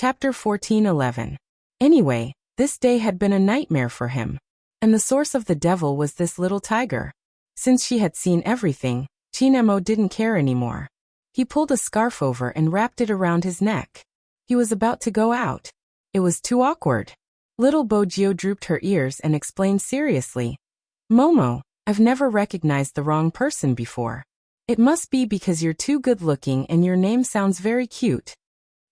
Chapter 14:11. Anyway, this day had been a nightmare for him. And the source of the devil was this little tiger. Since she had seen everything, Chinemo didn't care anymore. He pulled a scarf over and wrapped it around his neck. He was about to go out. It was too awkward. Little Bojio drooped her ears and explained seriously. Momo, I've never recognized the wrong person before. It must be because you're too good-looking and your name sounds very cute.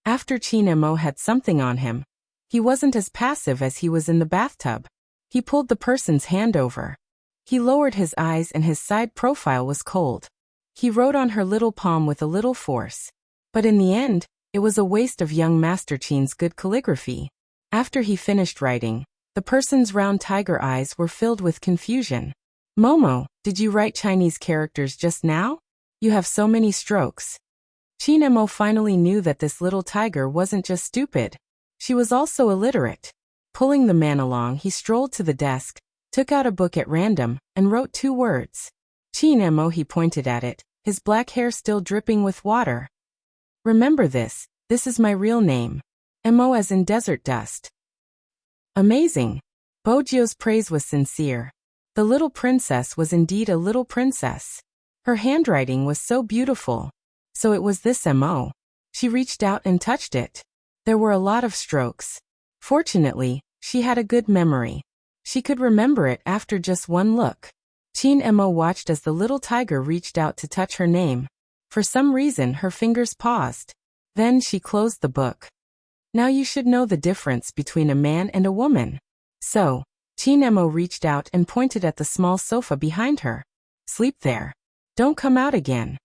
After Chinemo had something on him, he wasn't as passive as he was in the bathtub. He pulled the person's hand over. He lowered his eyes and his side profile was cold. He wrote on her little palm with a little force. But in the end, it was a waste of young Master Chin's good calligraphy. After he finished writing, the person's round tiger eyes were filled with confusion. Momo, did you write Chinese characters just now? You have so many strokes. Chinemo finally knew that this little tiger wasn't just stupid. She was also illiterate. Pulling the man along, he strolled to the desk, took out a book at random, and wrote 2 words. Chinemo, he pointed at it, his black hair still dripping with water. Remember this is my real name. Mo as in desert dust. Amazing. Bojio's praise was sincere. The little princess was indeed a little princess. Her handwriting was so beautiful. So it was this Mo. She reached out and touched it. There were a lot of strokes. Fortunately, she had a good memory. She could remember it after just one look. Chinemo watched as the little tiger reached out to touch her name. For some reason, her fingers paused. Then she closed the book. Now you should know the difference between a man and a woman. So, Chinemo reached out and pointed at the small sofa behind her. Sleep there. Don't come out again.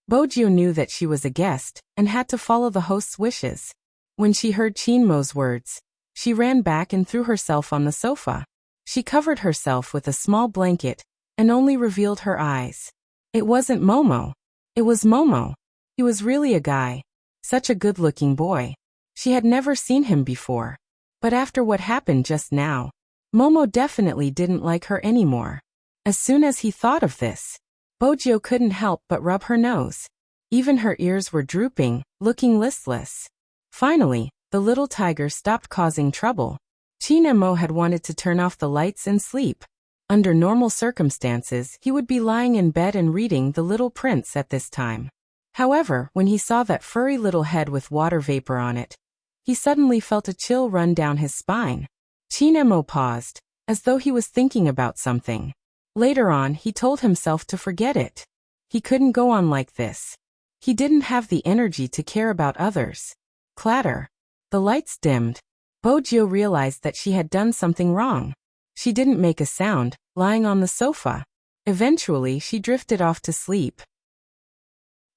Bojio knew that she was a guest and had to follow the host's wishes. When she heard Chinemo's words, she ran back and threw herself on the sofa. She covered herself with a small blanket and only revealed her eyes. It wasn't Momo. It was Momo. He was really a guy. Such a good-looking boy. She had never seen him before. But after what happened just now, Momo definitely didn't like her anymore. As soon as he thought of this, Bojio couldn't help but rub her nose. Even her ears were drooping, looking listless. Finally, the little tiger stopped causing trouble. Chinemo had wanted to turn off the lights and sleep. Under normal circumstances, he would be lying in bed and reading The Little Prince at this time. However, when he saw that furry little head with water vapor on it, he suddenly felt a chill run down his spine. Chinemo paused, as though he was thinking about something. Later on, he told himself to forget it. He couldn't go on like this. He didn't have the energy to care about others. Clatter. The lights dimmed. Bojio realized that she had done something wrong. She didn't make a sound, lying on the sofa. Eventually, she drifted off to sleep.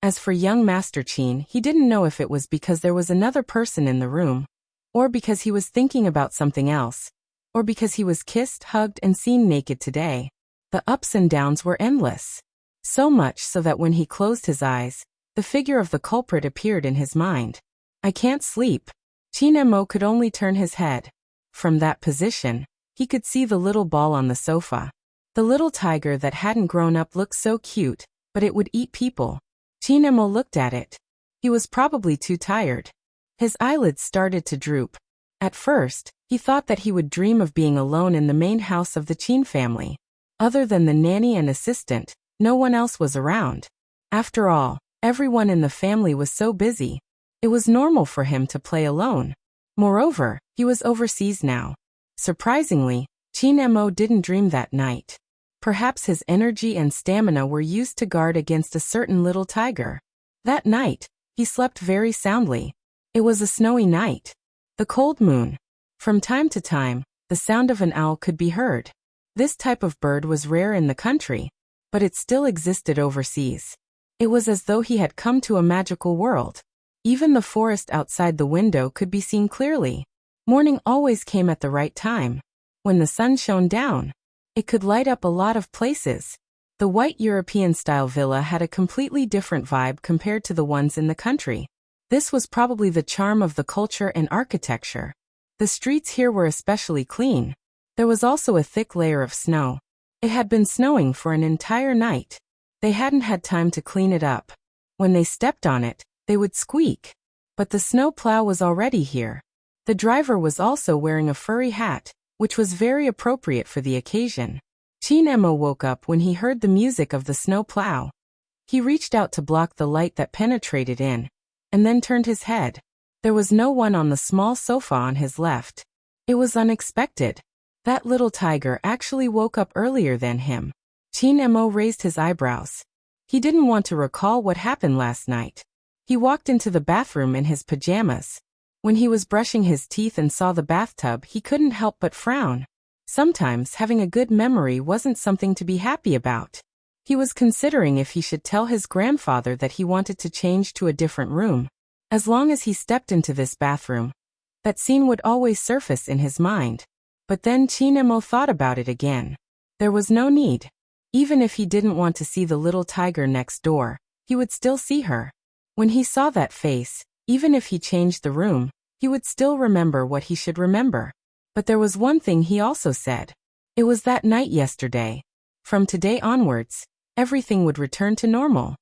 As for young Master Chin, he didn't know if it was because there was another person in the room, or because he was thinking about something else, or because he was kissed, hugged, and seen naked today. The ups and downs were endless. So much so that when he closed his eyes, the figure of the culprit appeared in his mind. I can't sleep. Chinemo could only turn his head. From that position, he could see the little ball on the sofa. The little tiger that hadn't grown up looked so cute, but it would eat people. Chinemo looked at it. He was probably too tired. His eyelids started to droop. At first, he thought that he would dream of being alone in the main house of the Chin family. Other than the nanny and assistant, no one else was around. After all, everyone in the family was so busy. It was normal for him to play alone. Moreover, he was overseas now. Surprisingly, Chinemo didn't dream that night. Perhaps his energy and stamina were used to guard against a certain little tiger. That night, he slept very soundly. It was a snowy night. The cold moon. From time to time, the sound of an owl could be heard. This type of bird was rare in the country, but it still existed overseas. It was as though he had come to a magical world. Even the forest outside the window could be seen clearly. Morning always came at the right time. When the sun shone down, it could light up a lot of places. The white European-style villa had a completely different vibe compared to the ones in the country. This was probably the charm of the culture and architecture. The streets here were especially clean. There was also a thick layer of snow. It had been snowing for an entire night. They hadn't had time to clean it up. When they stepped on it, they would squeak. But the snow plow was already here. The driver was also wearing a furry hat, which was very appropriate for the occasion. Chin Emo woke up when he heard the music of the snow plow. He reached out to block the light that penetrated in, and then turned his head. There was no one on the small sofa on his left. It was unexpected. That little tiger actually woke up earlier than him. Chin Emo raised his eyebrows. He didn't want to recall what happened last night. He walked into the bathroom in his pajamas. When he was brushing his teeth and saw the bathtub, he couldn't help but frown. Sometimes having a good memory wasn't something to be happy about. He was considering if he should tell his grandfather that he wanted to change to a different room. As long as he stepped into this bathroom, that scene would always surface in his mind. But then Chin Emo thought about it again. There was no need. Even if he didn't want to see the little tiger next door, he would still see her. When he saw that face, even if he changed the room, he would still remember what he should remember. But there was one thing he also said. It was that night yesterday. From today onwards, everything would return to normal.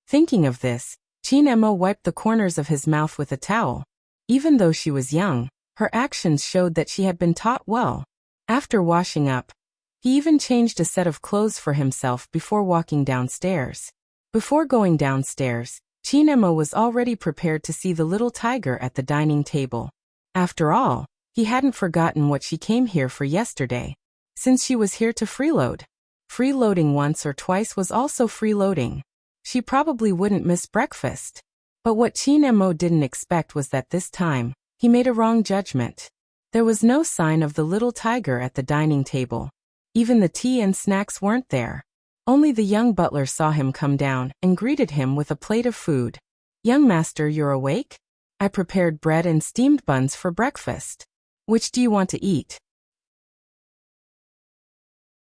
Thinking of this, Chin Emo wiped the corners of his mouth with a towel. Even though she was young, her actions showed that she had been taught well. After washing up, he even changed a set of clothes for himself before walking downstairs. Before going downstairs, Chin Emo was already prepared to see the little tiger at the dining table. After all, he hadn't forgotten what she came here for yesterday. Since she was here to freeload. Freeloading once or twice was also freeloading. She probably wouldn't miss breakfast. But what Chin Emo didn't expect was that this time, he made a wrong judgment. There was no sign of the little tiger at the dining table. Even the tea and snacks weren't there. Only the young butler saw him come down and greeted him with a plate of food. "Young master, you're awake? I prepared bread and steamed buns for breakfast. Which do you want to eat?"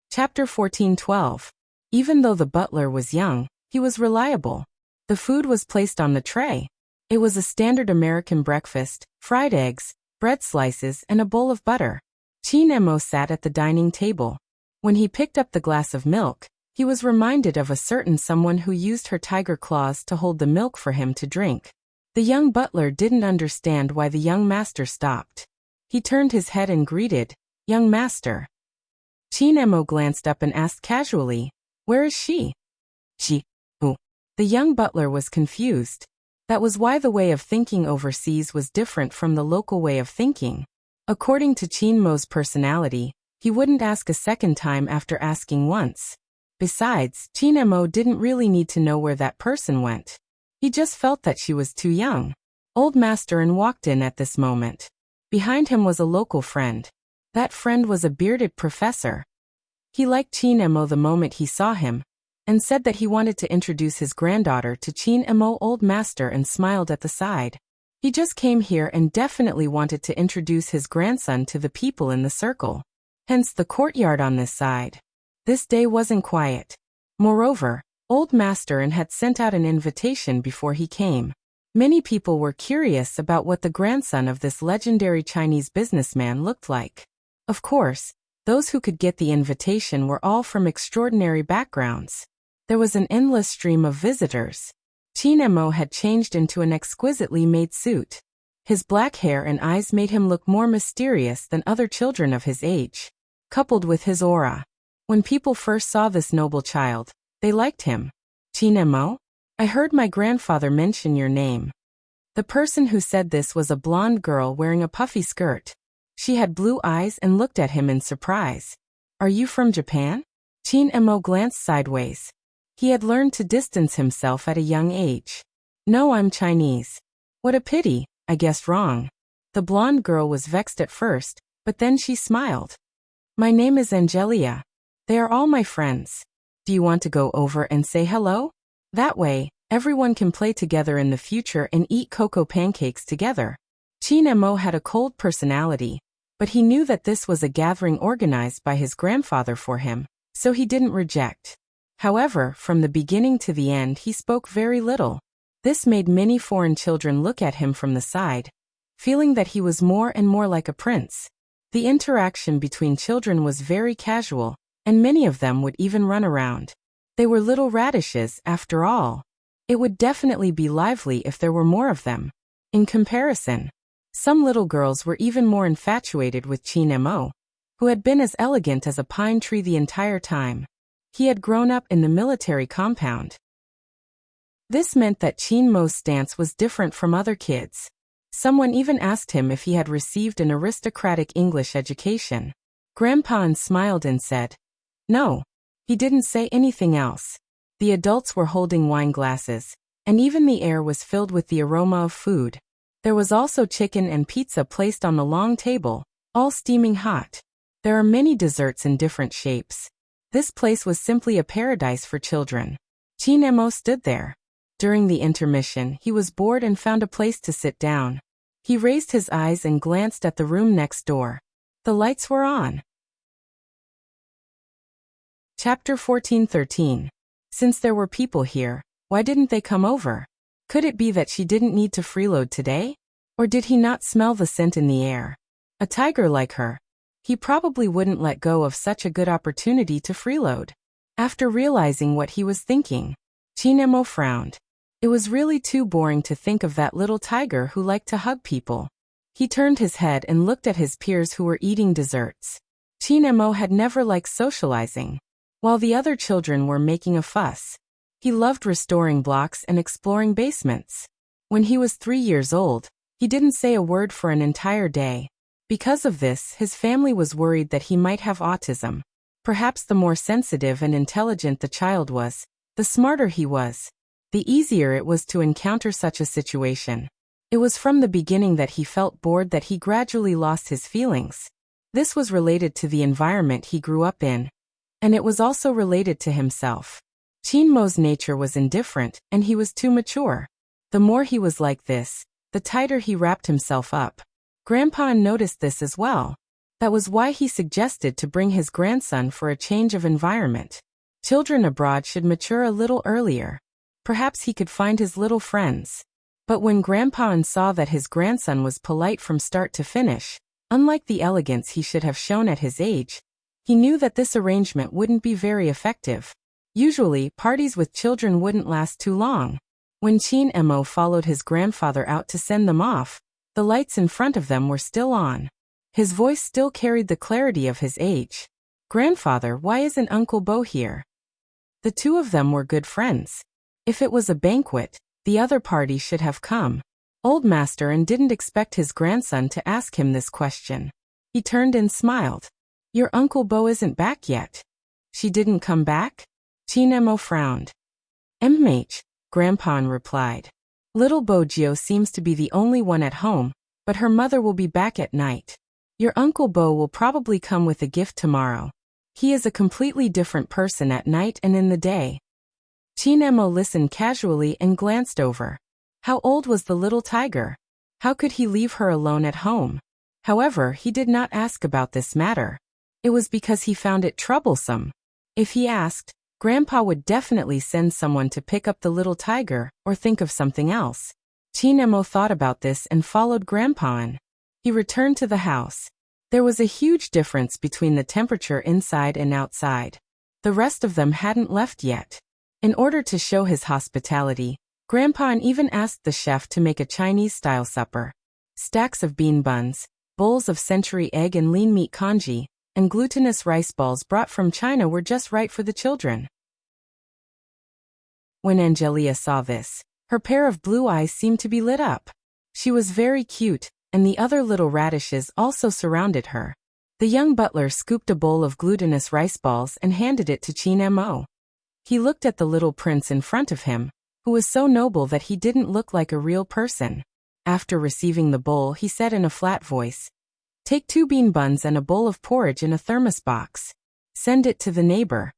Chapter 14:12. Even though the butler was young, he was reliable. The food was placed on the tray. It was a standard American breakfast: fried eggs, bread slices, and a bowl of butter. Chin Emo sat at the dining table. When he picked up the glass of milk, he was reminded of a certain someone who used her tiger claws to hold the milk for him to drink. The young butler didn't understand why the young master stopped. He turned his head and greeted, "Young master." Chin Emo glanced up and asked casually, "Where is she?" "She, who?" The young butler was confused. That was why the way of thinking overseas was different from the local way of thinking. According to Chin Mo's personality, he wouldn't ask a second time after asking once. Besides, Chin Emo didn't really need to know where that person went. He just felt that she was too young. Old Masterin walked in at this moment. Behind him was a local friend. That friend was a bearded professor. He liked Chin Emo the moment he saw him, and said that he wanted to introduce his granddaughter to Chin Emo. Old Master and smiled at the side. He just came here and definitely wanted to introduce his grandson to the people in the circle. Hence the courtyard on this side. This day wasn't quiet. Moreover, Old Masterin had sent out an invitation before he came. Many people were curious about what the grandson of this legendary Chinese businessman looked like. Of course, those who could get the invitation were all from extraordinary backgrounds. There was an endless stream of visitors. Chin Emo had changed into an exquisitely made suit. His black hair and eyes made him look more mysterious than other children of his age, coupled with his aura. When people first saw this noble child, they liked him. "Chin Emo? I heard my grandfather mention your name." The person who said this was a blonde girl wearing a puffy skirt. She had blue eyes and looked at him in surprise. "Are you from Japan?" Chin Emo glanced sideways. He had learned to distance himself at a young age. "No, I'm Chinese." "What a pity, I guessed wrong." The blonde girl was vexed at first, but then she smiled. "My name is Angelia. They are all my friends. Do you want to go over and say hello? That way, everyone can play together in the future and eat cocoa pancakes together." Chin Emo had a cold personality, but he knew that this was a gathering organized by his grandfather for him, so he didn't reject. However, from the beginning to the end he spoke very little. This made many foreign children look at him from the side, feeling that he was more and more like a prince. The interaction between children was very casual, and many of them would even run around. They were little radishes, after all. It would definitely be lively if there were more of them. In comparison, some little girls were even more infatuated with Qin Mo, who had been as elegant as a pine tree the entire time. He had grown up in the military compound. This meant that Qin Mo's stance was different from other kids. Someone even asked him if he had received an aristocratic English education. Grandpa smiled and said, "No." He didn't say anything else. The adults were holding wine glasses, and even the air was filled with the aroma of food. There was also chicken and pizza placed on the long table, all steaming hot. There are many desserts in different shapes. This place was simply a paradise for children. Qin Mo stood there. During the intermission, he was bored and found a place to sit down. He raised his eyes and glanced at the room next door. The lights were on. Chapter 14:13. Since there were people here, why didn't they come over? Could it be that she didn't need to freeload today? Or did he not smell the scent in the air? A tiger like her. He probably wouldn't let go of such a good opportunity to freeload. After realizing what he was thinking, Qin Mo frowned. It was really too boring to think of that little tiger who liked to hug people. He turned his head and looked at his peers who were eating desserts. Qin Mo had never liked socializing. While the other children were making a fuss, he loved restoring blocks and exploring basements. When he was 3 years old, he didn't say a word for an entire day. Because of this, his family was worried that he might have autism. Perhaps the more sensitive and intelligent the child was, the smarter he was, the easier it was to encounter such a situation. It was from the beginning that he felt bored that he gradually lost his feelings. This was related to the environment he grew up in, and it was also related to himself. Qin Mo's nature was indifferent, and he was too mature. The more he was like this, the tighter he wrapped himself up. Grandpa noticed this as well. That was why he suggested to bring his grandson for a change of environment. Children abroad should mature a little earlier. Perhaps he could find his little friends. But when Grandpa saw that his grandson was polite from start to finish, unlike the elegance he should have shown at his age, he knew that this arrangement wouldn't be very effective. Usually, parties with children wouldn't last too long. When Qin Mo followed his grandfather out to send them off, the lights in front of them were still on. His voice still carried the clarity of his age. "Grandfather, why isn't Uncle Bo here?" The two of them were good friends. If it was a banquet, the other party should have come. Old Master and didn't expect his grandson to ask him this question. He turned and smiled. "Your Uncle Bo isn't back yet." "She didn't come back?" Qin Mo frowned. Grandpa replied. "Little Bojio seems to be the only one at home, but her mother will be back at night. Your Uncle Bo will probably come with a gift tomorrow. He is a completely different person at night and in the day." Qin Mo listened casually and glanced over. How old was the little tiger? How could he leave her alone at home? However, he did not ask about this matter. It was because he found it troublesome. If he asked, Grandpa would definitely send someone to pick up the little tiger or think of something else. Qin Mo thought about this and followed Grandpa. He returned to the house. There was a huge difference between the temperature inside and outside. The rest of them hadn't left yet. In order to show his hospitality, Grandpa even asked the chef to make a Chinese-style supper. Stacks of bean buns, bowls of century egg and lean meat congee, and glutinous rice balls brought from China were just right for the children. When Angelia saw this, her pair of blue eyes seemed to be lit up. She was very cute, and the other little radishes also surrounded her. The young butler scooped a bowl of glutinous rice balls and handed it to Qin Mo. He looked at the little prince in front of him, who was so noble that he didn't look like a real person. After receiving the bowl, he said in a flat voice, "Take 2 bean buns and a bowl of porridge in a thermos box. Send it to the neighbor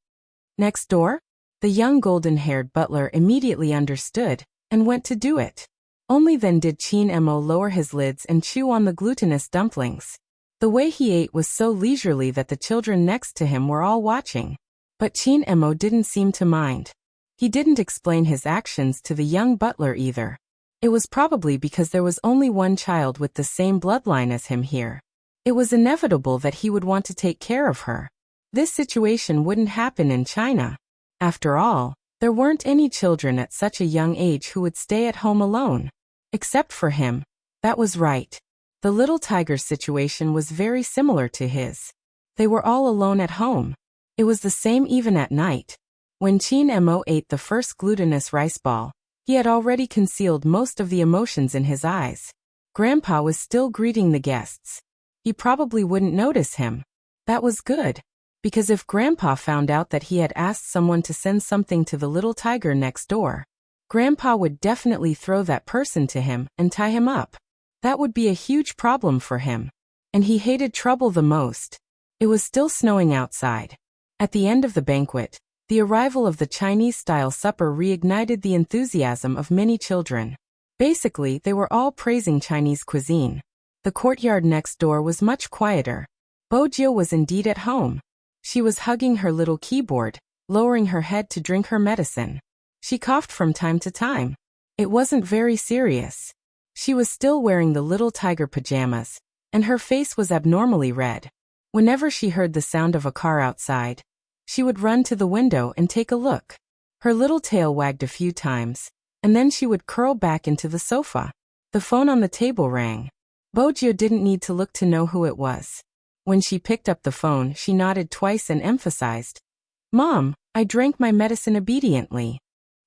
next door." The young golden-haired butler immediately understood and went to do it. Only then did Qin Mo lower his lids and chew on the glutinous dumplings. The way he ate was so leisurely that the children next to him were all watching. But Qin Mo didn't seem to mind. He didn't explain his actions to the young butler either. It was probably because there was only one child with the same bloodline as him here. It was inevitable that he would want to take care of her. This situation wouldn't happen in China. After all, There weren't any children at such a young age who would stay at home alone. Except for him. That was right. The little tiger's situation was very similar to his. They were all alone at home. It was the same even at night. When Chin Mo ate the first glutinous rice ball, he had already concealed most of the emotions in his eyes. Grandpa was still greeting the guests. He probably wouldn't notice him. That was good. Because if Grandpa found out that he had asked someone to send something to the little tiger next door, Grandpa would definitely throw that person to him and tie him up. That would be a huge problem for him. And he hated trouble the most. It was still snowing outside. At the end of the banquet, the arrival of the Chinese-style supper reignited the enthusiasm of many children. Basically, they were all praising Chinese cuisine. The courtyard next door was much quieter. Bojiu was indeed at home. She was hugging her little keyboard, lowering her head to drink her medicine. She coughed from time to time. It wasn't very serious. She was still wearing the little tiger pajamas, and her face was abnormally red. Whenever she heard the sound of a car outside, she would run to the window and take a look. Her little tail wagged a few times, and then she would curl back into the sofa. The phone on the table rang. Bojiu didn't need to look to know who it was. When she picked up the phone, she nodded twice and emphasized, "Mom, I drank my medicine obediently."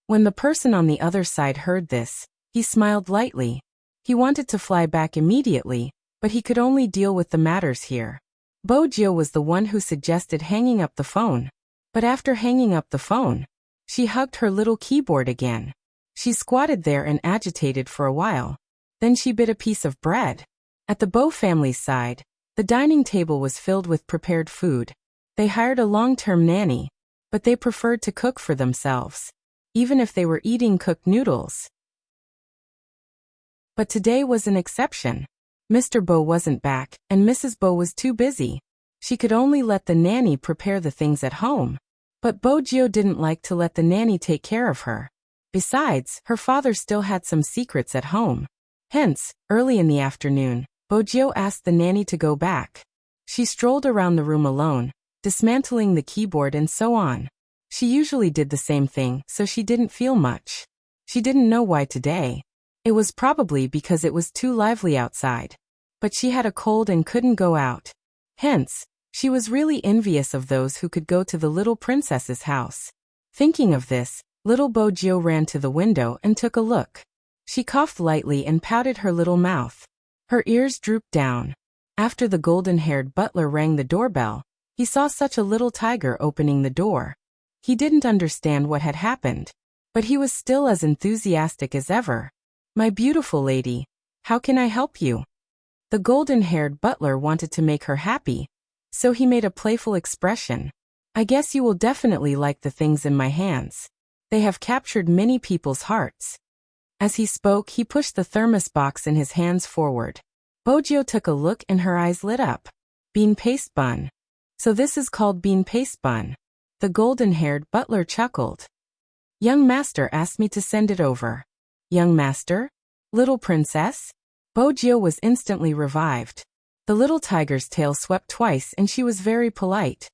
When the person on the other side heard this, he smiled lightly. He wanted to fly back immediately, but he could only deal with the matters here. Bojiu was the one who suggested hanging up the phone. But after hanging up the phone, she hugged her little keyboard again. She squatted there and agitated for a while. Then she bit a piece of bread. At the Bo family's side, the dining table was filled with prepared food. They hired a long-term nanny, but they preferred to cook for themselves, even if they were eating cooked noodles. But today was an exception. Mr. Bo wasn't back, and Mrs. Bo was too busy. She could only let the nanny prepare the things at home. But Bojiu didn't like to let the nanny take care of her. Besides, her father still had some secrets at home. Hence, early in the afternoon, Bojiu asked the nanny to go back. She strolled around the room alone, dismantling the keyboard and so on. She usually did the same thing, so she didn't feel much. She didn't know why today. It was probably because it was too lively outside. But she had a cold and couldn't go out. Hence, she was really envious of those who could go to the little princess's house. Thinking of this, little Bojiu ran to the window and took a look. She coughed lightly and pouted her little mouth. Her ears drooped down. After the golden-haired butler rang the doorbell, he saw such a little tiger opening the door. He didn't understand what had happened, but he was still as enthusiastic as ever. "My beautiful lady, how can I help you?" The golden-haired butler wanted to make her happy, so he made a playful expression. "I guess you will definitely like the things in my hands. They have captured many people's hearts." As he spoke, he pushed the thermos box in his hands forward. Bojiu took a look and her eyes lit up. "Bean paste bun. So this is called bean paste bun." The golden-haired butler chuckled. "Young master asked me to send it over." "Young master? Little princess?" Bojiu was instantly revived. The little tiger's tail swept twice and she was very polite.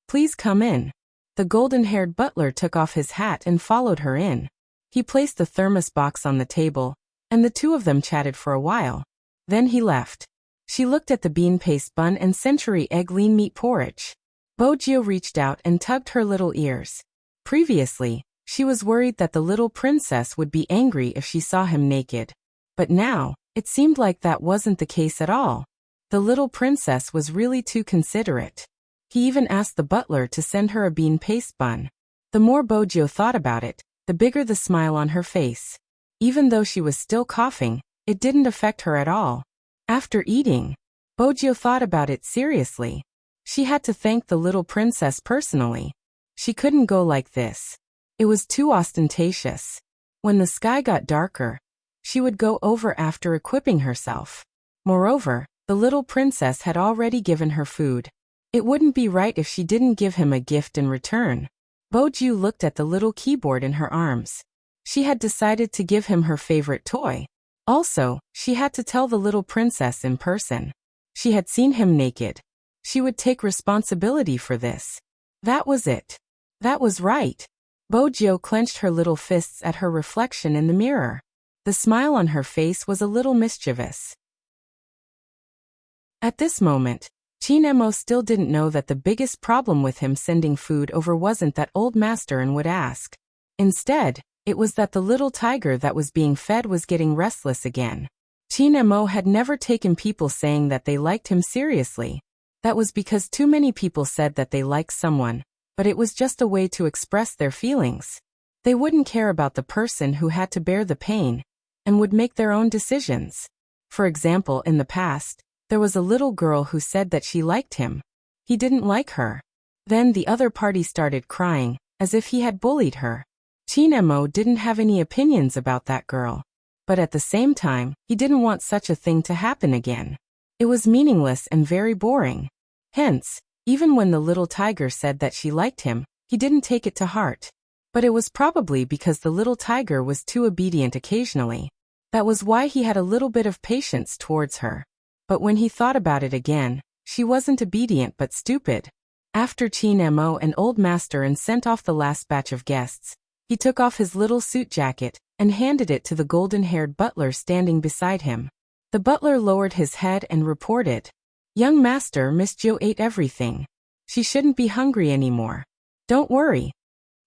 "Please come in." The golden-haired butler took off his hat and followed her in. He placed the thermos box on the table, and the two of them chatted for a while. Then he left. She looked at the bean paste bun and century egg lean meat porridge. Bojiu reached out and tugged her little ears. Previously, she was worried that the little princess would be angry if she saw him naked. But now, it seemed like that wasn't the case at all. The little princess was really too considerate. He even asked the butler to send her a bean paste bun. The more Bojiu thought about it, the bigger the smile on her face. Even though she was still coughing, it didn't affect her at all. After eating, Bojiu thought about it seriously. She had to thank the little princess personally. She couldn't go like this. It was too ostentatious. When the sky got darker, she would go over after equipping herself. Moreover, the little princess had already given her food. It wouldn't be right if she didn't give him a gift in return. Bojiu looked at the little keyboard in her arms. She had decided to give him her favorite toy. Also, she had to tell the little princess in person. She had seen him naked. She would take responsibility for this. That was it. That was right. Bojo clenched her little fists at her reflection in the mirror. The smile on her face was a little mischievous. At this moment, Chinemo still didn't know that the biggest problem with him sending food over wasn't that old master and would ask. Instead, it was that the little tiger that was being fed was getting restless again. Chinemo had never taken people saying that they liked him seriously. That was because too many people said that they liked someone, but it was just a way to express their feelings. They wouldn't care about the person who had to bear the pain, and would make their own decisions. For example, in the past, there was a little girl who said that she liked him. He didn't like her. Then the other party started crying, as if he had bullied her. Chinemo didn't have any opinions about that girl. But at the same time, he didn't want such a thing to happen again. It was meaningless and very boring. Hence, even when the little tiger said that she liked him, he didn't take it to heart. But it was probably because the little tiger was too obedient occasionally. That was why he had a little bit of patience towards her. But when he thought about it again, she wasn't obedient but stupid. After Chinemo and Old Master and sent off the last batch of guests, he took off his little suit jacket and handed it to the golden-haired butler standing beside him. The butler lowered his head and reported, "Young master, Miss Jo ate everything. She shouldn't be hungry anymore. Don't worry."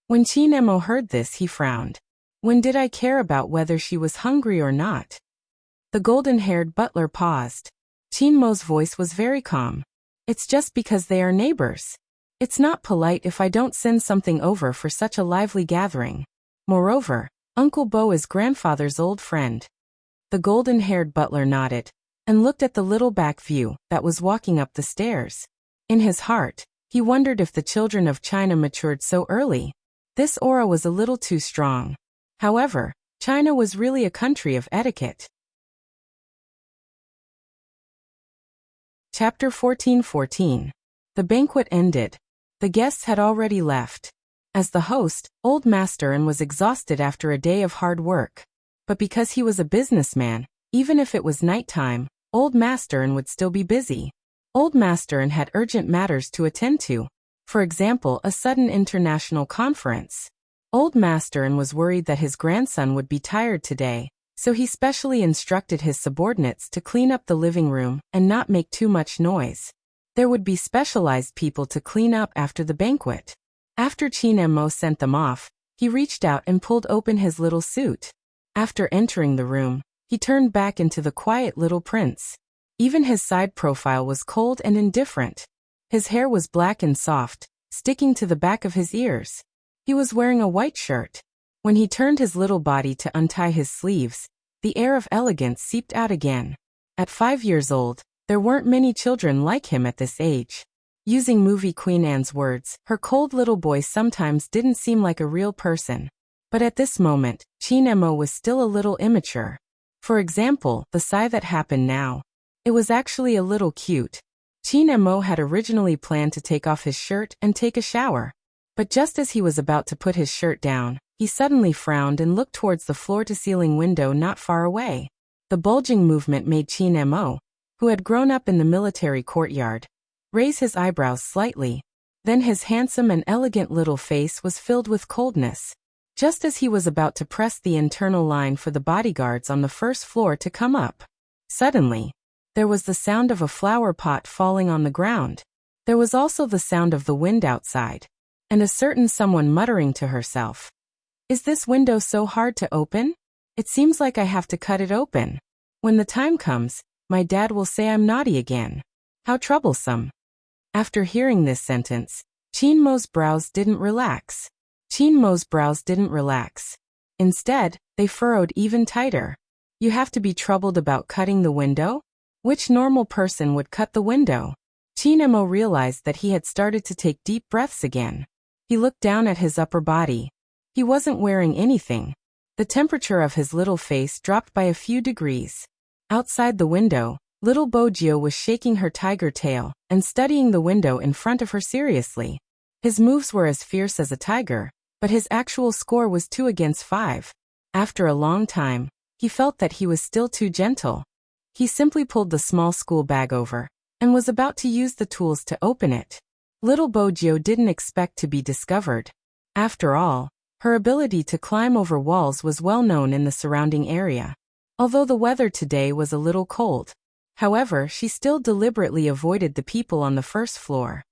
When Chinemo heard this, he frowned. When did I care about whether she was hungry or not? The golden-haired butler paused. Chinmo's voice was very calm. It's just because they are neighbors. It's not polite if I don't send something over for such a lively gathering. Moreover, Uncle Bo is grandfather's old friend. The golden-haired butler nodded, and looked at the little back view that was walking up the stairs. In his heart, he wondered if the children of China matured so early. This aura was a little too strong. However, China was really a country of etiquette. Chapter 14:14. The banquet ended. The guests had already left. As the host, Old Master and was exhausted after a day of hard work. But because he was a businessman, even if it was nighttime, Old Master and would still be busy. Old Master and had urgent matters to attend to. For example, a sudden international conference. Old Master and was worried that his grandson would be tired today, so he specially instructed his subordinates to clean up the living room and not make too much noise. There would be specialized people to clean up after the banquet. After Chinemo sent them off, he reached out and pulled open his little suit. After entering the room, he turned back into the quiet little prince. Even his side profile was cold and indifferent. His hair was black and soft, sticking to the back of his ears. He was wearing a white shirt. When he turned his little body to untie his sleeves, the air of elegance seeped out again. At 5 years old, there weren't many children like him at this age. Using movie Queen Anne's words, her cold little boy sometimes didn't seem like a real person. But at this moment, Chinemo was still a little immature. For example, the sigh that happened now. It was actually a little cute. Chinemo had originally planned to take off his shirt and take a shower. But just as he was about to put his shirt down, he suddenly frowned and looked towards the floor-to-ceiling window not far away. The bulging movement made Chinemo, who had grown up in the military courtyard, raise his eyebrows slightly. Then his handsome and elegant little face was filled with coldness. Just as he was about to press the internal line for the bodyguards on the first floor to come up. Suddenly, there was the sound of a flower pot falling on the ground. There was also the sound of the wind outside, and a certain someone muttering to herself. "Is this window so hard to open? It seems like I have to cut it open. When the time comes, my dad will say I'm naughty again. How troublesome." After hearing this sentence, Chinmo's brows didn't relax. Instead, they furrowed even tighter. You have to be troubled about cutting the window? Which normal person would cut the window? Chinemo realized that he had started to take deep breaths again. He looked down at his upper body. He wasn't wearing anything. The temperature of his little face dropped by a few degrees. Outside the window, little Bojo was shaking her tiger tail and studying the window in front of her seriously. His moves were as fierce as a tiger, but his actual score was 2 against 5. After a long time, he felt that he was still too gentle. He simply pulled the small school bag over, and was about to use the tools to open it. Little Bojo didn't expect to be discovered. After all, Her ability to climb over walls was well known in the surrounding area. Although the weather today was a little cold, however, she still deliberately avoided the people on the first floor.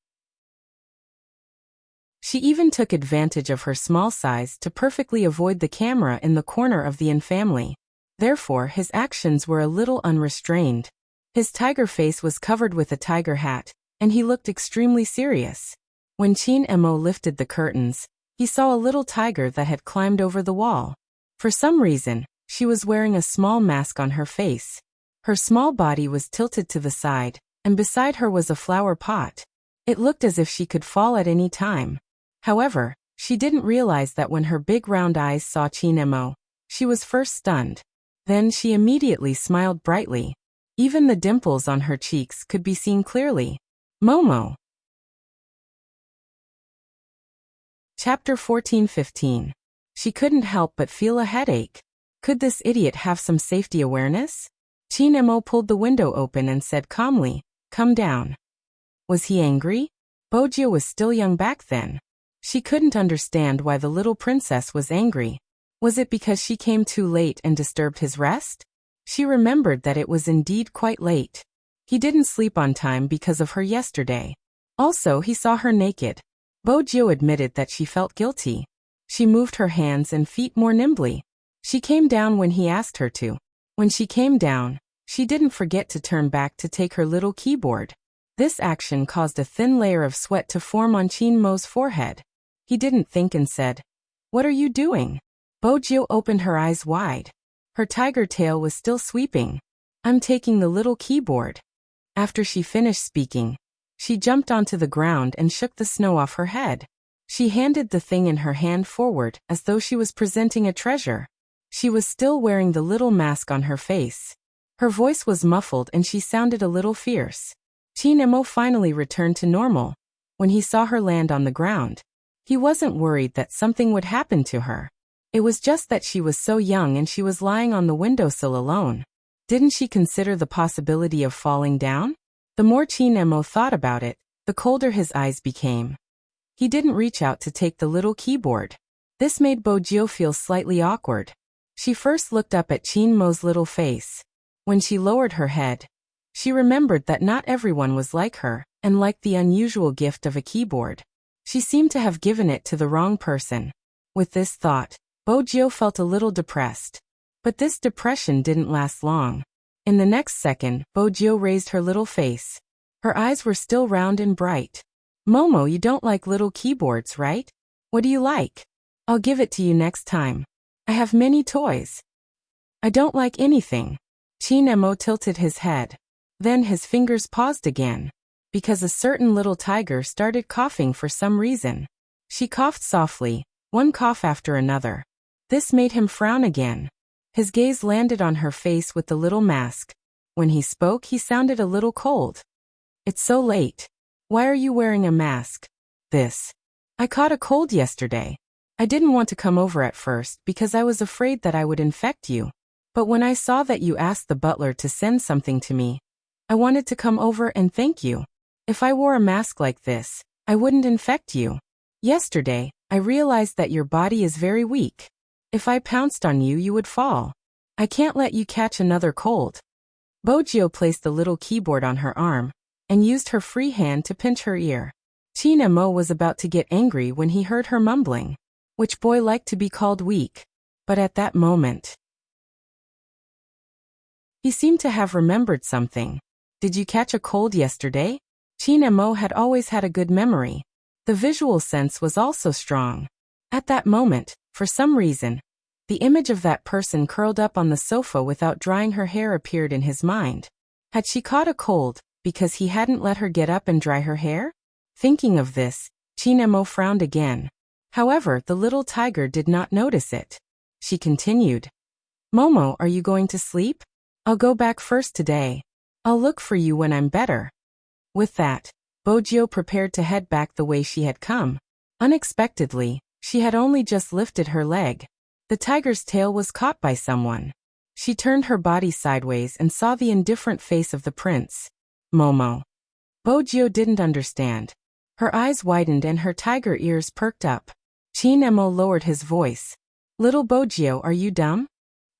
She even took advantage of her small size to perfectly avoid the camera in the corner of the family. Therefore, his actions were a little unrestrained. His tiger face was covered with a tiger hat, and he looked extremely serious. When Chin Mo lifted the curtains, he saw a little tiger that had climbed over the wall. For some reason, she was wearing a small mask on her face. Her small body was tilted to the side, and beside her was a flower pot. It looked as if she could fall at any time. However, she didn't realize that when her big round eyes saw Chin Mo, she was first stunned. Then she immediately smiled brightly. Even the dimples on her cheeks could be seen clearly. Momo. Chapter 14-15. She couldn't help but feel a headache. Could this idiot have some safety awareness? Chin Mo pulled the window open and said calmly, "Come down." Was he angry? Bojio was still young back then. She couldn't understand why the little princess was angry. Was it because she came too late and disturbed his rest? She remembered that it was indeed quite late. He didn't sleep on time because of her yesterday. Also, he saw her naked. Bojio admitted that she felt guilty. She moved her hands and feet more nimbly. She came down when he asked her to. When she came down, she didn't forget to turn back to take her little keyboard. This action caused a thin layer of sweat to form on Chin Mo's forehead. He didn't think and said, "What are you doing?" Bojio opened her eyes wide. Her tiger tail was still sweeping. "I'm taking the little keyboard." After she finished speaking, she jumped onto the ground and shook the snow off her head. She handed the thing in her hand forward as though she was presenting a treasure. She was still wearing the little mask on her face. Her voice was muffled and she sounded a little fierce. Chin Mo finally returned to normal. When he saw her land on the ground, he wasn't worried that something would happen to her. It was just that she was so young and she was lying on the windowsill alone. Didn't she consider the possibility of falling down? The more Chin Mo thought about it, the colder his eyes became. He didn't reach out to take the little keyboard. This made Bojio feel slightly awkward. She first looked up at Chin Mo's little face. When she lowered her head, she remembered that not everyone was like her, and liked the unusual gift of a keyboard. She seemed to have given it to the wrong person. With this thought, Bojio felt a little depressed. But this depression didn't last long. In the next second, Bojio raised her little face. Her eyes were still round and bright. "Momo, you don't like little keyboards, right? What do you like? I'll give it to you next time. I have many toys." "I don't like anything." Chin Mo tilted his head. Then his fingers paused again, because a certain little tiger started coughing for some reason. She coughed softly, one cough after another. This made him frown again. His gaze landed on her face with the little mask. When he spoke, he sounded a little cold. "It's so late. Why are you wearing a mask?" I caught a cold yesterday. I didn't want to come over at first because I was afraid that I would infect you. But when I saw that you asked the butler to send something to me, I wanted to come over and thank you. If I wore a mask like this, I wouldn't infect you. Yesterday, I realized that your body is very weak. If I pounced on you, you would fall. I can't let you catch another cold." Bojio placed the little keyboard on her arm and used her free hand to pinch her ear. Chin Mo was about to get angry when he heard her mumbling. Which boy liked to be called weak? But at that moment, he seemed to have remembered something. "Did you catch a cold yesterday?" Chin Mo had always had a good memory. The visual sense was also strong. At that moment, for some reason, the image of that person curled up on the sofa without drying her hair appeared in his mind. Had she caught a cold because he hadn't let her get up and dry her hair? Thinking of this, Chin Mo frowned again. However, the little tiger did not notice it. She continued, "Momo, are you going to sleep? I'll go back first today. I'll look for you when I'm better." With that, Bojio prepared to head back the way she had come. Unexpectedly, she had only just lifted her leg. The tiger's tail was caught by someone. She turned her body sideways and saw the indifferent face of the prince. "Momo." Bojio didn't understand. Her eyes widened and her tiger ears perked up. Chinemo lowered his voice. Little Bojio, are you dumb?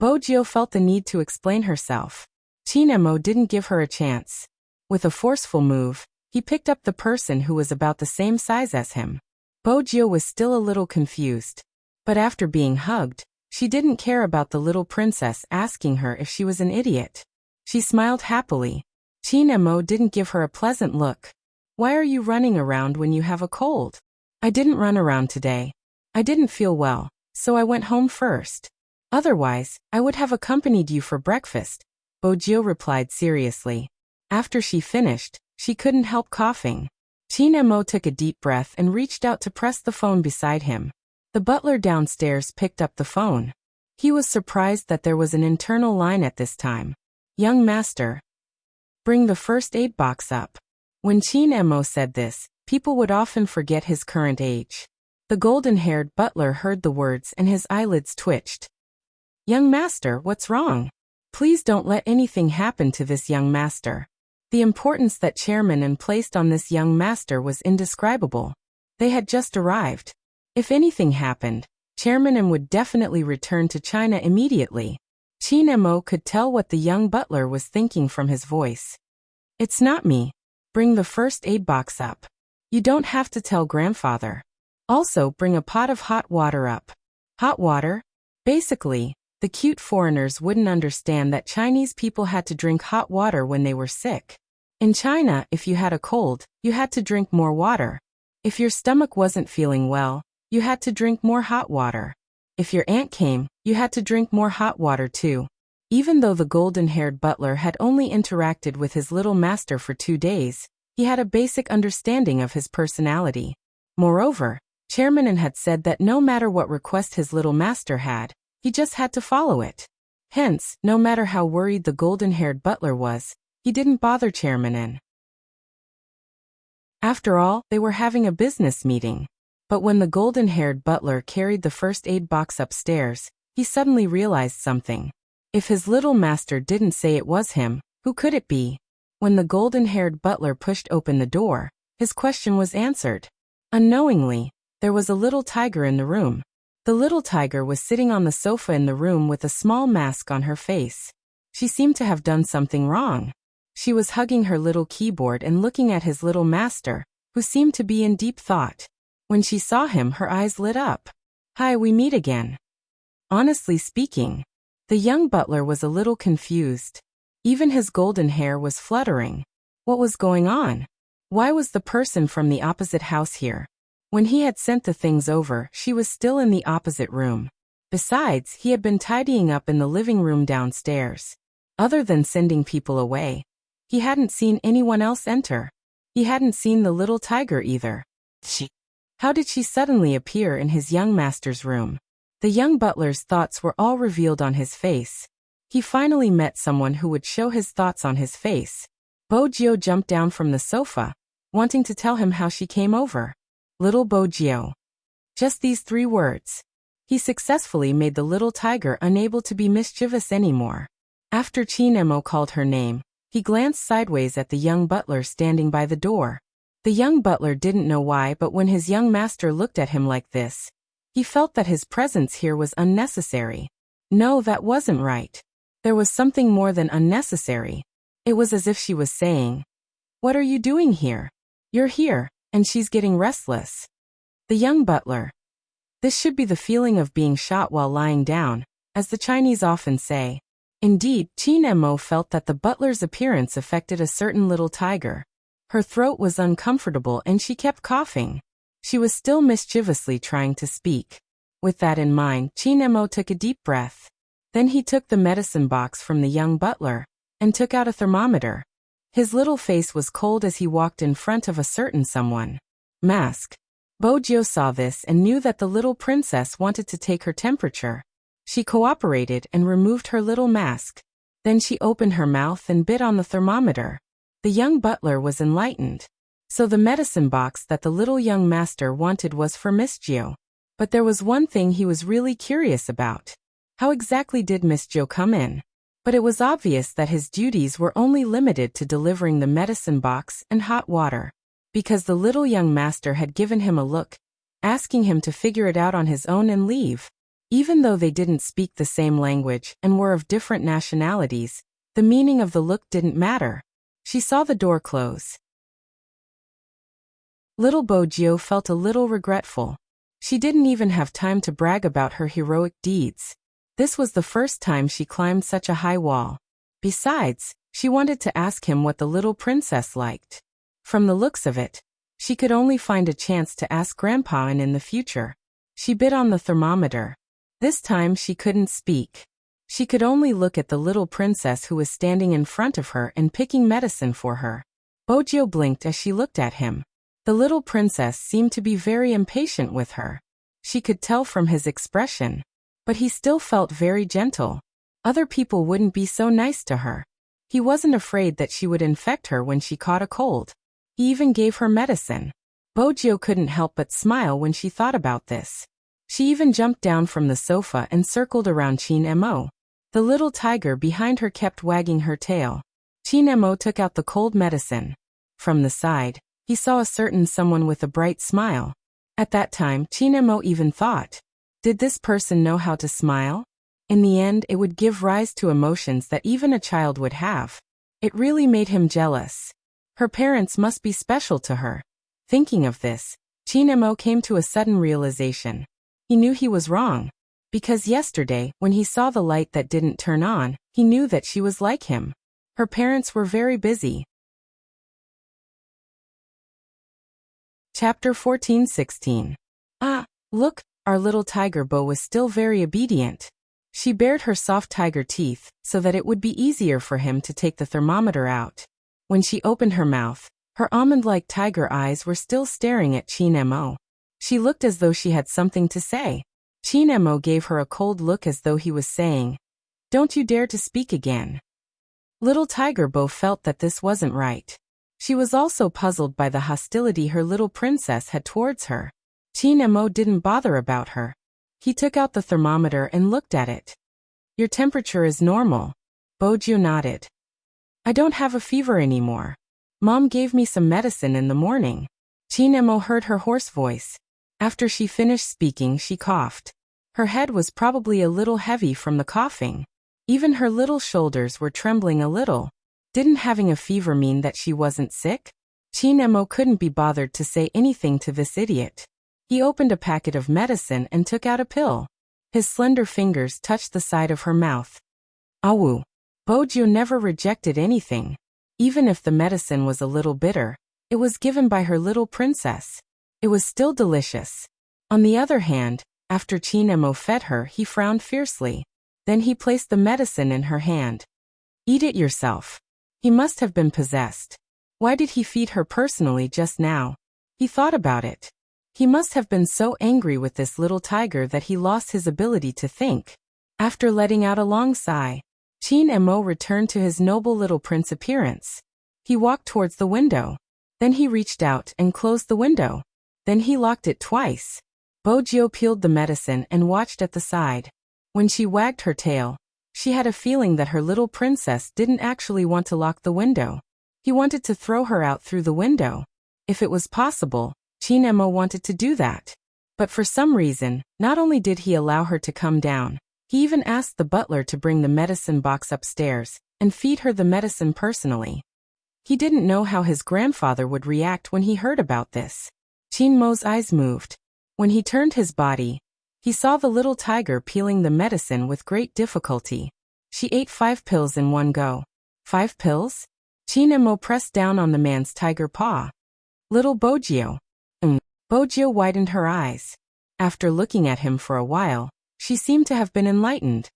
Bojio felt the need to explain herself. Chinemo didn't give her a chance. With a forceful move, he picked up the person who was about the same size as him. Bojio was still a little confused. But after being hugged, she didn't care about the little princess asking her if she was an idiot. She smiled happily. Chinemo didn't give her a pleasant look. Why are you running around when you have a cold? I didn't run around today. I didn't feel well, so I went home first. Otherwise, I would have accompanied you for breakfast, Bojio replied seriously. After she finished, she couldn't help coughing. Chinemo took a deep breath and reached out to press the phone beside him. The butler downstairs picked up the phone. He was surprised that there was an internal line at this time. Young master, bring the first aid box up. When Chinemo said this, people would often forget his current age. The golden-haired butler heard the words and his eyelids twitched. Young master, what's wrong? Please don't let anything happen to this young master. The importance that Chairman An placed on this young master was indescribable. They had just arrived. If anything happened, Chairman An would definitely return to China immediately. Chinemo could tell what the young butler was thinking from his voice. It's not me. Bring the first aid box up. You don't have to tell grandfather. Also, bring a pot of hot water up. Hot water? Basically, the cute foreigners wouldn't understand that Chinese people had to drink hot water when they were sick. In China, if you had a cold, you had to drink more water. If your stomach wasn't feeling well, you had to drink more hot water. If your aunt came, you had to drink more hot water too. Even though the golden-haired butler had only interacted with his little master for 2 days, he had a basic understanding of his personality. Moreover, Chairman An had said that no matter what request his little master had, he just had to follow it. Hence, no matter how worried the golden-haired butler was, he didn't bother Chairman An. After all, they were having a business meeting. But when the golden-haired butler carried the first aid box upstairs, he suddenly realized something. If his little master didn't say it was him, who could it be? When the golden-haired butler pushed open the door, his question was answered. Unknowingly, there was a little tiger in the room. The little tiger was sitting on the sofa in the room with a small mask on her face. She seemed to have done something wrong. She was hugging her little keyboard and looking at his little master, who seemed to be in deep thought. When she saw him, her eyes lit up. Hi, we meet again. Honestly speaking, the young butler was a little confused. Even his golden hair was fluttering. What was going on? Why was the person from the opposite house here? When he had sent the things over, she was still in the opposite room. Besides, he had been tidying up in the living room downstairs. Other than sending people away, he hadn't seen anyone else enter. He hadn't seen the little tiger either. How did she suddenly appear in his young master's room? The young butler's thoughts were all revealed on his face. He finally met someone who would show his thoughts on his face. Bojio jumped down from the sofa, wanting to tell him how she came over. Little Bojio. Just these 3 words. He successfully made the little tiger unable to be mischievous anymore. After Chinemo called her name, he glanced sideways at the young butler standing by the door. The young butler didn't know why, but when his young master looked at him like this, he felt that his presence here was unnecessary. No, that wasn't right. There was something more than unnecessary. It was as if she was saying, "What are you doing here? You're here, and she's getting restless." The young butler. This should be the feeling of being shot while lying down, as the Chinese often say. Indeed, Chinemo felt that the butler's appearance affected a certain little tiger. Her throat was uncomfortable and she kept coughing. She was still mischievously trying to speak. With that in mind, Chinemo took a deep breath. Then he took the medicine box from the young butler and took out a thermometer. His little face was cold as he walked in front of a certain someone. Mask. Bojio saw this and knew that the little princess wanted to take her temperature. She cooperated and removed her little mask. Then she opened her mouth and bit on the thermometer. The young butler was enlightened. So the medicine box that the little young master wanted was for Miss Gio. But there was one thing he was really curious about. How exactly did Miss Gio come in? But it was obvious that his duties were only limited to delivering the medicine box and hot water. Because the little young master had given him a look, asking him to figure it out on his own and leave. Even though they didn't speak the same language and were of different nationalities, the meaning of the look didn't matter. She saw the door close. Little Bojio felt a little regretful. She didn't even have time to brag about her heroic deeds. This was the first time she climbed such a high wall. Besides, she wanted to ask him what the little princess liked. From the looks of it, she could only find a chance to ask Grandpa and in the future. She bit on the thermometer. This time she couldn't speak. She could only look at the little princess who was standing in front of her and picking medicine for her. Bojio blinked as she looked at him. The little princess seemed to be very impatient with her. She could tell from his expression. But he still felt very gentle. Other people wouldn't be so nice to her. He wasn't afraid that she would infect her when she caught a cold. He even gave her medicine. Bojio couldn't help but smile when she thought about this. She even jumped down from the sofa and circled around Chin Mo. The little tiger behind her kept wagging her tail. Chin Mo took out the cold medicine. From the side, he saw a certain someone with a bright smile. At that time, Chin Mo even thought, did this person know how to smile? In the end, it would give rise to emotions that even a child would have. It really made him jealous. Her parents must be special to her. Thinking of this, Chin Mo came to a sudden realization. He knew he was wrong. Because yesterday, when he saw the light that didn't turn on, he knew that she was like him. Her parents were very busy. Chapter 14-16. Ah, look, our little tiger Bo was still very obedient. She bared her soft tiger teeth, so that it would be easier for him to take the thermometer out. When she opened her mouth, her almond-like tiger eyes were still staring at Chin Mo. She looked as though she had something to say. Chin Mo gave her a cold look as though he was saying, "Don't you dare to speak again." Little tiger Bo felt that this wasn't right. She was also puzzled by the hostility her little princess had towards her. Chin Mo didn't bother about her. He took out the thermometer and looked at it. "Your temperature is normal." Bojio nodded. "I don't have a fever anymore. Mom gave me some medicine in the morning." Chin Mo heard her hoarse voice. After she finished speaking, she coughed. Her head was probably a little heavy from the coughing. Even her little shoulders were trembling a little. Didn't having a fever mean that she wasn't sick? Chin Mo couldn't be bothered to say anything to this idiot. He opened a packet of medicine and took out a pill. His slender fingers touched the side of her mouth. Awu. Bojio never rejected anything. Even if the medicine was a little bitter, it was given by her little princess. It was still delicious. On the other hand, after Chin Mo fed her, he frowned fiercely. Then he placed the medicine in her hand. "Eat it yourself." He must have been possessed. Why did he feed her personally just now? He thought about it. He must have been so angry with this little tiger that he lost his ability to think. After letting out a long sigh, Chin Mo returned to his noble little prince appearance. He walked towards the window. Then he reached out and closed the window. Then he locked it twice. Bojio peeled the medicine and watched at the side. When she wagged her tail, she had a feeling that her little princess didn't actually want to lock the window. He wanted to throw her out through the window. If it was possible, Chin Mo wanted to do that. But for some reason, not only did he allow her to come down, he even asked the butler to bring the medicine box upstairs and feed her the medicine personally. He didn't know how his grandfather would react when he heard about this. Chin Mo's eyes moved. When he turned his body, he saw the little tiger peeling the medicine with great difficulty. She ate 5 pills in one go. 5 pills? Chin Mo pressed down on the man's tiger paw. "Little Bojio." Bojio widened her eyes. After looking at him for a while, she seemed to have been enlightened.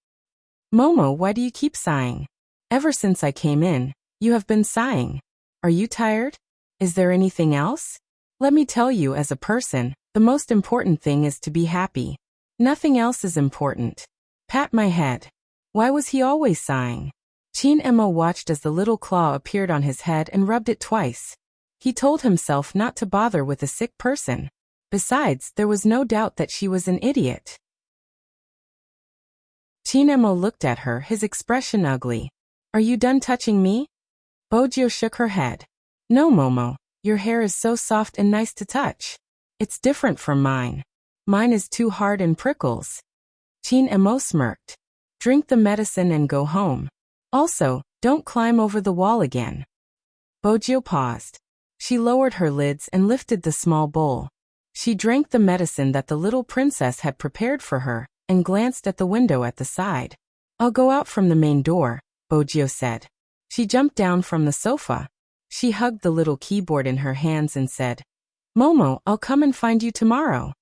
"Momo, why do you keep sighing? Ever since I came in, you have been sighing. Are you tired? Is there anything else? Let me tell you, as a person, the most important thing is to be happy. Nothing else is important." Pat my head. Why was he always sighing? Chin Mo watched as the little claw appeared on his head and rubbed it twice. He told himself not to bother with a sick person. Besides, there was no doubt that she was an idiot. Chin Mo looked at her, his expression ugly. "Are you done touching me?" Bojio shook her head. "No, Momo. Your hair is so soft and nice to touch." It's different from mine. Mine is too hard and prickles. Chin Emo smirked. Drink the medicine and go home. Also, don't climb over the wall again. Bojio paused. She lowered her lids and lifted the small bowl. She drank the medicine that the little princess had prepared for her, and glanced at the window at the side. I'll go out from the main door, Bojio said. She jumped down from the sofa. She hugged the little keyboard in her hands and said, Momo, I'll come and find you tomorrow.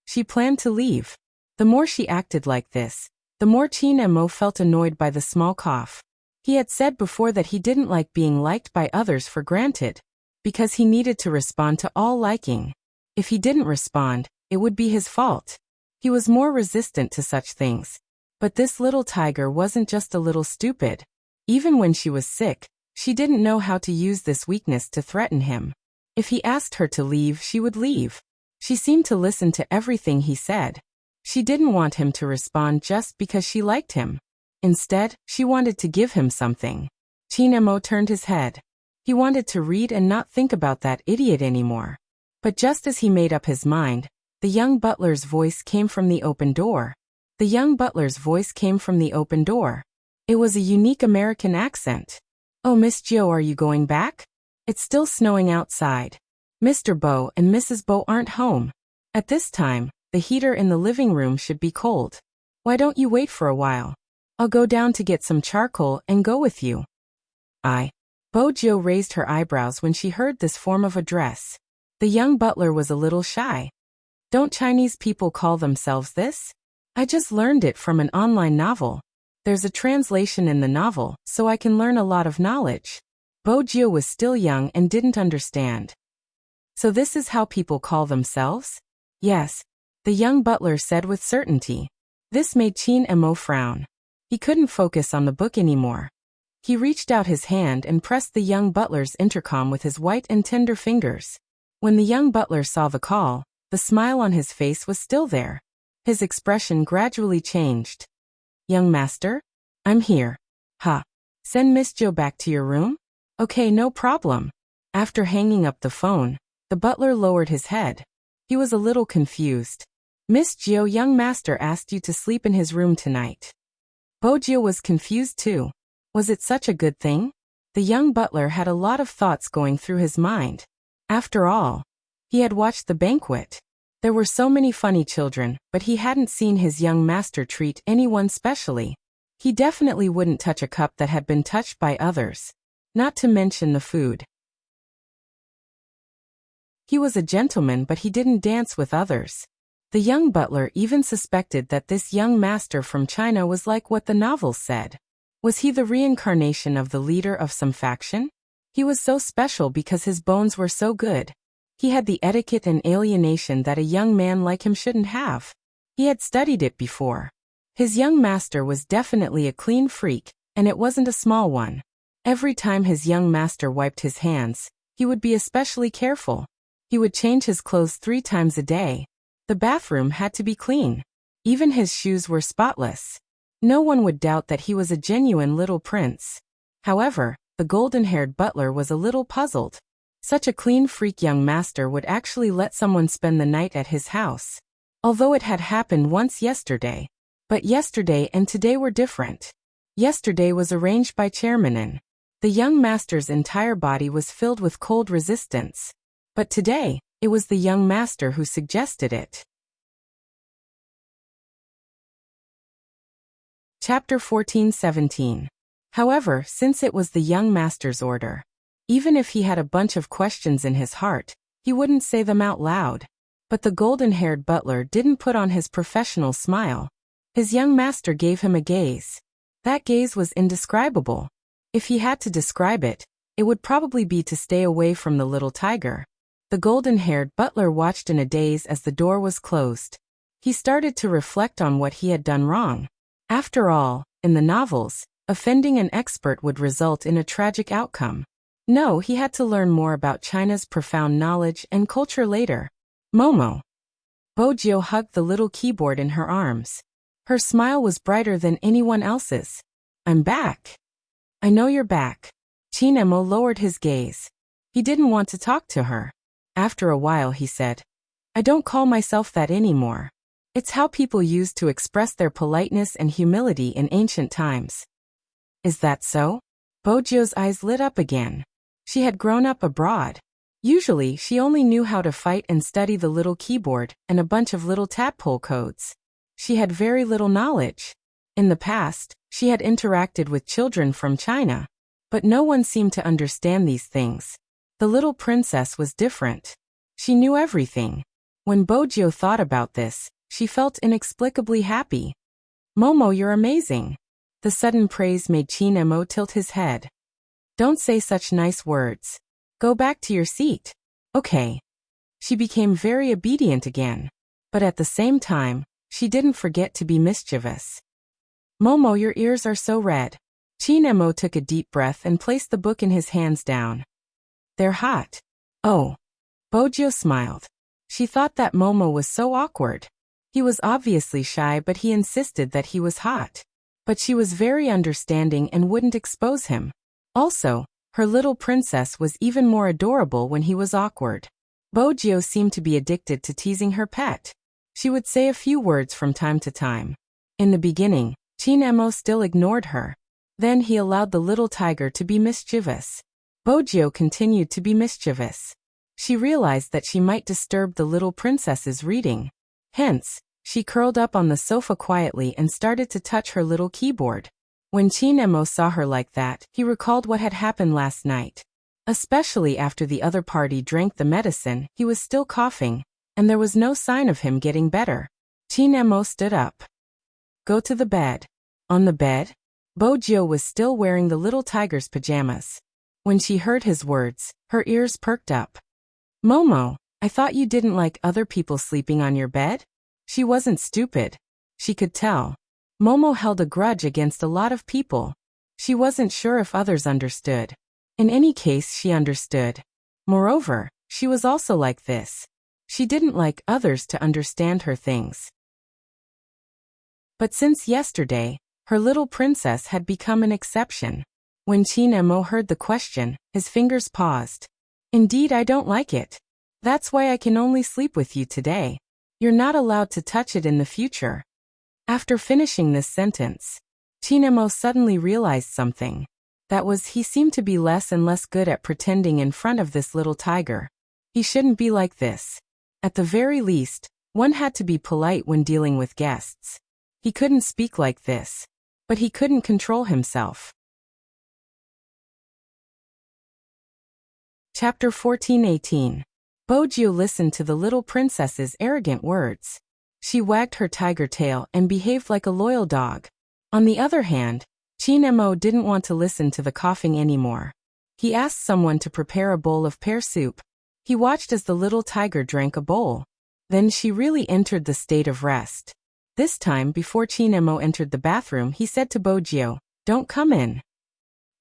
She planned to leave. The more she acted like this, the more Chin Emo felt annoyed by the small cough. He had said before that he didn't like being liked by others for granted, because he needed to respond to all liking. If he didn't respond, it would be his fault. He was more resistant to such things. But this little tiger wasn't just a little stupid. Even when she was sick, she didn't know how to use this weakness to threaten him. If he asked her to leave, she would leave. She seemed to listen to everything he said. She didn't want him to respond just because she liked him. Instead, she wanted to give him something. Chin Emo turned his head. He wanted to read and not think about that idiot anymore. But just as he made up his mind, the young butler's voice came from the open door. The young butler's voice came from the open door. It was a unique American accent. Oh, Miss Jo, are you going back? It's still snowing outside. Mr. Bo and Mrs. Bo aren't home. At this time, the heater in the living room should be cold. Why don't you wait for a while? I'll go down to get some charcoal and go with you. Bojio raised her eyebrows when she heard this form of address. The young butler was a little shy. Don't Chinese people call themselves this? I just learned it from an online novel. There's a translation in the novel, so I can learn a lot of knowledge. Bojio was still young and didn't understand. So this is how people call themselves? Yes, the young butler said with certainty. This made Chin Emo frown. He couldn't focus on the book anymore. He reached out his hand and pressed the young butler's intercom with his white and tender fingers. When the young butler saw the call, the smile on his face was still there. His expression gradually changed. Young master? I'm here. Send Miss Jo back to your room? Okay, no problem. After hanging up the phone, the butler lowered his head. He was a little confused. Miss Jo, young master asked you to sleep in his room tonight. Bojio was confused too. Was it such a good thing? The young butler had a lot of thoughts going through his mind. After all, he had watched the banquet. There were so many funny children, but he hadn't seen his young master treat anyone specially. He definitely wouldn't touch a cup that had been touched by others. Not to mention the food. He was a gentleman, but he didn't dance with others. The young butler even suspected that this young master from China was like what the novels said. Was he the reincarnation of the leader of some faction? He was so special because his bones were so good. He had the etiquette and alienation that a young man like him shouldn't have. He had studied it before. His young master was definitely a clean freak, and it wasn't a small one. Every time his young master wiped his hands, he would be especially careful. He would change his clothes 3 times a day. The bathroom had to be clean. Even his shoes were spotless. No one would doubt that he was a genuine little prince. However, the golden-haired butler was a little puzzled. Such a clean freak young master would actually let someone spend the night at his house. Although it had happened once yesterday. But yesterday and today were different. Yesterday was arranged by Chairman and the young master's entire body was filled with cold resistance. But today, it was the young master who suggested it. Chapter 14-17. However, since it was the young master's order, even if he had a bunch of questions in his heart, he wouldn't say them out loud. But the golden-haired butler didn't put on his professional smile. His young master gave him a gaze. That gaze was indescribable. If he had to describe it, it would probably be to stay away from the little tiger. The golden-haired butler watched in a daze as the door was closed. He started to reflect on what he had done wrong. After all, in the novels, offending an expert would result in a tragic outcome. No, he had to learn more about China's profound knowledge and culture later. Momo. Bojio hugged the little keyboard in her arms. Her smile was brighter than anyone else's. I'm back. I know you're back. Chin Emo lowered his gaze. He didn't want to talk to her. After a while he said, I don't call myself that anymore. It's how people used to express their politeness and humility in ancient times. Is that so? Bojio's eyes lit up again. She had grown up abroad. Usually, she only knew how to fight and study the little keyboard and a bunch of little tadpole codes. She had very little knowledge. In the past, she had interacted with children from China. But no one seemed to understand these things. The little princess was different. She knew everything. When Bojio thought about this, she felt inexplicably happy. Momo, you're amazing. The sudden praise made Chinemo tilt his head. Don't say such nice words. Go back to your seat. Okay. She became very obedient again. But at the same time, she didn't forget to be mischievous. Momo, your ears are so red. Chinemo took a deep breath and placed the book in his hands down. They're hot. Oh. Bojio smiled. She thought that Momo was so awkward. He was obviously shy, but he insisted that he was hot. But she was very understanding and wouldn't expose him. Also, her little princess was even more adorable when he was awkward. Bojio seemed to be addicted to teasing her pet. She would say a few words from time to time. In the beginning, Chinemo still ignored her. Then he allowed the little tiger to be mischievous. Bojio continued to be mischievous. She realized that she might disturb the little princess's reading. Hence, she curled up on the sofa quietly and started to touch her little keyboard. When Chinemo saw her like that, he recalled what had happened last night. Especially after the other party drank the medicine, he was still coughing, and there was no sign of him getting better. Chinemo stood up. Go to the bed. On the bed? Bojio was still wearing the little tiger's pajamas. When she heard his words, her ears perked up. Momo, I thought you didn't like other people sleeping on your bed? She wasn't stupid. She could tell. Momo held a grudge against a lot of people. She wasn't sure if others understood. In any case, she understood. Moreover, she was also like this. She didn't like others to understand her things. But since yesterday, her little princess had become an exception. When Chinemo heard the question, his fingers paused. Indeed, I don't like it. That's why I can only sleep with you today. You're not allowed to touch it in the future. After finishing this sentence, Chinemo suddenly realized something. That was, he seemed to be less and less good at pretending in front of this little tiger. He shouldn't be like this. At the very least, one had to be polite when dealing with guests. He couldn't speak like this. But he couldn't control himself. Chapter 14:18. Bojio listened to the little princess's arrogant words. She wagged her tiger tail and behaved like a loyal dog. On the other hand, Chinemo didn't want to listen to the coughing anymore. He asked someone to prepare a bowl of pear soup. He watched as the little tiger drank a bowl. Then she really entered the state of rest. This time, before Chinemo entered the bathroom, he said to Bojio, "Don't come in."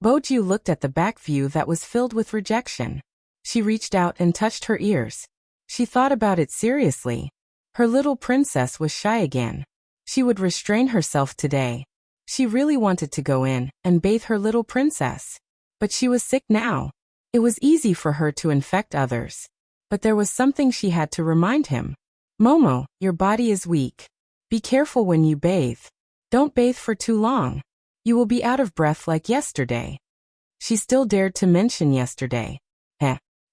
Bojio looked at the back view that was filled with rejection. She reached out and touched her ears. She thought about it seriously. Her little princess was shy again. She would restrain herself today. She really wanted to go in and bathe her little princess. But she was sick now. It was easy for her to infect others. But there was something she had to remind him. Momo, your body is weak. Be careful when you bathe. Don't bathe for too long. You will be out of breath like yesterday. She still dared to mention yesterday.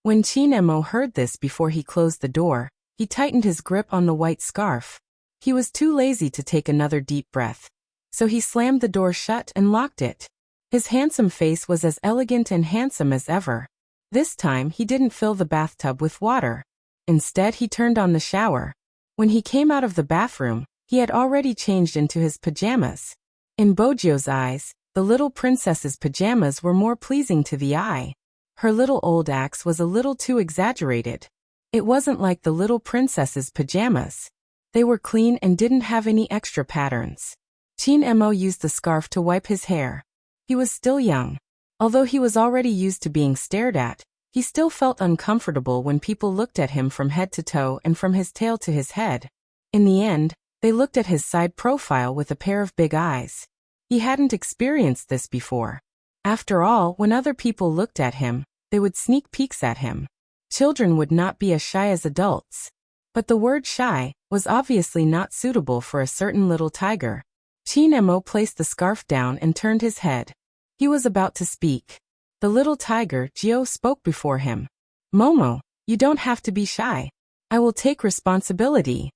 When Chinemo heard this before he closed the door, he tightened his grip on the white scarf. He was too lazy to take another deep breath. So he slammed the door shut and locked it. His handsome face was as elegant and handsome as ever. This time he didn't fill the bathtub with water. Instead, he turned on the shower. When he came out of the bathroom, he had already changed into his pajamas. In Bojio's eyes, the little princess's pajamas were more pleasing to the eye. Her little old axe was a little too exaggerated. It wasn't like the little princess's pajamas. They were clean and didn't have any extra patterns. Chinemo used the scarf to wipe his hair. He was still young. Although he was already used to being stared at, he still felt uncomfortable when people looked at him from head to toe and from his tail to his head. In the end, they looked at his side profile with a pair of big eyes. He hadn't experienced this before. After all, when other people looked at him, they would sneak peeks at him. Children would not be as shy as adults. But the word shy was obviously not suitable for a certain little tiger. Chin-mo placed the scarf down and turned his head. He was about to speak. The little tiger, Gio, spoke before him. Momo, you don't have to be shy. I will take responsibility.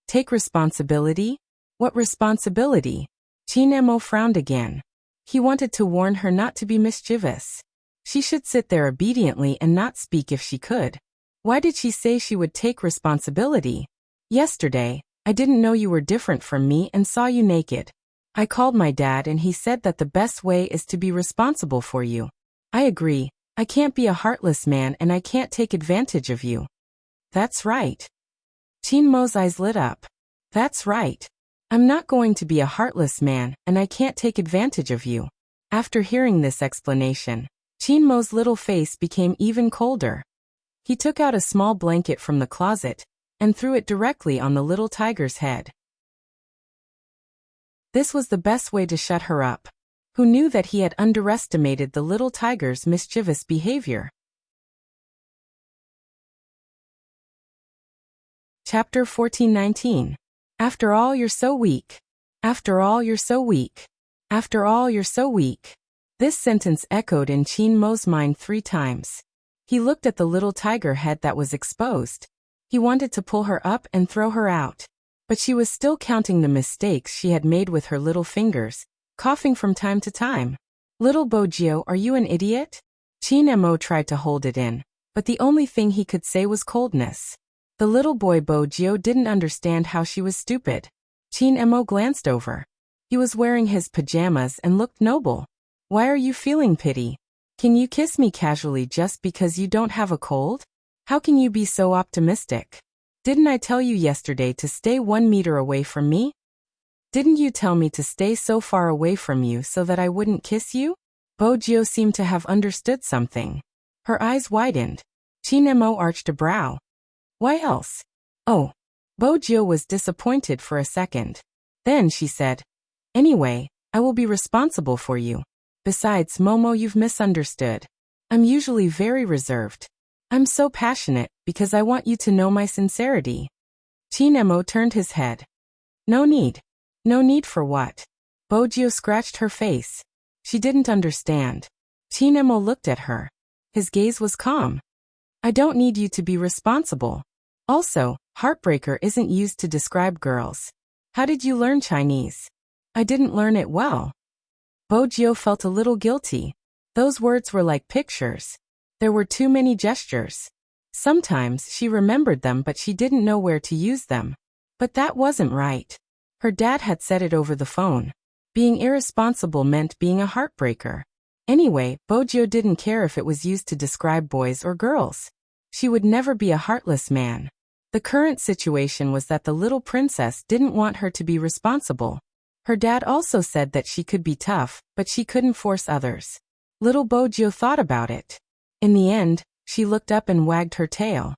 Take responsibility? What responsibility? Chin-mo frowned again. He wanted to warn her not to be mischievous. She should sit there obediently and not speak if she could. Why did she say she would take responsibility? Yesterday, I didn't know you were different from me and saw you naked. I called my dad and he said that the best way is to be responsible for you. I agree. I can't be a heartless man and I can't take advantage of you. That's right. Chin-mo's eyes lit up. That's right. I'm not going to be a heartless man and I can't take advantage of you. After hearing this explanation, Chin-mo's little face became even colder. He took out a small blanket from the closet and threw it directly on the little tiger's head. This was the best way to shut her up. Who knew that he had underestimated the little tiger's mischievous behavior? Chapter 14:19. After all, you're so weak. After all, you're so weak. After all, you're so weak. This sentence echoed in Chin-mo's mind 3 times. He looked at the little tiger head that was exposed. He wanted to pull her up and throw her out. But she was still counting the mistakes she had made with her little fingers, coughing from time to time. Little Bojio, are you an idiot? Chin-mo tried to hold it in, but the only thing he could say was coldness. The little boy Bojio didn't understand how she was stupid. Chin-mo glanced over. He was wearing his pajamas and looked noble. Why are you feeling pity? Can you kiss me casually just because you don't have a cold? How can you be so optimistic? Didn't I tell you yesterday to stay 1 meter away from me? Didn't you tell me to stay so far away from you so that I wouldn't kiss you? Bojio seemed to have understood something. Her eyes widened. Chin-mo arched a brow. Why else? Oh. Bojio was disappointed for a second. Then she said, anyway, I will be responsible for you. Besides, Momo, you've misunderstood. I'm usually very reserved. I'm so passionate because I want you to know my sincerity. Chin-mo turned his head. No need. No need for what? Bojio scratched her face. She didn't understand. Chin-mo looked at her. His gaze was calm. I don't need you to be responsible. Also, heartbreaker isn't used to describe girls. How did you learn Chinese? I didn't learn it well. Bojio felt a little guilty. Those words were like pictures. There were too many gestures. Sometimes she remembered them but she didn't know where to use them. But that wasn't right. Her dad had said it over the phone. Being irresponsible meant being a heartbreaker. Anyway, Bojio didn't care if it was used to describe boys or girls. She would never be a heartless man. The current situation was that the little princess didn't want her to be responsible. Her dad also said that she could be tough, but she couldn't force others. Little Bojio thought about it. In the end, she looked up and wagged her tail.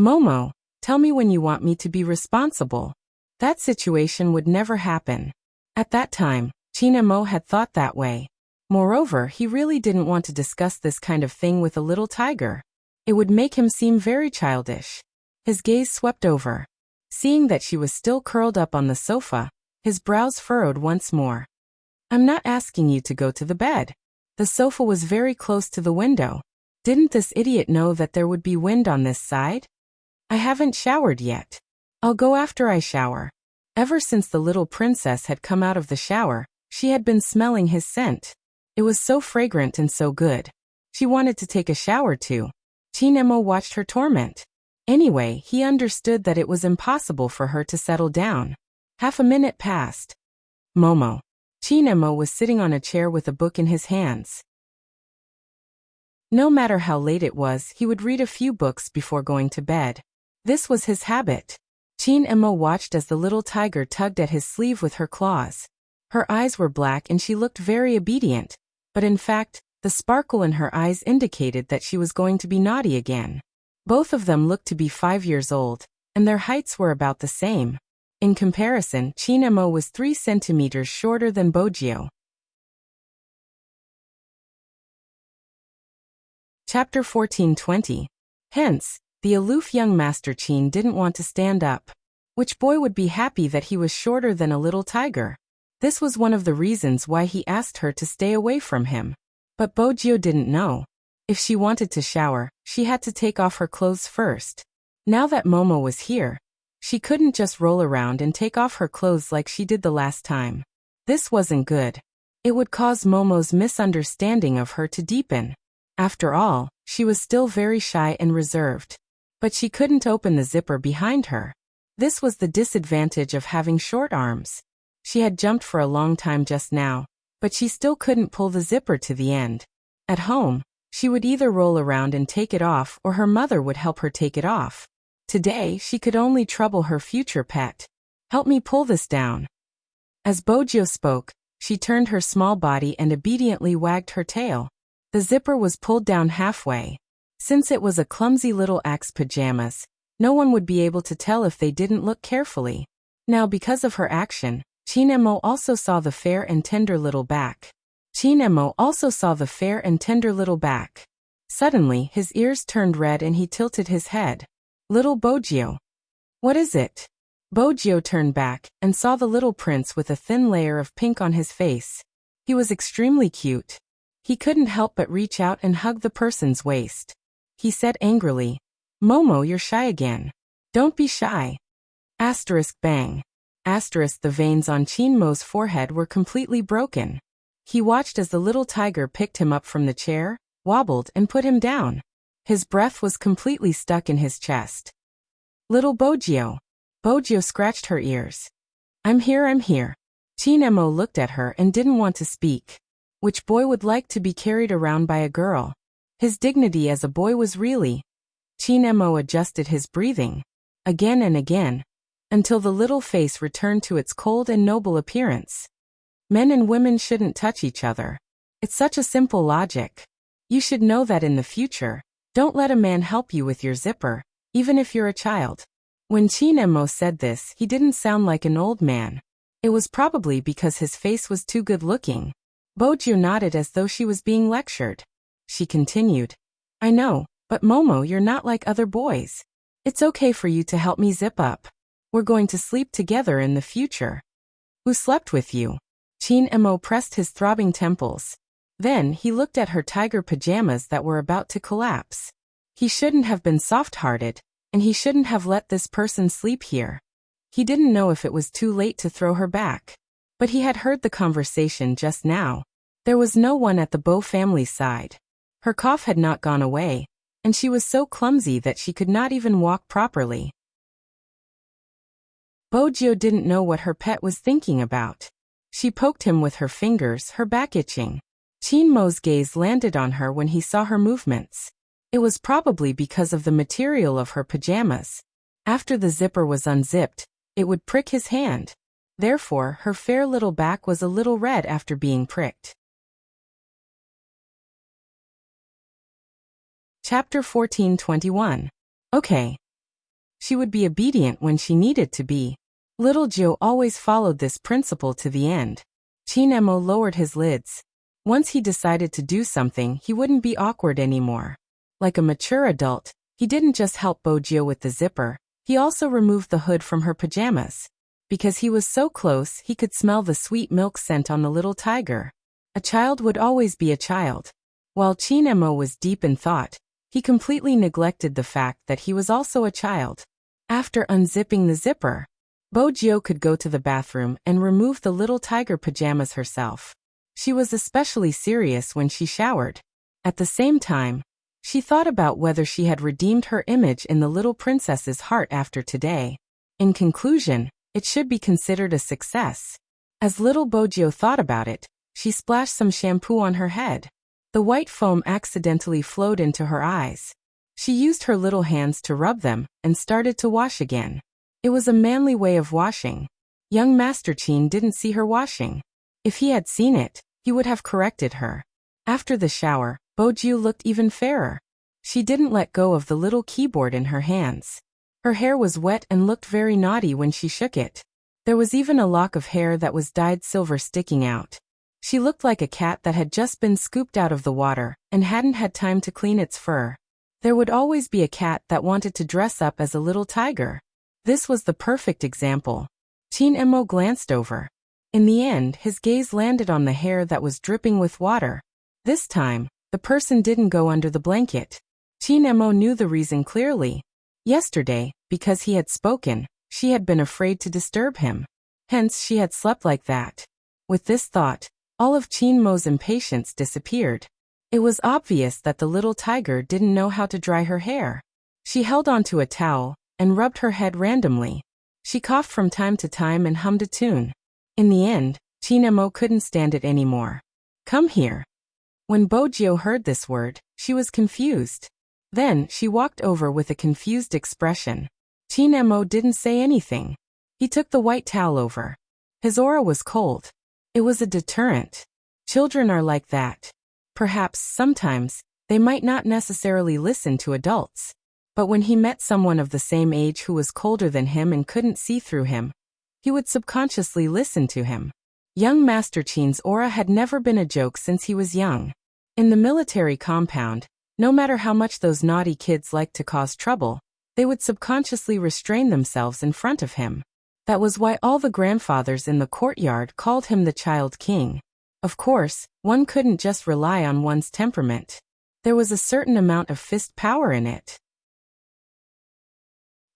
Momo, tell me when you want me to be responsible. That situation would never happen. At that time, Chin-mo had thought that way. Moreover, he really didn't want to discuss this kind of thing with a little tiger. It would make him seem very childish. His gaze swept over. Seeing that she was still curled up on the sofa, his brows furrowed once more. I'm not asking you to go to the bed. The sofa was very close to the window. Didn't this idiot know that there would be wind on this side? I haven't showered yet. I'll go after I shower. Ever since the little princess had come out of the shower, she had been smelling his scent. It was so fragrant and so good. She wanted to take a shower too. Chin-mo watched her torment. Anyway, he understood that it was impossible for her to settle down. Half a minute passed. Momo. Chin-mo was sitting on a chair with a book in his hands. No matter how late it was, he would read a few books before going to bed. This was his habit. Chin-mo watched as the little tiger tugged at his sleeve with her claws. Her eyes were black and she looked very obedient, but in fact, the sparkle in her eyes indicated that she was going to be naughty again. Both of them looked to be 5 years old, and their heights were about the same. In comparison, Chin-mo was 3 centimeters shorter than Bojio. Chapter 14:20. Hence, The aloof young Master Qin didn't want to stand up. Which boy would be happy that he was shorter than a little tiger? This was one of the reasons why he asked her to stay away from him. But Bojiu didn't know. If she wanted to shower, she had to take off her clothes first. Now that Momo was here, she couldn't just roll around and take off her clothes like she did the last time. This wasn't good. It would cause Momo's misunderstanding of her to deepen. After all, she was still very shy and reserved. But she couldn't open the zipper behind her. This was the disadvantage of having short arms. She had jumped for a long time just now, but she still couldn't pull the zipper to the end. At home, she would either roll around and take it off or her mother would help her take it off. Today, she could only trouble her future pet. "Help me pull this down." As Bojiu spoke, she turned her small body and obediently wagged her tail. The zipper was pulled down halfway. Since it was a clumsy little axe pajamas, no one would be able to tell if they didn't look carefully. Now because of her action, Qin also saw the fair and tender little back. Suddenly, his ears turned red and he tilted his head. "Little Bojiu. What is it?" Bojiu turned back and saw the little prince with a thin layer of pink on his face. He was extremely cute. He couldn't help but reach out and hug the person's waist. He said angrily, "Momo, you're shy again. Don't be shy." Bang. The veins on Qinmo's forehead were completely broken. He watched as the little tiger picked him up from the chair, wobbled and put him down. His breath was completely stuck in his chest. "Little Bojiu." Bojiu scratched her ears. I'm here. Qin looked at her and didn't want to speak. Which boy would like to be carried around by a girl? His dignity as a boy was really. Qin adjusted his breathing. Again and again. Until the little face returned to its cold and noble appearance. Men and women shouldn't touch each other. It's such a simple logic. You should know that in the future. Don't let a man help you with your zipper, even if you're a child. When Qin said this, he didn't sound like an old man. It was probably because his face was too good looking. Bojiu nodded as though she was being lectured. She continued, "I know, but Momo, you're not like other boys. It's okay for you to help me zip up. We're going to sleep together in the future." "Who slept with you?" Qin pressed his throbbing temples. Then he looked at her tiger pajamas that were about to collapse. He shouldn't have been soft-hearted, and he shouldn't have let this person sleep here. He didn't know if it was too late to throw her back. But he had heard the conversation just now. There was no one at the Bo family's side. Her cough had not gone away, and she was so clumsy that she could not even walk properly. Bojiu didn't know what her pet was thinking about. She poked him with her fingers, her back itching. Qinmo's gaze landed on her when he saw her movements. It was probably because of the material of her pajamas. After the zipper was unzipped, it would prick his hand. Therefore, her fair little back was a little red after being pricked. Chapter 14:21. Okay. She would be obedient when she needed to be. Little Jiu always followed this principle to the end. Qin lowered his lids. Once he decided to do something, he wouldn't be awkward anymore. Like a mature adult, he didn't just help Bojiu with the zipper, he also removed the hood from her pajamas. Because he was so close, he could smell the sweet milk scent on the little tiger. A child would always be a child. While Qin was deep in thought, he completely neglected the fact that he was also a child. After unzipping the zipper, Bojiu could go to the bathroom and remove the little tiger pajamas herself. She was especially serious when she showered. At the same time, she thought about whether she had redeemed her image in the little princess's heart after today. In conclusion, it should be considered a success. As little Bojiu thought about it, she splashed some shampoo on her head. The white foam accidentally flowed into her eyes. She used her little hands to rub them and started to wash again. It was a manly way of washing. Young Master Qin didn't see her washing. If he had seen it, he would have corrected her. After the shower, Bojiu looked even fairer. She didn't let go of the little keyboard in her hands. Her hair was wet and looked very naughty when she shook it. There was even a lock of hair that was dyed silver sticking out. She looked like a cat that had just been scooped out of the water and hadn't had time to clean its fur. There would always be a cat that wanted to dress up as a little tiger. This was the perfect example. Teen Emo glanced over. In the end, his gaze landed on the hair that was dripping with water. This time, the person didn't go under the blanket. Teen Emo knew the reason clearly. Yesterday, because he had spoken, she had been afraid to disturb him. Hence she had slept like that. With this thought, all of Teen Mo's impatience disappeared. It was obvious that the little tiger didn't know how to dry her hair. She held onto a towel and rubbed her head randomly. She coughed from time to time and hummed a tune. In the end, Teen Mo couldn't stand it anymore. "Come here." When Bojio heard this word, she was confused. Then she walked over with a confused expression. Teen Mo didn't say anything. He took the white towel over. His aura was cold. It was a deterrent. Children are like that. Perhaps, sometimes, they might not necessarily listen to adults. But when he met someone of the same age who was colder than him and couldn't see through him, he would subconsciously listen to him. Young Master Chin's aura had never been a joke since he was young. In the military compound, no matter how much those naughty kids liked to cause trouble, they would subconsciously restrain themselves in front of him. That was why all the grandfathers in the courtyard called him the Child King. Of course, one couldn't just rely on one's temperament. There was a certain amount of fist power in it.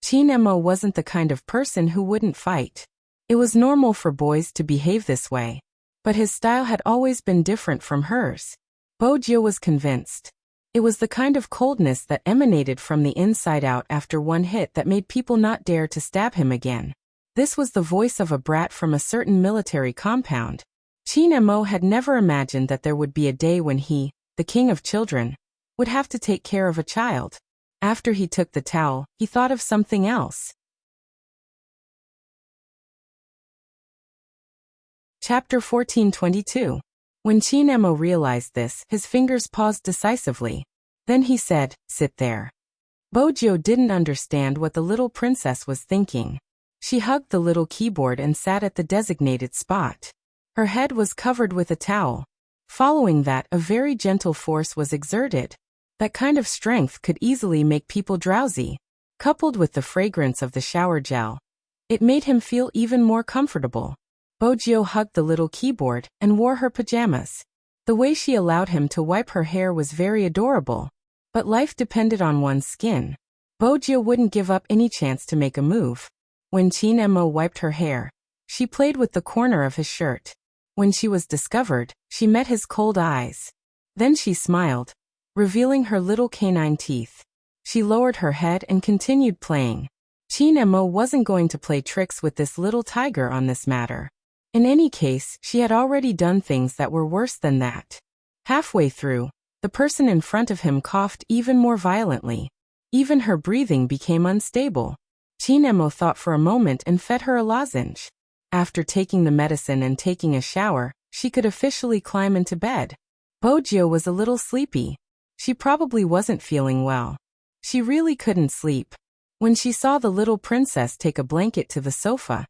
Teen Mo wasn't the kind of person who wouldn't fight. It was normal for boys to behave this way. But his style had always been different from hers. Bojio was convinced. It was the kind of coldness that emanated from the inside out after one hit that made people not dare to stab him again. This was the voice of a brat from a certain military compound. Teen Mo had never imagined that there would be a day when he, the king of children, would have to take care of a child. After he took the towel, he thought of something else. Chapter 14:22. When Teen Mo realized this, his fingers paused decisively. Then he said, "Sit there." Bojio didn't understand what the little princess was thinking. She hugged the little keyboard and sat at the designated spot. Her head was covered with a towel. Following that, a very gentle force was exerted. That kind of strength could easily make people drowsy. Coupled with the fragrance of the shower gel, it made him feel even more comfortable. Bojio hugged the little keyboard and wore her pajamas. The way she allowed him to wipe her hair was very adorable. But life depended on one's skin. Bojio wouldn't give up any chance to make a move. When Teen Mo wiped her hair, she played with the corner of his shirt. When she was discovered, she met his cold eyes. Then she smiled, revealing her little canine teeth. She lowered her head and continued playing. Teen Mo wasn't going to play tricks with this little tiger on this matter. In any case, she had already done things that were worse than that. Halfway through, the person in front of him coughed even more violently. Even her breathing became unstable. Teen Mo thought for a moment and fed her a lozenge. After taking the medicine and taking a shower, she could officially climb into bed. Bojio was a little sleepy. She probably wasn't feeling well. She really couldn't sleep. When she saw the little princess take a blanket to the sofa,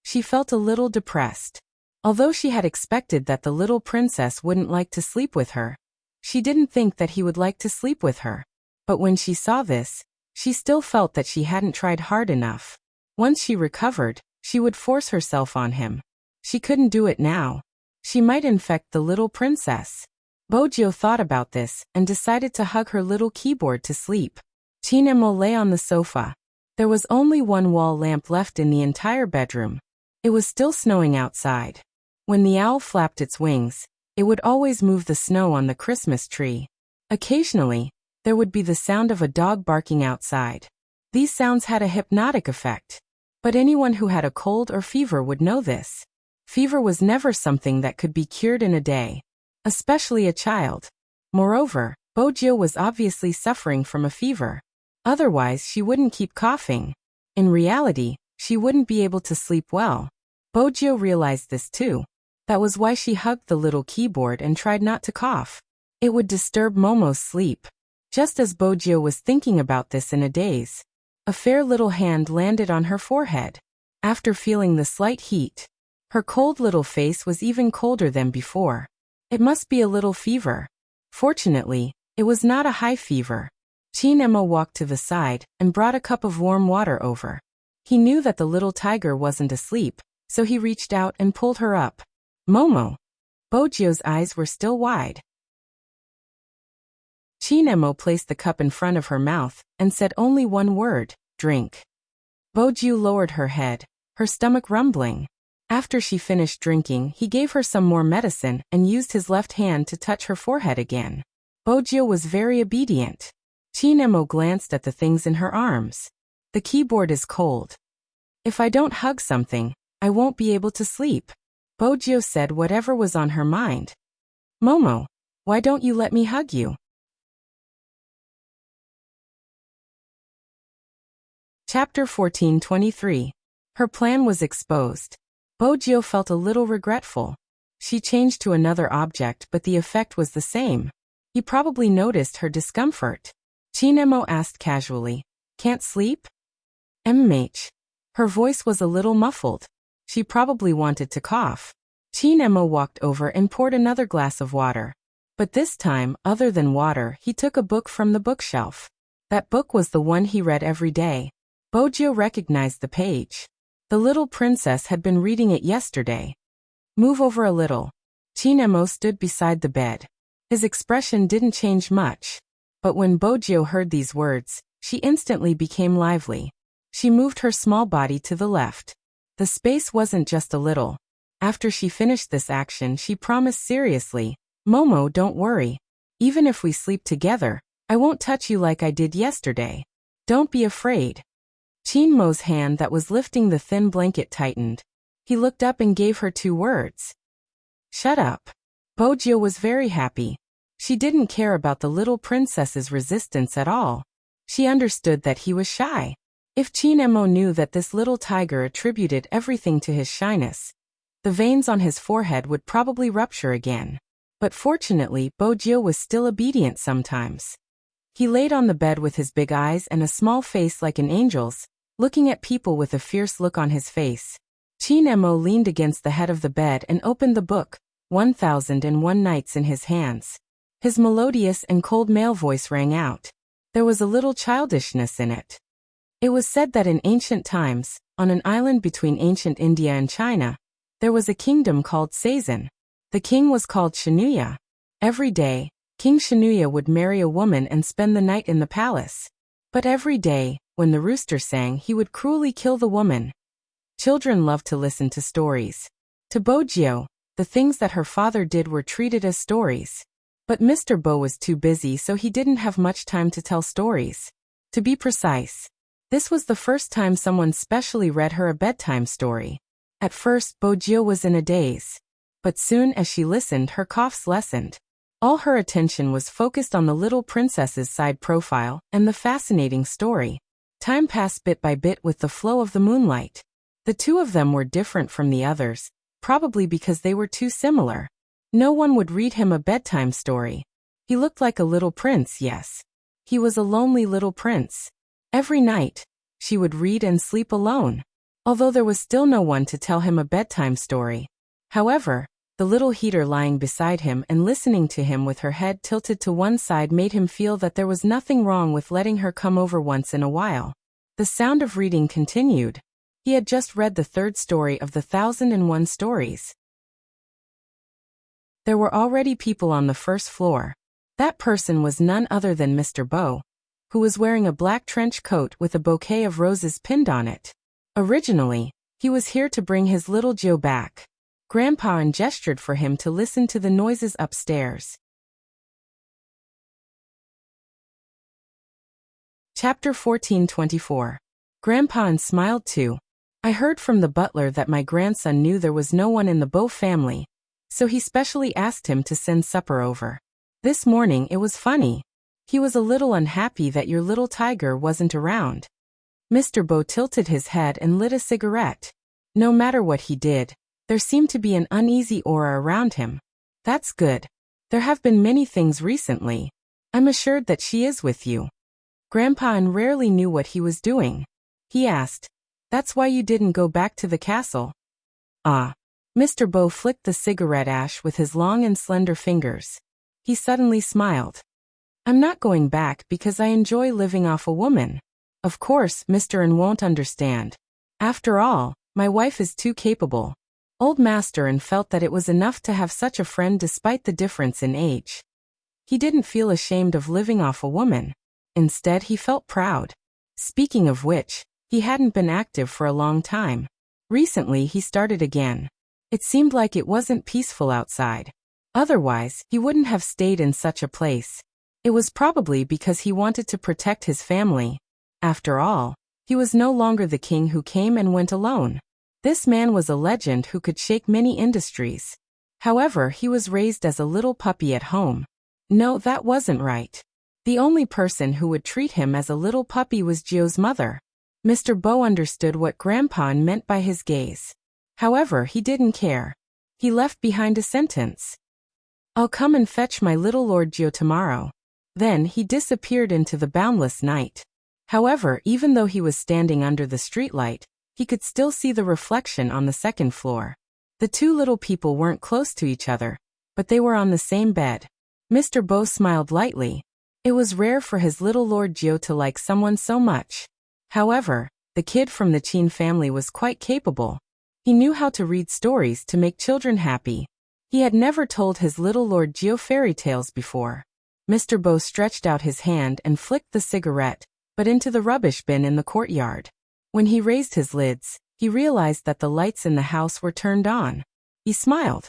she felt a little depressed. Although she had expected that the little princess wouldn't like to sleep with her, she didn't think that he would like to sleep with her. But when she saw this, she still felt that she hadn't tried hard enough. Once she recovered, she would force herself on him. She couldn't do it now. She might infect the little princess. Bojio thought about this and decided to hug her little keyboard to sleep. Teen Mo lay on the sofa. There was only one wall lamp left in the entire bedroom. It was still snowing outside. When the owl flapped its wings, it would always move the snow on the Christmas tree. Occasionally, there would be the sound of a dog barking outside. These sounds had a hypnotic effect. But anyone who had a cold or fever would know this. Fever was never something that could be cured in a day, especially a child. Moreover, Bojio was obviously suffering from a fever. Otherwise, she wouldn't keep coughing. In reality, she wouldn't be able to sleep well. Bojio realized this too. That was why she hugged the little keyboard and tried not to cough. It would disturb Momo's sleep. Just as Bojio was thinking about this in a daze, a fair little hand landed on her forehead. After feeling the slight heat, her cold little face was even colder than before. It must be a little fever. Fortunately, it was not a high fever. Teen Emma walked to the side and brought a cup of warm water over. He knew that the little tiger wasn't asleep, so he reached out and pulled her up. Momo. Bojio's eyes were still wide. Chinemo placed the cup in front of her mouth and said only one word, drink. Bojiu lowered her head, her stomach rumbling. After she finished drinking, he gave her some more medicine and used his left hand to touch her forehead again. Bojiu was very obedient. Chinemo glanced at the things in her arms. The keyboard is cold. If I don't hug something, I won't be able to sleep. Bojiu said whatever was on her mind. Momo, why don't you let me hug you? Chapter 14:23. Her plan was exposed. Bojiu felt a little regretful. She changed to another object, but the effect was the same. He probably noticed her discomfort. Chinemo asked casually, "Can't sleep?" Her voice was a little muffled. She probably wanted to cough. Chinemo walked over and poured another glass of water. But this time, other than water, he took a book from the bookshelf. That book was the one he read every day. Bojiu recognized the page. The little princess had been reading it yesterday. Move over a little. Chinemo stood beside the bed. His expression didn't change much. But when Bojiu heard these words, she instantly became lively. She moved her small body to the left. The space wasn't just a little. After she finished this action, she promised seriously, "Momo, don't worry. Even if we sleep together, I won't touch you like I did yesterday. Don't be afraid." Chinmo's hand that was lifting the thin blanket tightened. He looked up and gave her 2 words. "Shut up." Bojiu was very happy. She didn't care about the little princess's resistance at all. She understood that he was shy. If Chinemo knew that this little tiger attributed everything to his shyness, the veins on his forehead would probably rupture again. But fortunately, Bojiu was still obedient sometimes. He laid on the bed with his big eyes and a small face like an angel's, looking at people with a fierce look on his face. Chinemo leaned against the head of the bed and opened the book, 1001 Nights, in his hands. His melodious and cold male voice rang out. There was a little childishness in it. It was said that in ancient times, on an island between ancient India and China, there was a kingdom called Sazan. The king was called Shinuya. Every day, King Shinuya would marry a woman and spend the night in the palace. But every day, when the rooster sang, he would cruelly kill the woman. Children loved to listen to stories. To Bojiu, the things that her father did were treated as stories. But Mr. Bo was too busy, so he didn't have much time to tell stories. To be precise, this was the first time someone specially read her a bedtime story. At first, Bojiu was in a daze. But soon as she listened, her coughs lessened. All her attention was focused on the little princess's side profile and the fascinating story. Time passed bit by bit with the flow of the moonlight. The 2 of them were different from the others, probably because they were too similar. No one would read him a bedtime story. He looked like a little prince, yes. He was a lonely little prince. Every night, she would read and sleep alone, although there was still no one to tell him a bedtime story. However, the little heater lying beside him and listening to him with her head tilted to one side made him feel that there was nothing wrong with letting her come over once in a while. The sound of reading continued. He had just read the 3rd story of the 1001 Stories. There were already people on the first floor. That person was none other than Mr. Bo, who was wearing a black trench coat with a bouquet of roses pinned on it. Originally, he was here to bring his little Joe back. Grandpa gestured for him to listen to the noises upstairs. Chapter 14:24. Grandpa smiled too. I heard from the butler that my grandson knew there was no one in the Bo family, so he specially asked him to send supper over. This morning it was funny. He was a little unhappy that your little tiger wasn't around. Mr. Bo tilted his head and lit a cigarette. No matter what he did, there seemed to be an uneasy aura around him. That's good. There have been many things recently. I'm assured that she is with you. Grandpa rarely knew what he was doing. He asked, "That's why you didn't go back to the castle?" Ah. Mr. Bo flicked the cigarette ash with his long and slender fingers. He suddenly smiled. I'm not going back because I enjoy living off a woman. Of course, Mr. N won't understand. After all, my wife is too capable. Old Master N felt that it was enough to have such a friend despite the difference in age. He didn't feel ashamed of living off a woman. Instead, he felt proud. Speaking of which, he hadn't been active for a long time. Recently, he started again. It seemed like it wasn't peaceful outside. Otherwise, he wouldn't have stayed in such a place. It was probably because he wanted to protect his family. After all, he was no longer the king who came and went alone. This man was a legend who could shake many industries. However, he was raised as a little puppy at home. No, that wasn't right. The only person who would treat him as a little puppy was Gio's mother. Mr. Bo understood what Grandpa meant by his gaze. However, he didn't care. He left behind a sentence. I'll come and fetch my little Lord Gio tomorrow. Then he disappeared into the boundless night. However, even though he was standing under the streetlight, he could still see the reflection on the second floor. The two little people weren't close to each other, but they were on the same bed. Mr. Bo smiled lightly. It was rare for his little Lord Gio to like someone so much. However, the kid from the Chin family was quite capable. He knew how to read stories to make children happy. He had never told his little Lord Gio fairy tales before. Mr. Bo stretched out his hand and flicked the cigarette, but into the rubbish bin in the courtyard. When he raised his lids, he realized that the lights in the house were turned on. He smiled.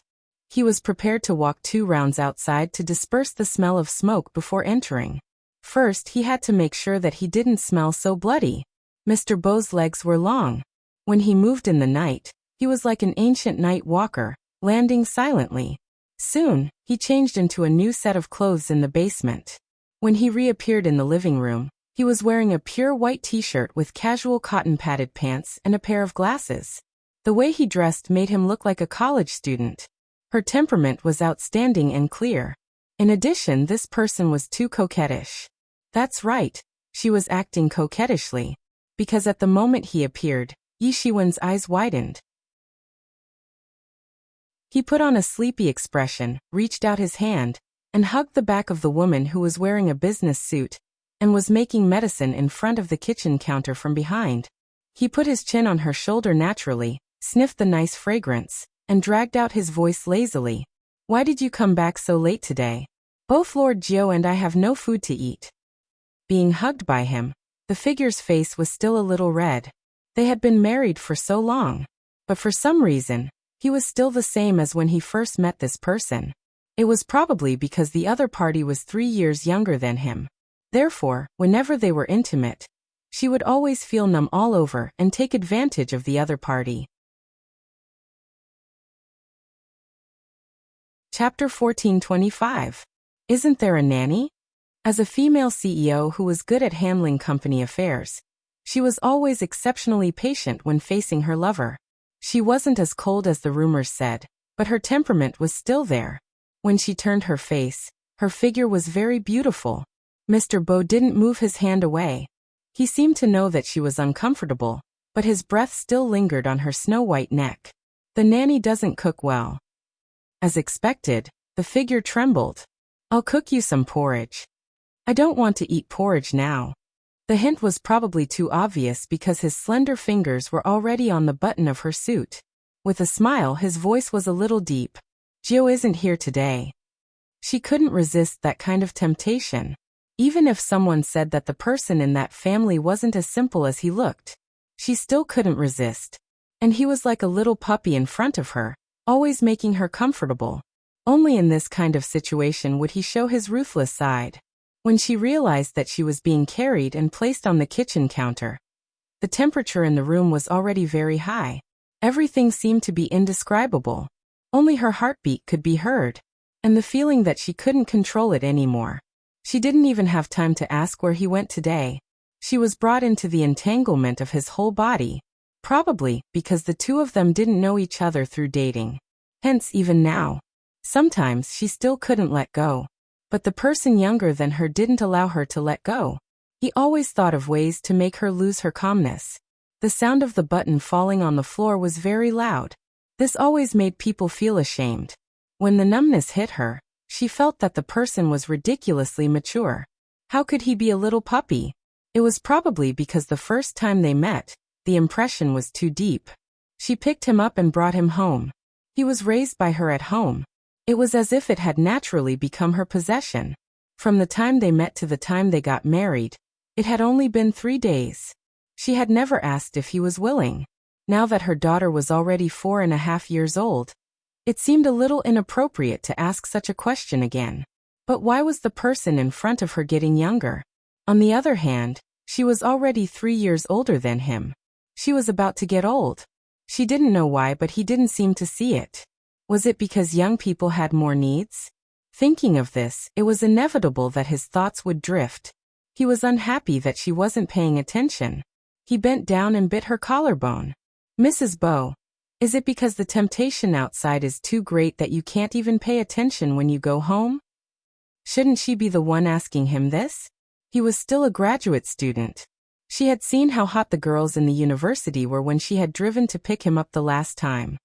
He was prepared to walk 2 rounds outside to disperse the smell of smoke before entering. First, he had to make sure that he didn't smell so bloody. Mr. Bo's legs were long. When he moved in the night, he was like an ancient night walker, landing silently. Soon, he changed into a new set of clothes in the basement. When he reappeared in the living room, he was wearing a pure white t-shirt with casual cotton padded pants and a pair of glasses. The way he dressed made him look like a college student. Her temperament was outstanding and clear. In addition, this person was too coquettish. That's right, she was acting coquettishly. Because at the moment he appeared, Yi Shiwen's eyes widened. He put on a sleepy expression, reached out his hand, and hugged the back of the woman who was wearing a business suit and was making medicine in front of the kitchen counter from behind. He put his chin on her shoulder naturally, sniffed the nice fragrance, and dragged out his voice lazily. Why did you come back so late today? Both Lord Gio and I have no food to eat. Being hugged by him, the figure's face was still a little red. They had been married for so long. But for some reason, he was still the same as when he first met this person. It was probably because the other party was 3 years younger than him. Therefore, whenever they were intimate, she would always feel numb all over and take advantage of the other party. Chapter 1425. Isn't there a nanny? As a female CEO who was good at handling company affairs, she was always exceptionally patient when facing her lover. She wasn't as cold as the rumors said, but her temperament was still there. When she turned her face, her figure was very beautiful. Mr. Bo didn't move his hand away. He seemed to know that she was uncomfortable, but his breath still lingered on her snow-white neck. The nanny doesn't cook well. As expected, the figure trembled. I'll cook you some porridge. I don't want to eat porridge now. The hint was probably too obvious because his slender fingers were already on the button of her suit. With a smile, his voice was a little deep. Gio isn't here today. She couldn't resist that kind of temptation. Even if someone said that the person in that family wasn't as simple as he looked, she still couldn't resist. And he was like a little puppy in front of her, always making her comfortable. Only in this kind of situation would he show his ruthless side. When she realized that she was being carried and placed on the kitchen counter, the temperature in the room was already very high. Everything seemed to be indescribable. Only her heartbeat could be heard, and the feeling that she couldn't control it anymore. She didn't even have time to ask where he went today. She was brought into the entanglement of his whole body, probably because the two of them didn't know each other through dating. Hence, even now, sometimes she still couldn't let go. But the person younger than her didn't allow her to let go. He always thought of ways to make her lose her calmness. The sound of the button falling on the floor was very loud. This always made people feel ashamed. When the numbness hit her, She felt that the person was ridiculously mature. How could he be a little puppy? It was probably because the first time they met, the impression was too deep. She picked him up and brought him home. He was raised by her at home. It was as if it had naturally become her possession. From the time they met to the time they got married, it had only been 3 days. She had never asked if he was willing. Now that her daughter was already 4.5 years old, it seemed a little inappropriate to ask such a question again. But why was the person in front of her getting younger? On the other hand, she was already 3 years older than him. She was about to get old. She didn't know why, but he didn't seem to see it. Was it because young people had more needs? Thinking of this, it was inevitable that his thoughts would drift. He was unhappy that she wasn't paying attention. He bent down and bit her collarbone. Mrs. Bow, is it because the temptation outside is too great that you can't even pay attention when you go home? Shouldn't she be the one asking him this? He was still a graduate student. She had seen how hot the girls in the university were when she had driven to pick him up the last time.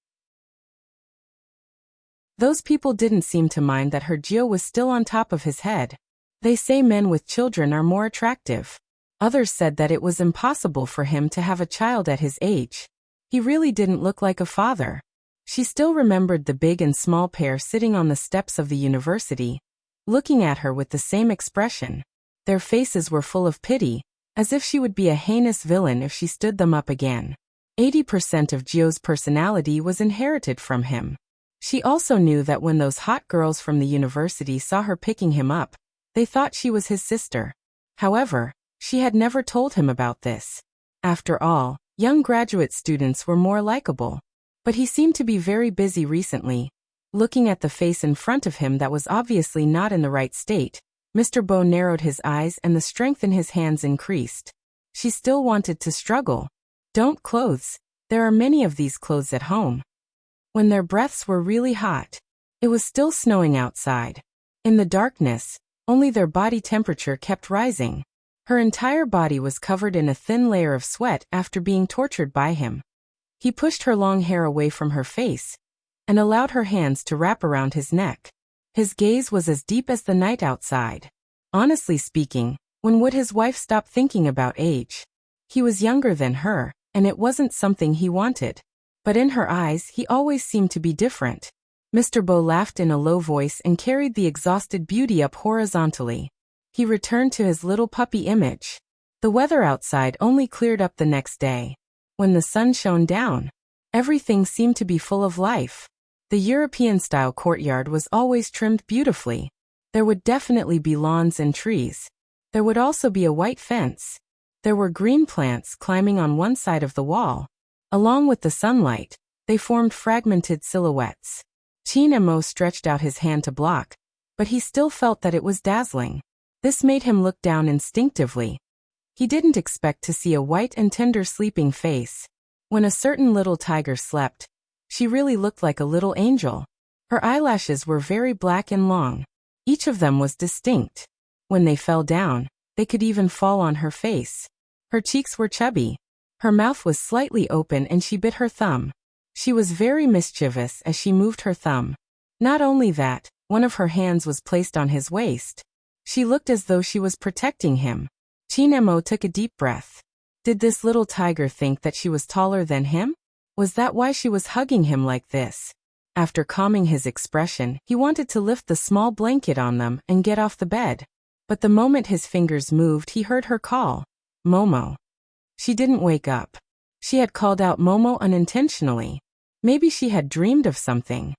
Those people didn't seem to mind that her Gio was still on top of his head. They say men with children are more attractive. Others said that it was impossible for him to have a child at his age. He really didn't look like a father. She still remembered the big and small pair sitting on the steps of the university, looking at her with the same expression. Their faces were full of pity, as if she would be a heinous villain if she stood them up again. 80% of Gio's personality was inherited from him. She also knew that when those hot girls from the university saw her picking him up, they thought she was his sister. However, she had never told him about this. After all, young graduate students were more likable. But he seemed to be very busy recently. Looking at the face in front of him that was obviously not in the right state, Mr. Bow narrowed his eyes and the strength in his hands increased. She still wanted to struggle. Don't clothes. There are many of these clothes at home. When their breaths were really hot. It was still snowing outside. In the darkness, only their body temperature kept rising. Her entire body was covered in a thin layer of sweat after being tortured by him. He pushed her long hair away from her face and allowed her hands to wrap around his neck. His gaze was as deep as the night outside. Honestly speaking, when would his wife stop thinking about age? He was younger than her, and it wasn't something he wanted. But in her eyes, he always seemed to be different. Mr. Bow laughed in a low voice and carried the exhausted beauty up horizontally. He returned to his little puppy image. The weather outside only cleared up the next day. When the sun shone down, everything seemed to be full of life. The European-style courtyard was always trimmed beautifully. There would definitely be lawns and trees. There would also be a white fence. There were green plants climbing on one side of the wall. Along with the sunlight, they formed fragmented silhouettes. Mo stretched out his hand to block, but he still felt that it was dazzling. This made him look down instinctively. He didn't expect to see a white and tender sleeping face. When a certain little tiger slept, she really looked like a little angel. Her eyelashes were very black and long. Each of them was distinct. When they fell down, they could even fall on her face. Her cheeks were chubby. Her mouth was slightly open and she bit her thumb. She was very mischievous as she moved her thumb. Not only that, one of her hands was placed on his waist. She looked as though she was protecting him. Mo took a deep breath. Did this little tiger think that she was taller than him? Was that why she was hugging him like this? After calming his expression, he wanted to lift the small blanket on them and get off the bed. But the moment his fingers moved, he heard her call, Momo. She didn't wake up. She had called out Momo unintentionally. Maybe she had dreamed of something.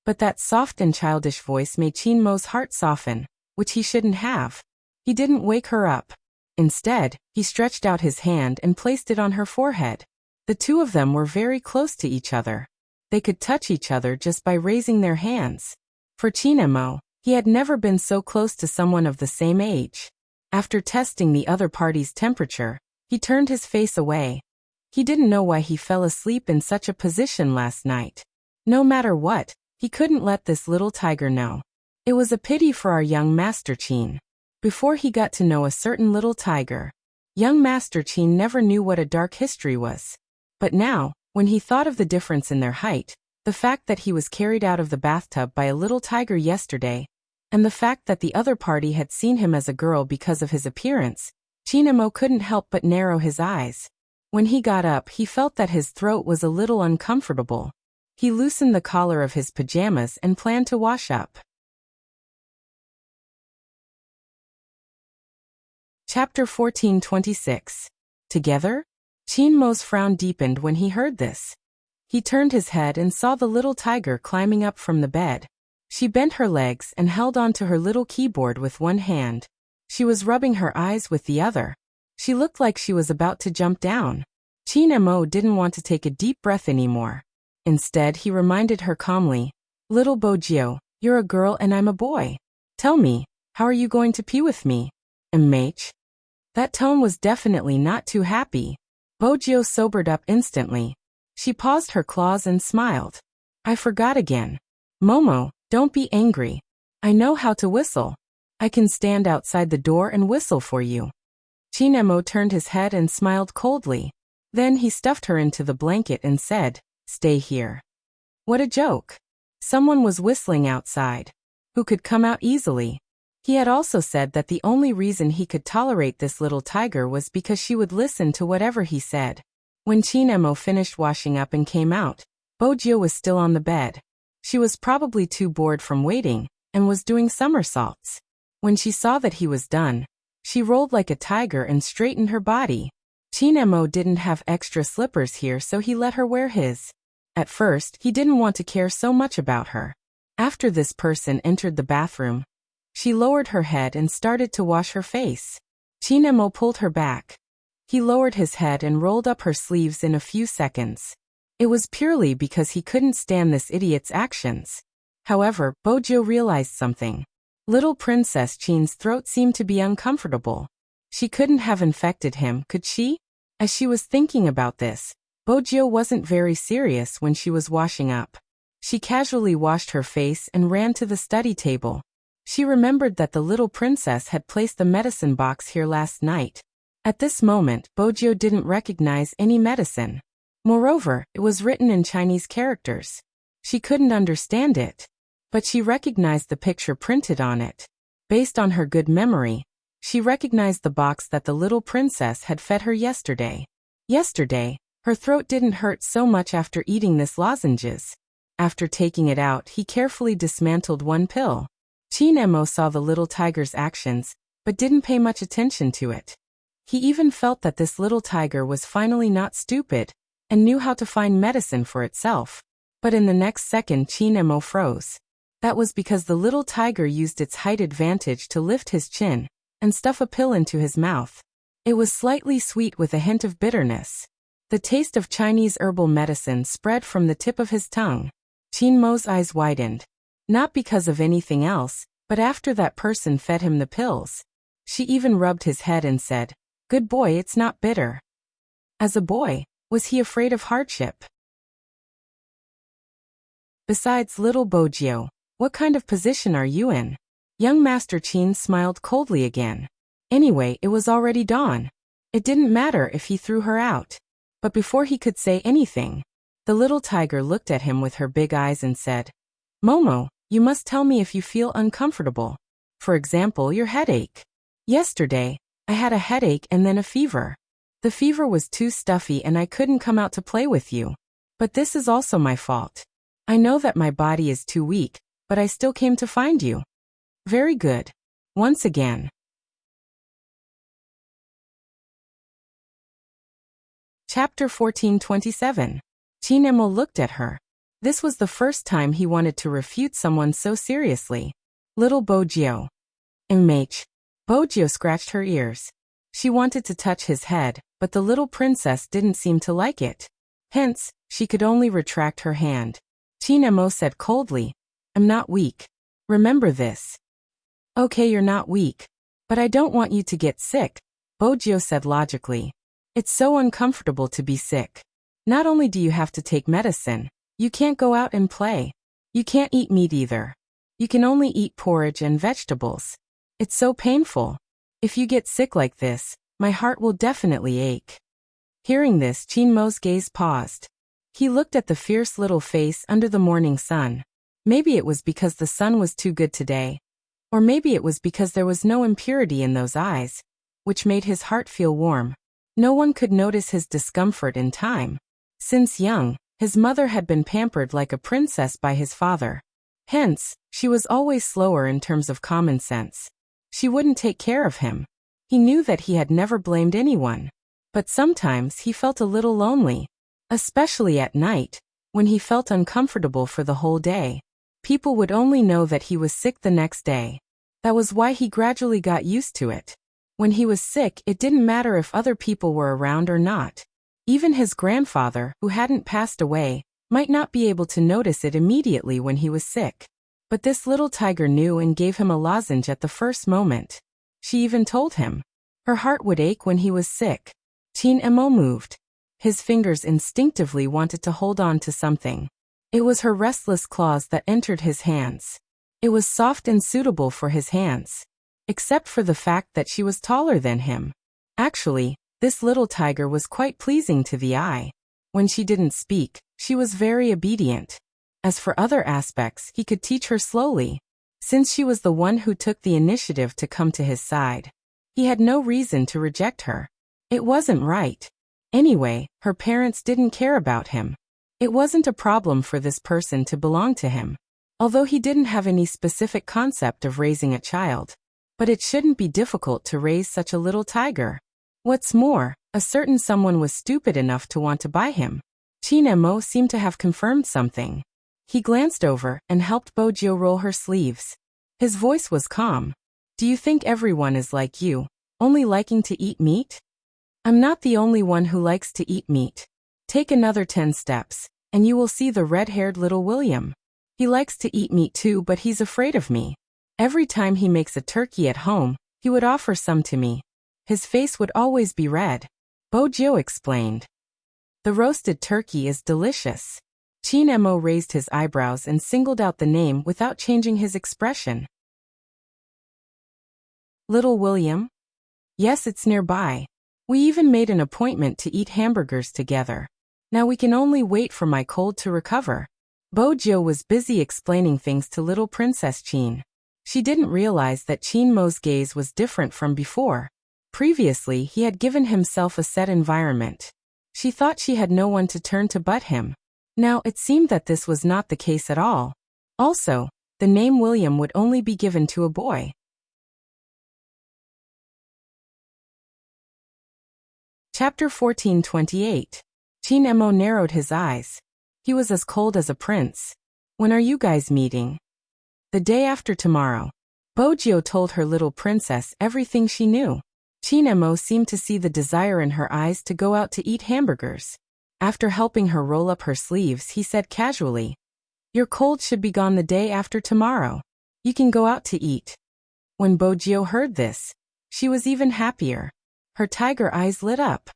But that soft and childish voice made Mo's heart soften, which he shouldn't have. He didn't wake her up. Instead, he stretched out his hand and placed it on her forehead. The two of them were very close to each other. They could touch each other just by raising their hands. For Mo, he had never been so close to someone of the same age. After testing the other party's temperature, he turned his face away. He didn't know why he fell asleep in such a position last night. No matter what, he couldn't let this little tiger know. It was a pity for our young Master Chin. Before he got to know a certain little tiger, young Master Chin never knew what a dark history was. But now, when he thought of the difference in their height, The fact that he was carried out of the bathtub by a little tiger yesterday, and the fact that the other party had seen him as a girl because of his appearance, Chinemo couldn't help but narrow his eyes. When he got up, he felt that his throat was a little uncomfortable. He loosened the collar of his pajamas and planned to wash up. Chapter 14:26. Together? Chinmo's frown deepened when he heard this. He turned his head and saw the little tiger climbing up from the bed. She bent her legs and held onto her little keyboard with one hand. She was rubbing her eyes with the other. She looked like she was about to jump down. Chinemo didn't want to take a deep breath anymore. Instead, he reminded her calmly, "Little Bojio, you're a girl and I'm a boy. Tell me, how are you going to pee with me? Mh." That tone was definitely not too happy. Bojio sobered up instantly. She paused her claws and smiled. "I forgot again. Momo, don't be angry. I know how to whistle. I can stand outside the door and whistle for you." Chinemo turned his head and smiled coldly. Then he stuffed her into the blanket and said, "Stay here." What a joke. Someone was whistling outside. Who could come out easily? He had also said that the only reason he could tolerate this little tiger was because she would listen to whatever he said. When Chinemo finished washing up and came out, Bojio was still on the bed. She was probably too bored from waiting, and was doing somersaults. When she saw that he was done, she rolled like a tiger and straightened her body. Chinemo didn't have extra slippers here, so he let her wear his. At first, he didn't want to care so much about her. After this person entered the bathroom, she lowered her head and started to wash her face. Chinemo pulled her back. He lowered his head and rolled up her sleeves in a few seconds. It was purely because he couldn't stand this idiot's actions. However, Bojio realized something. Little Princess Chin's throat seemed to be uncomfortable. She couldn't have infected him, could she? As she was thinking about this, Bojio wasn't very serious when she was washing up. She casually washed her face and ran to the study table. She remembered that the little princess had placed the medicine box here last night. At this moment, Bojio didn't recognize any medicine. Moreover, it was written in Chinese characters. She couldn't understand it. But she recognized the picture printed on it. Based on her good memory, she recognized the box that the little princess had fed her yesterday. Yesterday, her throat didn't hurt so much after eating this lozenges. After taking it out, he carefully dismantled one pill. Chinemo saw the little tiger's actions, but didn't pay much attention to it. He even felt that this little tiger was finally not stupid, and knew how to find medicine for itself. But in the next second, Chinemo froze. That was because the little tiger used its height advantage to lift his chin and stuff a pill into his mouth. It was slightly sweet with a hint of bitterness. The taste of Chinese herbal medicine spread from the tip of his tongue. Chinmo's eyes widened. Not because of anything else, but after that person fed him the pills. She even rubbed his head and said, "Good boy, it's not bitter." As a boy, was he afraid of hardship? Besides, little Bojio, what kind of position are you in? Young Master Chin smiled coldly again. Anyway, it was already dawn. It didn't matter if he threw her out. But before he could say anything, the little tiger looked at him with her big eyes and said, "Momo, you must tell me if you feel uncomfortable. For example, your headache. Yesterday, I had a headache and then a fever. The fever was too stuffy and I couldn't come out to play with you. But this is also my fault. I know that my body is too weak, but I still came to find you." Very good. Once again. Chapter 14:27. Chinemo looked at her. This was the first time he wanted to refute someone so seriously. Little Bojio. Mh. Bojio scratched her ears. She wanted to touch his head, but the little princess didn't seem to like it. Hence, she could only retract her hand. Chinemo said coldly, "I'm not weak. Remember this." "Okay, you're not weak. But I don't want you to get sick," Bojio said logically. "It's so uncomfortable to be sick. Not only do you have to take medicine, you can't go out and play. You can't eat meat either. You can only eat porridge and vegetables. It's so painful. If you get sick like this, my heart will definitely ache." Hearing this, Chinmo's gaze paused. He looked at the fierce little face under the morning sun. Maybe it was because the sun was too good today. Or maybe it was because there was no impurity in those eyes, which made his heart feel warm. No one could notice his discomfort in time. Since young, his mother had been pampered like a princess by his father. Hence, she was always slower in terms of common sense. She wouldn't take care of him. He knew that he had never blamed anyone. But sometimes he felt a little lonely, especially at night, when he felt uncomfortable for the whole day. People would only know that he was sick the next day. That was why he gradually got used to it. When he was sick, it didn't matter if other people were around or not. Even his grandfather, who hadn't passed away, might not be able to notice it immediately when he was sick. But this little tiger knew and gave him a lozenge at the first moment. She even told him. Her heart would ache when he was sick. Chin Emo moved. His fingers instinctively wanted to hold on to something. It was her restless claws that entered his hands. It was soft and suitable for his hands. Except for the fact that she was taller than him. Actually, this little tiger was quite pleasing to the eye. When she didn't speak, she was very obedient. As for other aspects, he could teach her slowly. Since she was the one who took the initiative to come to his side, he had no reason to reject her. It wasn't right. Anyway, her parents didn't care about him. It wasn't a problem for this person to belong to him. Although he didn't have any specific concept of raising a child. But it shouldn't be difficult to raise such a little tiger. What's more, a certain someone was stupid enough to want to buy him. Chin Emo seemed to have confirmed something. He glanced over and helped Bojo roll her sleeves. His voice was calm. Do you think everyone is like you, only liking to eat meat? I'm not the only one who likes to eat meat. Take another 10 steps, and you will see the red-haired little William. He likes to eat meat too, but he's afraid of me. Every time he makes a turkey at home, he would offer some to me. His face would always be red. Bojo explained. The roasted turkey is delicious. Chin Emo raised his eyebrows and singled out the name without changing his expression. Little William? Yes, it's nearby. We even made an appointment to eat hamburgers together. Now we can only wait for my cold to recover. Bojo was busy explaining things to little Princess Chin. She didn't realize that Chin Mo's gaze was different from before. Previously, he had given himself a set environment. She thought she had no one to turn to but him. Now it seemed that this was not the case at all. Also, the name William would only be given to a boy. Chapter 14:28. Chin Emo narrowed his eyes. He was as cold as a prince. When are you guys meeting? The day after tomorrow. Bojo told her little princess everything she knew. Chin Emo seemed to see the desire in her eyes to go out to eat hamburgers. After helping her roll up her sleeves, he said casually, Your cold should be gone the day after tomorrow. You can go out to eat. When Bojo heard this, she was even happier. Her tiger eyes lit up.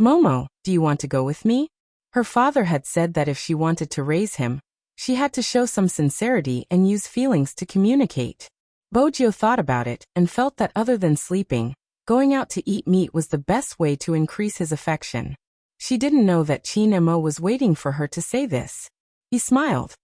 Momo, do you want to go with me? Her father had said that if she wanted to raise him, she had to show some sincerity and use feelings to communicate. Bojo thought about it and felt that other than sleeping, going out to eat meat was the best way to increase his affection. She didn't know that Chin Emo was waiting for her to say this. He smiled.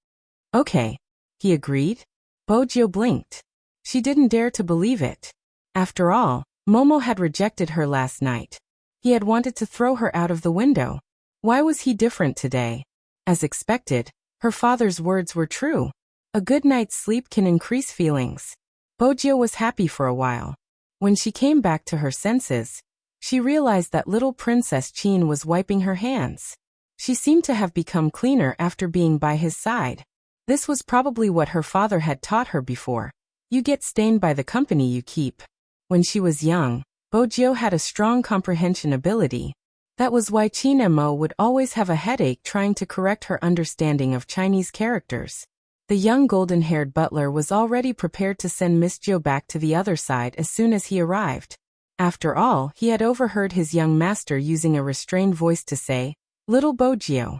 Okay, he agreed. Bojo blinked. She didn't dare to believe it. After all, Momo had rejected her last night. He had wanted to throw her out of the window. Why was he different today? As expected, her father's words were true. A good night's sleep can increase feelings. Bojo was happy for a while. When she came back to her senses, she realized that little Princess Chin was wiping her hands. She seemed to have become cleaner after being by his side. This was probably what her father had taught her before. You get stained by the company you keep. When she was young, Bojo had a strong comprehension ability. That was why Chin Emo would always have a headache trying to correct her understanding of Chinese characters. The young golden-haired butler was already prepared to send Miss Jo back to the other side as soon as he arrived. After all, he had overheard his young master using a restrained voice to say, Little Bojo.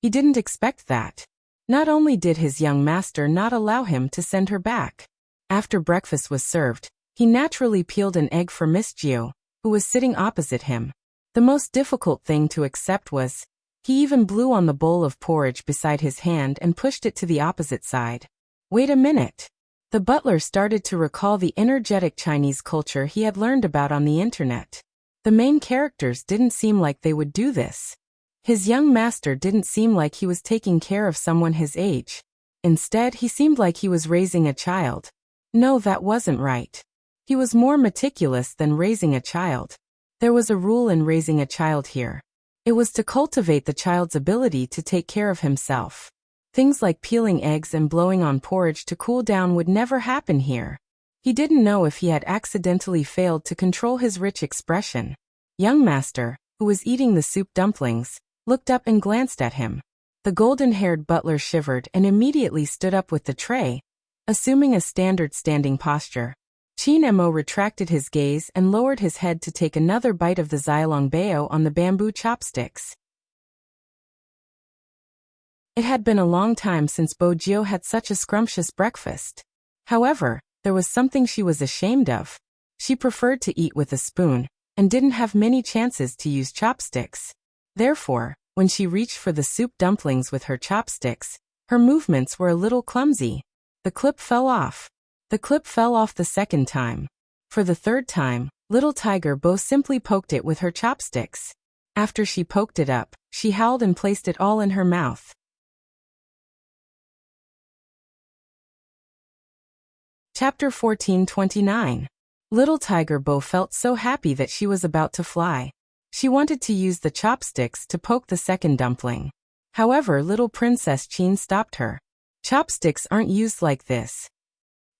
He didn't expect that. Not only did his young master not allow him to send her back. After breakfast was served, he naturally peeled an egg for Miss Jo, who was sitting opposite him. The most difficult thing to accept was, He even blew on the bowl of porridge beside his hand and pushed it to the opposite side. Wait a minute. The butler started to recall the energetic Chinese culture he had learned about on the internet. The main characters didn't seem like they would do this. His young master didn't seem like he was taking care of someone his age. Instead, he seemed like he was raising a child. No, that wasn't right. He was more meticulous than raising a child. There was a rule in raising a child here. It was to cultivate the child's ability to take care of himself. Things like peeling eggs and blowing on porridge to cool down would never happen here. He didn't know if he had accidentally failed to control his rich expression. Young master, who was eating the soup dumplings, looked up and glanced at him. The golden-haired butler shivered and immediately stood up with the tray, assuming a standard standing posture. Qin Mo retracted his gaze and lowered his head to take another bite of the xiaolongbao on the bamboo chopsticks. It had been a long time since Bo Jiu had such a scrumptious breakfast. However, there was something she was ashamed of. She preferred to eat with a spoon, and didn't have many chances to use chopsticks. Therefore, when she reached for the soup dumplings with her chopsticks, her movements were a little clumsy. The clip fell off. The clip fell off the second time. For the third time, little Tiger Bo simply poked it with her chopsticks. After she poked it up, she howled and placed it all in her mouth. Chapter 14:29. Little Tiger Bo felt so happy that she was about to fly. She wanted to use the chopsticks to poke the second dumpling. However, little Princess Qin stopped her. Chopsticks aren't used like this.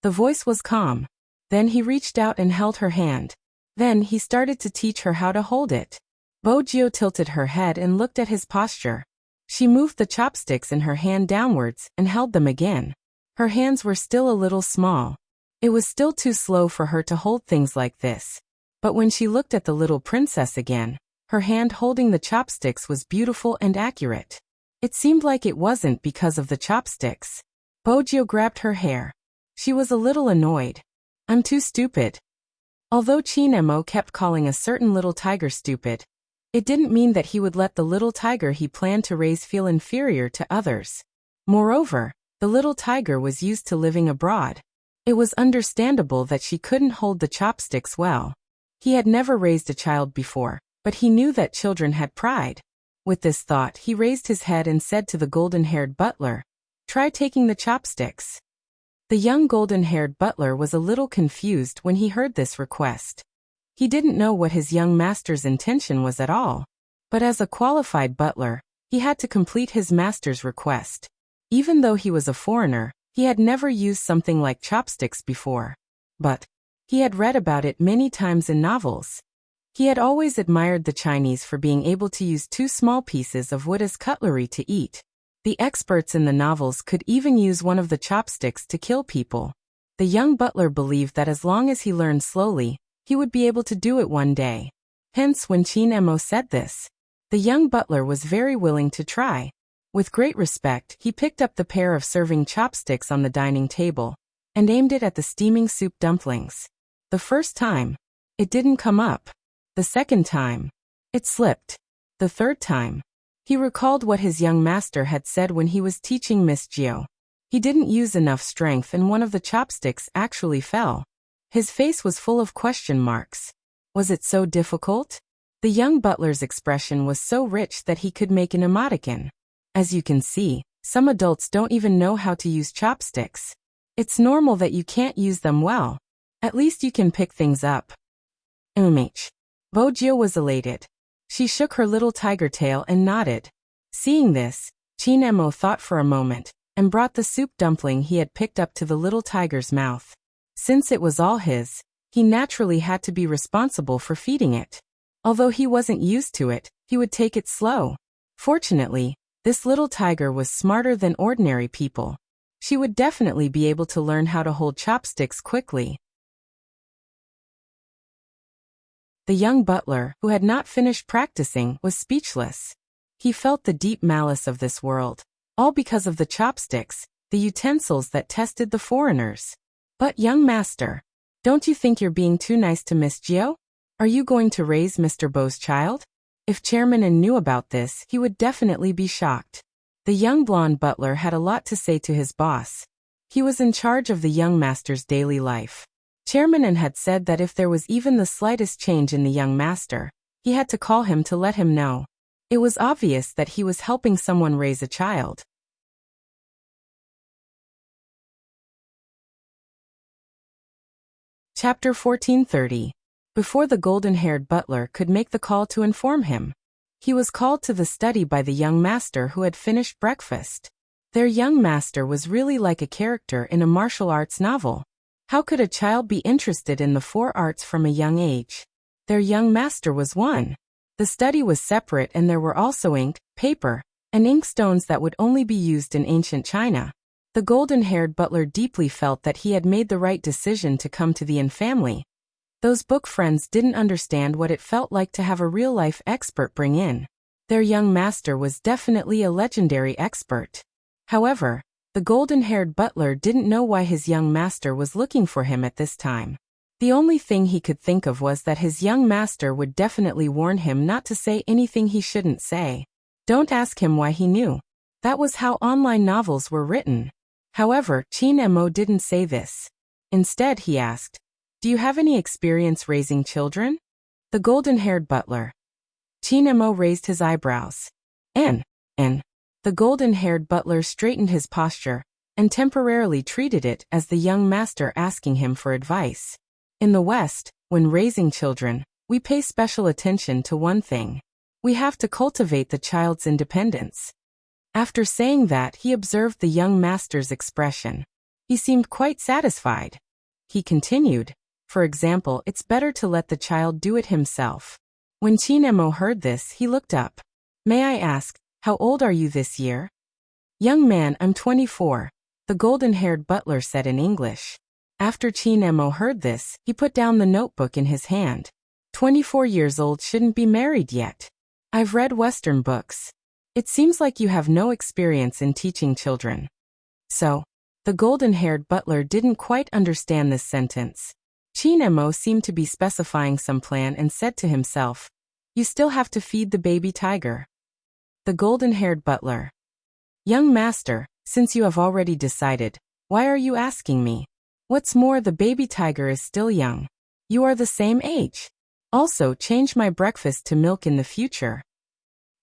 The voice was calm. Then he reached out and held her hand. Then he started to teach her how to hold it. Bo Jiu tilted her head and looked at his posture. She moved the chopsticks in her hand downwards and held them again. Her hands were still a little small. It was still too slow for her to hold things like this. But when she looked at the little princess again, her hand holding the chopsticks was beautiful and accurate. It seemed like it wasn't because of the chopsticks. Bo Jiu grabbed her hair. She was a little annoyed. I'm too stupid. Although Qin Mo kept calling a certain little tiger stupid, it didn't mean that he would let the little tiger he planned to raise feel inferior to others. Moreover, the little tiger was used to living abroad. It was understandable that she couldn't hold the chopsticks well. He had never raised a child before, but he knew that children had pride. With this thought, he raised his head and said to the golden-haired butler, "Try taking the chopsticks." The young golden-haired butler was a little confused when he heard this request. He didn't know what his young master's intention was at all. But as a qualified butler, he had to complete his master's request. Even though he was a foreigner, he had never used something like chopsticks before. But he had read about it many times in novels. He had always admired the Chinese for being able to use two small pieces of wood as cutlery to eat. The experts in the novels could even use one of the chopsticks to kill people. The young butler believed that as long as he learned slowly, he would be able to do it one day. Hence, when Qin Mo said this, the young butler was very willing to try. With great respect, he picked up the pair of serving chopsticks on the dining table and aimed it at the steaming soup dumplings. The first time, it didn't come up. The second time, it slipped. The third time, he recalled what his young master had said when he was teaching Miss Jiu. He didn't use enough strength and one of the chopsticks actually fell. His face was full of question marks. Was it so difficult? The young butler's expression was so rich that he could make an emoticon. As you can see, some adults don't even know how to use chopsticks. It's normal that you can't use them well. At least you can pick things up. Bo Jiu was elated. She shook her little tiger tail and nodded. Seeing this, Qin Mo thought for a moment, and brought the soup dumpling he had picked up to the little tiger's mouth. Since it was all his, he naturally had to be responsible for feeding it. Although he wasn't used to it, he would take it slow. Fortunately, this little tiger was smarter than ordinary people. She would definitely be able to learn how to hold chopsticks quickly. The young butler, who had not finished practicing, was speechless. He felt the deep malice of this world, all because of the chopsticks, the utensils that tested the foreigners. But young master, don't you think you're being too nice to Miss Jiu? Are you going to raise Mr. Bo's child? If Chairman knew about this, he would definitely be shocked. The young blonde butler had a lot to say to his boss. He was in charge of the young master's daily life. Chairman had said that if there was even the slightest change in the young master, he had to call him to let him know. It was obvious that he was helping someone raise a child. Chapter 1430. Before the golden-haired butler could make the call to inform him, he was called to the study by the young master who had finished breakfast. Their young master was really like a character in a martial arts novel. How could a child be interested in the 4 arts from a young age? Their young master was one. The study was separate and there were also ink, paper, and inkstones that would only be used in ancient China. The golden-haired butler deeply felt that he had made the right decision to come to the Yin family. Those book friends didn't understand what it felt like to have a real-life expert bring in. Their young master was definitely a legendary expert. However, the golden-haired butler didn't know why his young master was looking for him at this time. The only thing he could think of was that his young master would definitely warn him not to say anything he shouldn't say. Don't ask him why he knew. That was how online novels were written. However, Qin Mo didn't say this. Instead, he asked, "Do you have any experience raising children?" The golden-haired butler. Qin Mo raised his eyebrows. N. The golden-haired butler straightened his posture and temporarily treated it as the young master asking him for advice. In the West, when raising children, we pay special attention to one thing. We have to cultivate the child's independence. After saying that, he observed the young master's expression. He seemed quite satisfied. He continued, "For example, it's better to let the child do it himself." When Qin Mo heard this, he looked up. "May I ask, how old are you this year?" "Young man, I'm 24, the golden-haired butler said in English. After Qin Mo heard this, he put down the notebook in his hand. 24 years old shouldn't be married yet. I've read Western books. It seems like you have no experience in teaching children. So, the golden-haired butler didn't quite understand this sentence. Qin Mo seemed to be specifying some plan and said to himself, "You still have to feed the baby tiger." The golden-haired butler. "Young master, since you have already decided, why are you asking me? What's more, the baby tiger is still young. You are the same age. Also, change my breakfast to milk in the future."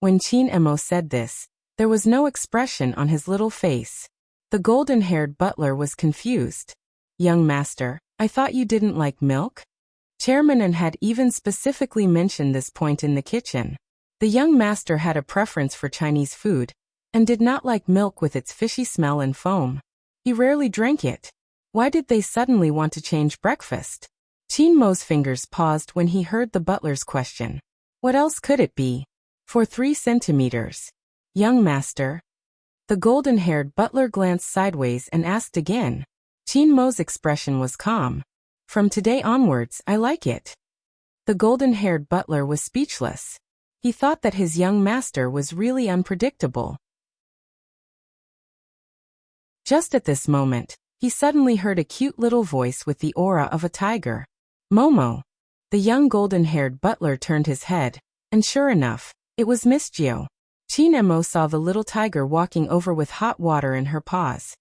When Qin Mo said this, there was no expression on his little face. The golden-haired butler was confused. "Young master, I thought you didn't like milk?" Chairman had even specifically mentioned this point in the kitchen. The young master had a preference for Chinese food, and did not like milk with its fishy smell and foam. He rarely drank it. Why did they suddenly want to change breakfast? Qin Mo's fingers paused when he heard the butler's question. What else could it be? For 3 centimeters. "Young master." The golden-haired butler glanced sideways and asked again. Qin Mo's expression was calm. "From today onwards, I like it." The golden-haired butler was speechless. He thought that his young master was really unpredictable. Just at this moment, he suddenly heard a cute little voice with the aura of a tiger. "Momo." The young golden-haired butler turned his head, and sure enough, it was Miss Gio. Qin Mo saw the little tiger walking over with hot water in her paws.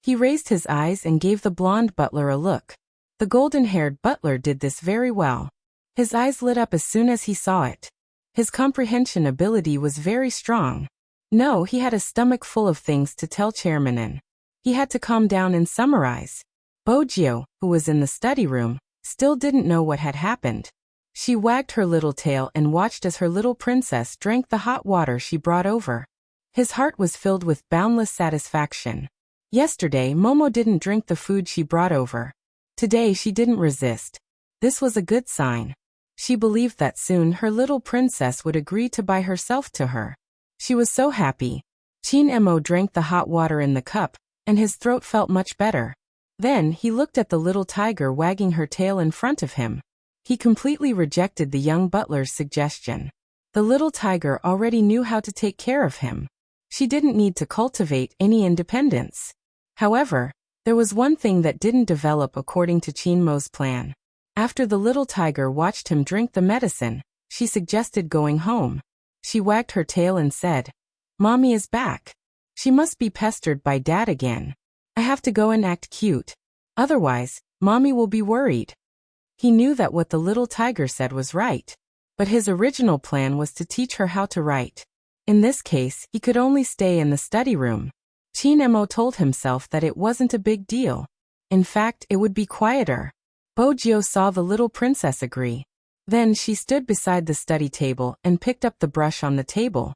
He raised his eyes and gave the blonde butler a look. The golden-haired butler did this very well. His eyes lit up as soon as he saw it. His comprehension ability was very strong. No, he had a stomach full of things to tell Chairman. He had to calm down and summarize. Bojio, who was in the study room, still didn't know what had happened. She wagged her little tail and watched as her little princess drank the hot water she brought over. His heart was filled with boundless satisfaction. Yesterday, Momo didn't drink the food she brought over. Today she didn't resist. This was a good sign. She believed that soon her little princess would agree to buy herself to her. She was so happy. Qin Mo drank the hot water in the cup, and his throat felt much better. Then he looked at the little tiger wagging her tail in front of him. He completely rejected the young butler's suggestion. The little tiger already knew how to take care of him. She didn't need to cultivate any independence. However, there was one thing that didn't develop according to Qin Mo's plan. After the little tiger watched him drink the medicine, she suggested going home. She wagged her tail and said, "Mommy is back. She must be pestered by Dad again. I have to go and act cute. Otherwise, Mommy will be worried." He knew that what the little tiger said was right. But his original plan was to teach her how to write. In this case, he could only stay in the study room. Chinemo told himself that it wasn't a big deal. In fact, it would be quieter. Bojio saw the little princess agree. Then she stood beside the study table and picked up the brush on the table.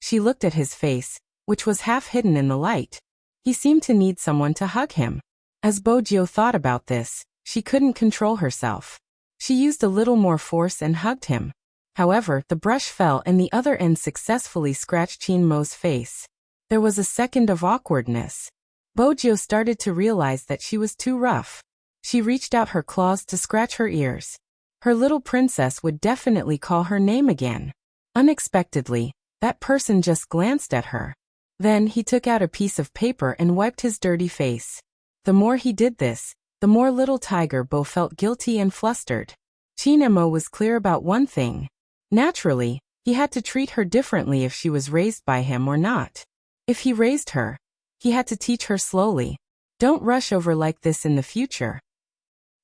She looked at his face, which was half hidden in the light. He seemed to need someone to hug him. As Bojio thought about this, she couldn't control herself. She used a little more force and hugged him. However, the brush fell and the other end successfully scratched Chinmo's face. There was a second of awkwardness. Bojio started to realize that she was too rough. She reached out her claws to scratch her ears. Her little princess would definitely call her name again. Unexpectedly, that person just glanced at her. Then he took out a piece of paper and wiped his dirty face. The more he did this, the more little Tiger Bo felt guilty and flustered. Chinemo was clear about one thing. Naturally, he had to treat her differently if she was raised by him or not. If he raised her, he had to teach her slowly. Don't rush over like this in the future.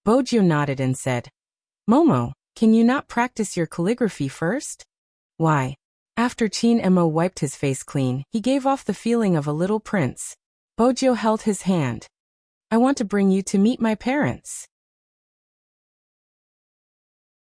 Bojio nodded and said, "Momo, can you not practice your calligraphy first?" "Why?" After Chinemo wiped his face clean, he gave off the feeling of a little prince. Bojio held his hand. "I want to bring you to meet my parents.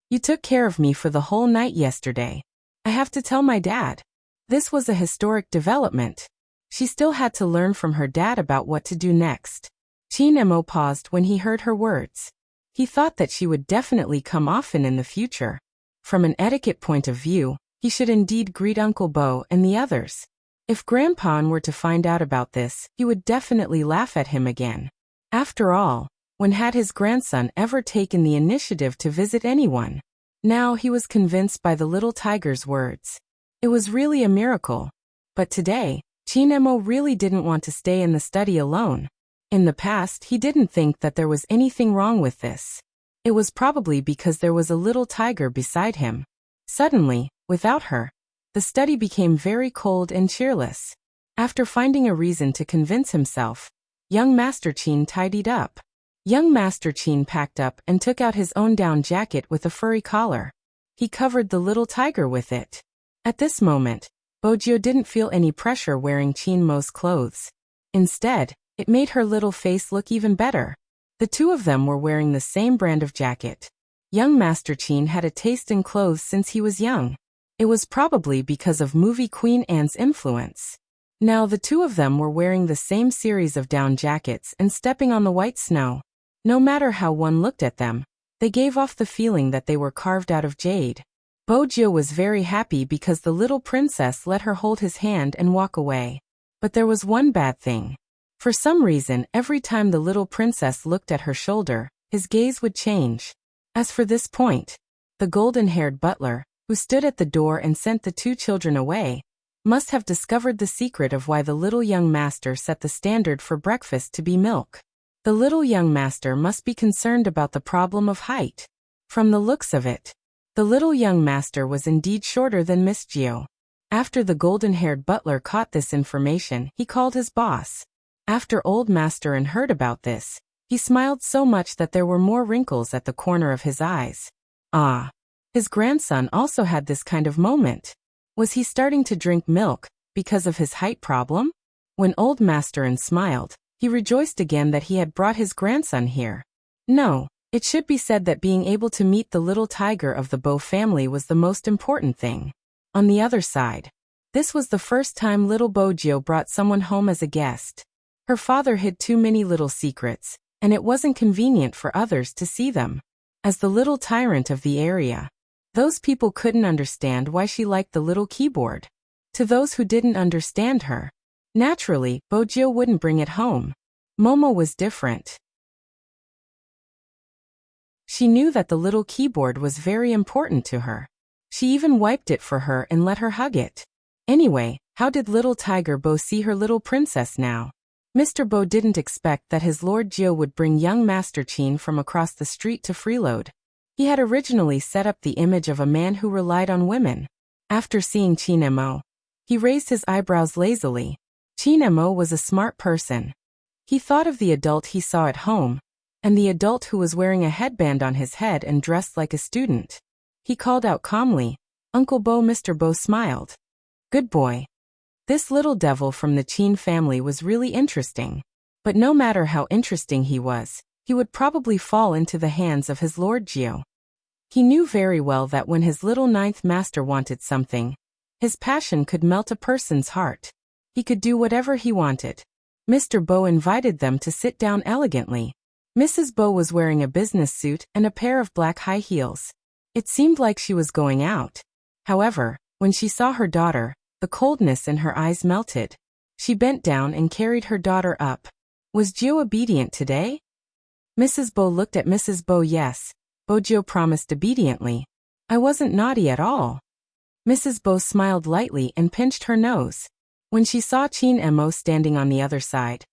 You took care of me for the whole night yesterday. I have to tell my dad." This was a historic development. She still had to learn from her dad about what to do next. Chinemo paused when he heard her words. He thought that she would definitely come often in the future. From an etiquette point of view, he should indeed greet Uncle Bo and the others. If Grandpa were to find out about this, he would definitely laugh at him again. After all, when had his grandson ever taken the initiative to visit anyone? Now he was convinced by the little tiger's words. It was really a miracle. But today, Chinemo really didn't want to stay in the study alone. In the past, he didn't think that there was anything wrong with this. It was probably because there was a little tiger beside him. Suddenly, without her, the study became very cold and cheerless. After finding a reason to convince himself, young Master Chin tidied up. Young Master Chin packed up and took out his own down jacket with a furry collar. He covered the little tiger with it. At this moment, Bojio didn't feel any pressure wearing Chinmo's clothes. Instead, it made her little face look even better. The two of them were wearing the same brand of jacket. Young Master Chin had a taste in clothes since he was young. It was probably because of movie Queen Anne's influence. Now the two of them were wearing the same series of down jackets and stepping on the white snow. No matter how one looked at them, they gave off the feeling that they were carved out of jade. Bojio was very happy because the little princess let her hold his hand and walk away. But there was one bad thing. For some reason, every time the little princess looked at her shoulder, his gaze would change. As for this point, the golden-haired butler, who stood at the door and sent the two children away, must have discovered the secret of why the little young master set the standard for breakfast to be milk. The little young master must be concerned about the problem of height. From the looks of it, the little young master was indeed shorter than Miss Gio. After the golden-haired butler caught this information, he called his boss. After old Master heard about this, he smiled so much that there were more wrinkles at the corner of his eyes. Ah! His grandson also had this kind of moment. Was he starting to drink milk because of his height problem? When old Master smiled, he rejoiced again that he had brought his grandson here. No, it should be said that being able to meet the little tiger of the Bo family was the most important thing. On the other side, this was the first time little Bojio brought someone home as a guest. Her father hid too many little secrets, and it wasn't convenient for others to see them. As the little tyrant of the area, those people couldn't understand why she liked the little keyboard. To those who didn't understand her, naturally, Bojio wouldn't bring it home. Momo was different. She knew that the little keyboard was very important to her. She even wiped it for her and let her hug it. Anyway, how did little Tiger Bo see her little princess now? Mr. Bo didn't expect that his Lord Gio would bring young Master Chin from across the street to freeload. He had originally set up the image of a man who relied on women. After seeing Chin Mo, he raised his eyebrows lazily. Chin Mo was a smart person. He thought of the adult he saw at home, and the adult who was wearing a headband on his head and dressed like a student. He called out calmly, "Uncle Bo." Mr. Bo smiled. "Good boy." This little devil from the Chin family was really interesting. But no matter how interesting he was, he would probably fall into the hands of his Lord Jiao. He knew very well that when his little ninth master wanted something, his passion could melt a person's heart. He could do whatever he wanted. Mr. Bo invited them to sit down elegantly. Mrs. Bo was wearing a business suit and a pair of black high heels. It seemed like she was going out. However, when she saw her daughter, the coldness in her eyes melted. She bent down and carried her daughter up. Was Jiao obedient today? Mrs. Bo looked at Mrs. Bo. Yes, Bo Jiao promised obediently. I wasn't naughty at all. Mrs. Bo smiled lightly and pinched her nose. When she saw Chin Mo standing on the other side,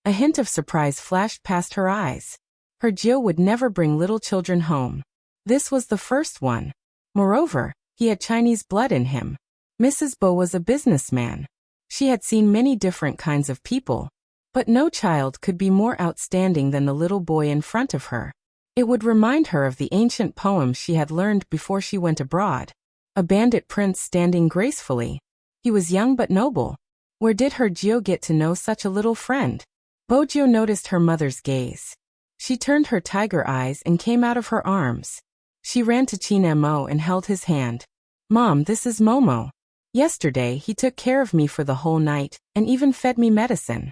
a hint of surprise flashed past her eyes. Her Jiao would never bring little children home. This was the first one. Moreover, he had Chinese blood in him. Mrs. Bo was a businessman. She had seen many different kinds of people, but no child could be more outstanding than the little boy in front of her. It would remind her of the ancient poems she had learned before she went abroad. A bandit prince standing gracefully. He was young but noble. Where did her Jiao get to know such a little friend? Bo Jiao noticed her mother's gaze. She turned her tiger eyes and came out of her arms. She ran to Chin Mo and held his hand. Mom, this is Momo. Yesterday he took care of me for the whole night, and even fed me medicine.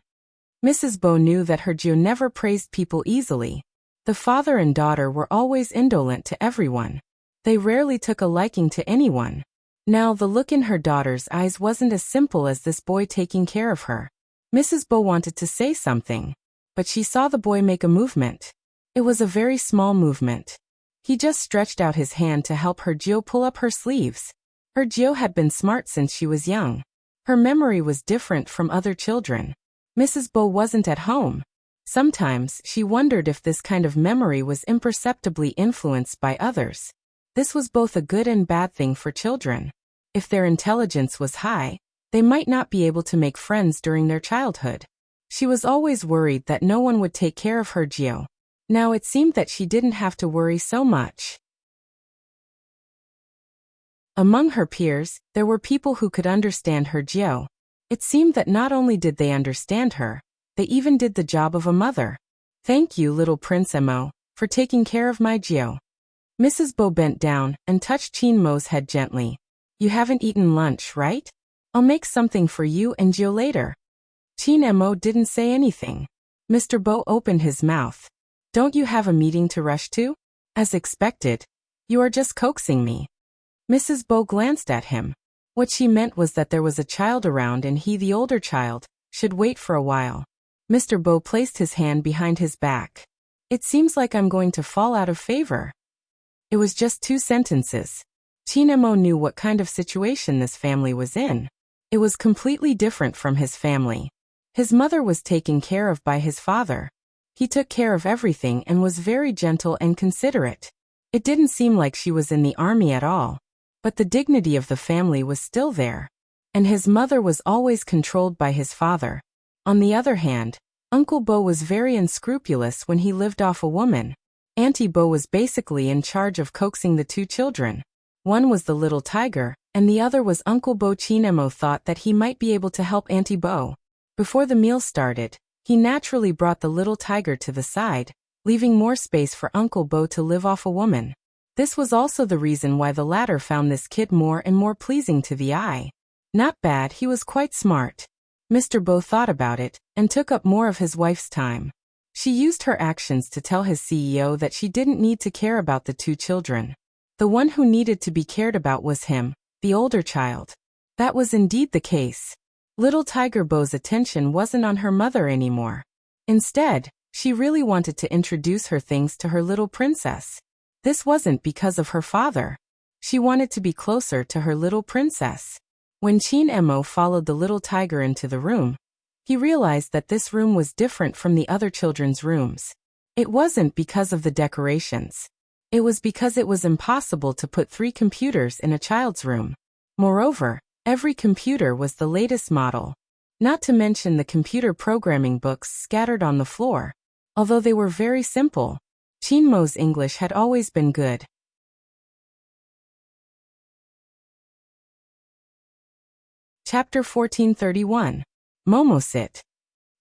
Mrs. Bo knew that her Jiao never praised people easily. The father and daughter were always indolent to everyone. They rarely took a liking to anyone. Now the look in her daughter's eyes wasn't as simple as this boy taking care of her. Mrs. Bo wanted to say something, but she saw the boy make a movement. It was a very small movement. He just stretched out his hand to help her Jiao pull up her sleeves. Her Jiao had been smart since she was young. Her memory was different from other children. Mrs. Bo wasn't at home. Sometimes she wondered if this kind of memory was imperceptibly influenced by others. This was both a good and bad thing for children. If their intelligence was high, they might not be able to make friends during their childhood. She was always worried that no one would take care of her Jiao. Now it seemed that she didn't have to worry so much. Among her peers, there were people who could understand her Jiao. It seemed that not only did they understand her, they even did the job of a mother. Thank you, little Prince Mo, for taking care of my Jiao. Mrs. Bo bent down and touched Chin Mo's head gently. You haven't eaten lunch, right? I'll make something for you and Jiao later. Chin Mo didn't say anything. Mr. Bo opened his mouth. Don't you have a meeting to rush to? As expected. You are just coaxing me. Mrs. Bo glanced at him. What she meant was that there was a child around and he, the older child, should wait for a while. Mr. Bo placed his hand behind his back. It seems like I'm going to fall out of favor. It was just 2 sentences. Chin Mo knew what kind of situation this family was in. It was completely different from his family. His mother was taken care of by his father. He took care of everything and was very gentle and considerate. It didn't seem like she was in the army at all. But the dignity of the family was still there. And his mother was always controlled by his father. On the other hand, Uncle Bo was very unscrupulous when he lived off a woman. Auntie Bo was basically in charge of coaxing the 2 children. One was the little tiger, and the other was Uncle Bo. Chin Mo thought that he might be able to help Auntie Bo. Before the meal started, he naturally brought the little tiger to the side, leaving more space for Uncle Bo to live off a woman. This was also the reason why the latter found this kid more and more pleasing to the eye. Not bad, he was quite smart. Mr. Bo thought about it, and took up more of his wife's time. She used her actions to tell his CEO that she didn't need to care about the 2 children. The one who needed to be cared about was him, the older child. That was indeed the case. Little Tiger Bo's attention wasn't on her mother anymore. Instead, she really wanted to introduce her things to her little princess. This wasn't because of her father. She wanted to be closer to her little princess. When Chin Mo followed the little tiger into the room, he realized that this room was different from the other children's rooms. It wasn't because of the decorations. It was because it was impossible to put 3 computers in a child's room. Moreover, every computer was the latest model. Not to mention the computer programming books scattered on the floor. Although they were very simple, Chinmo's English had always been good. Chapter 1431. Momo sit.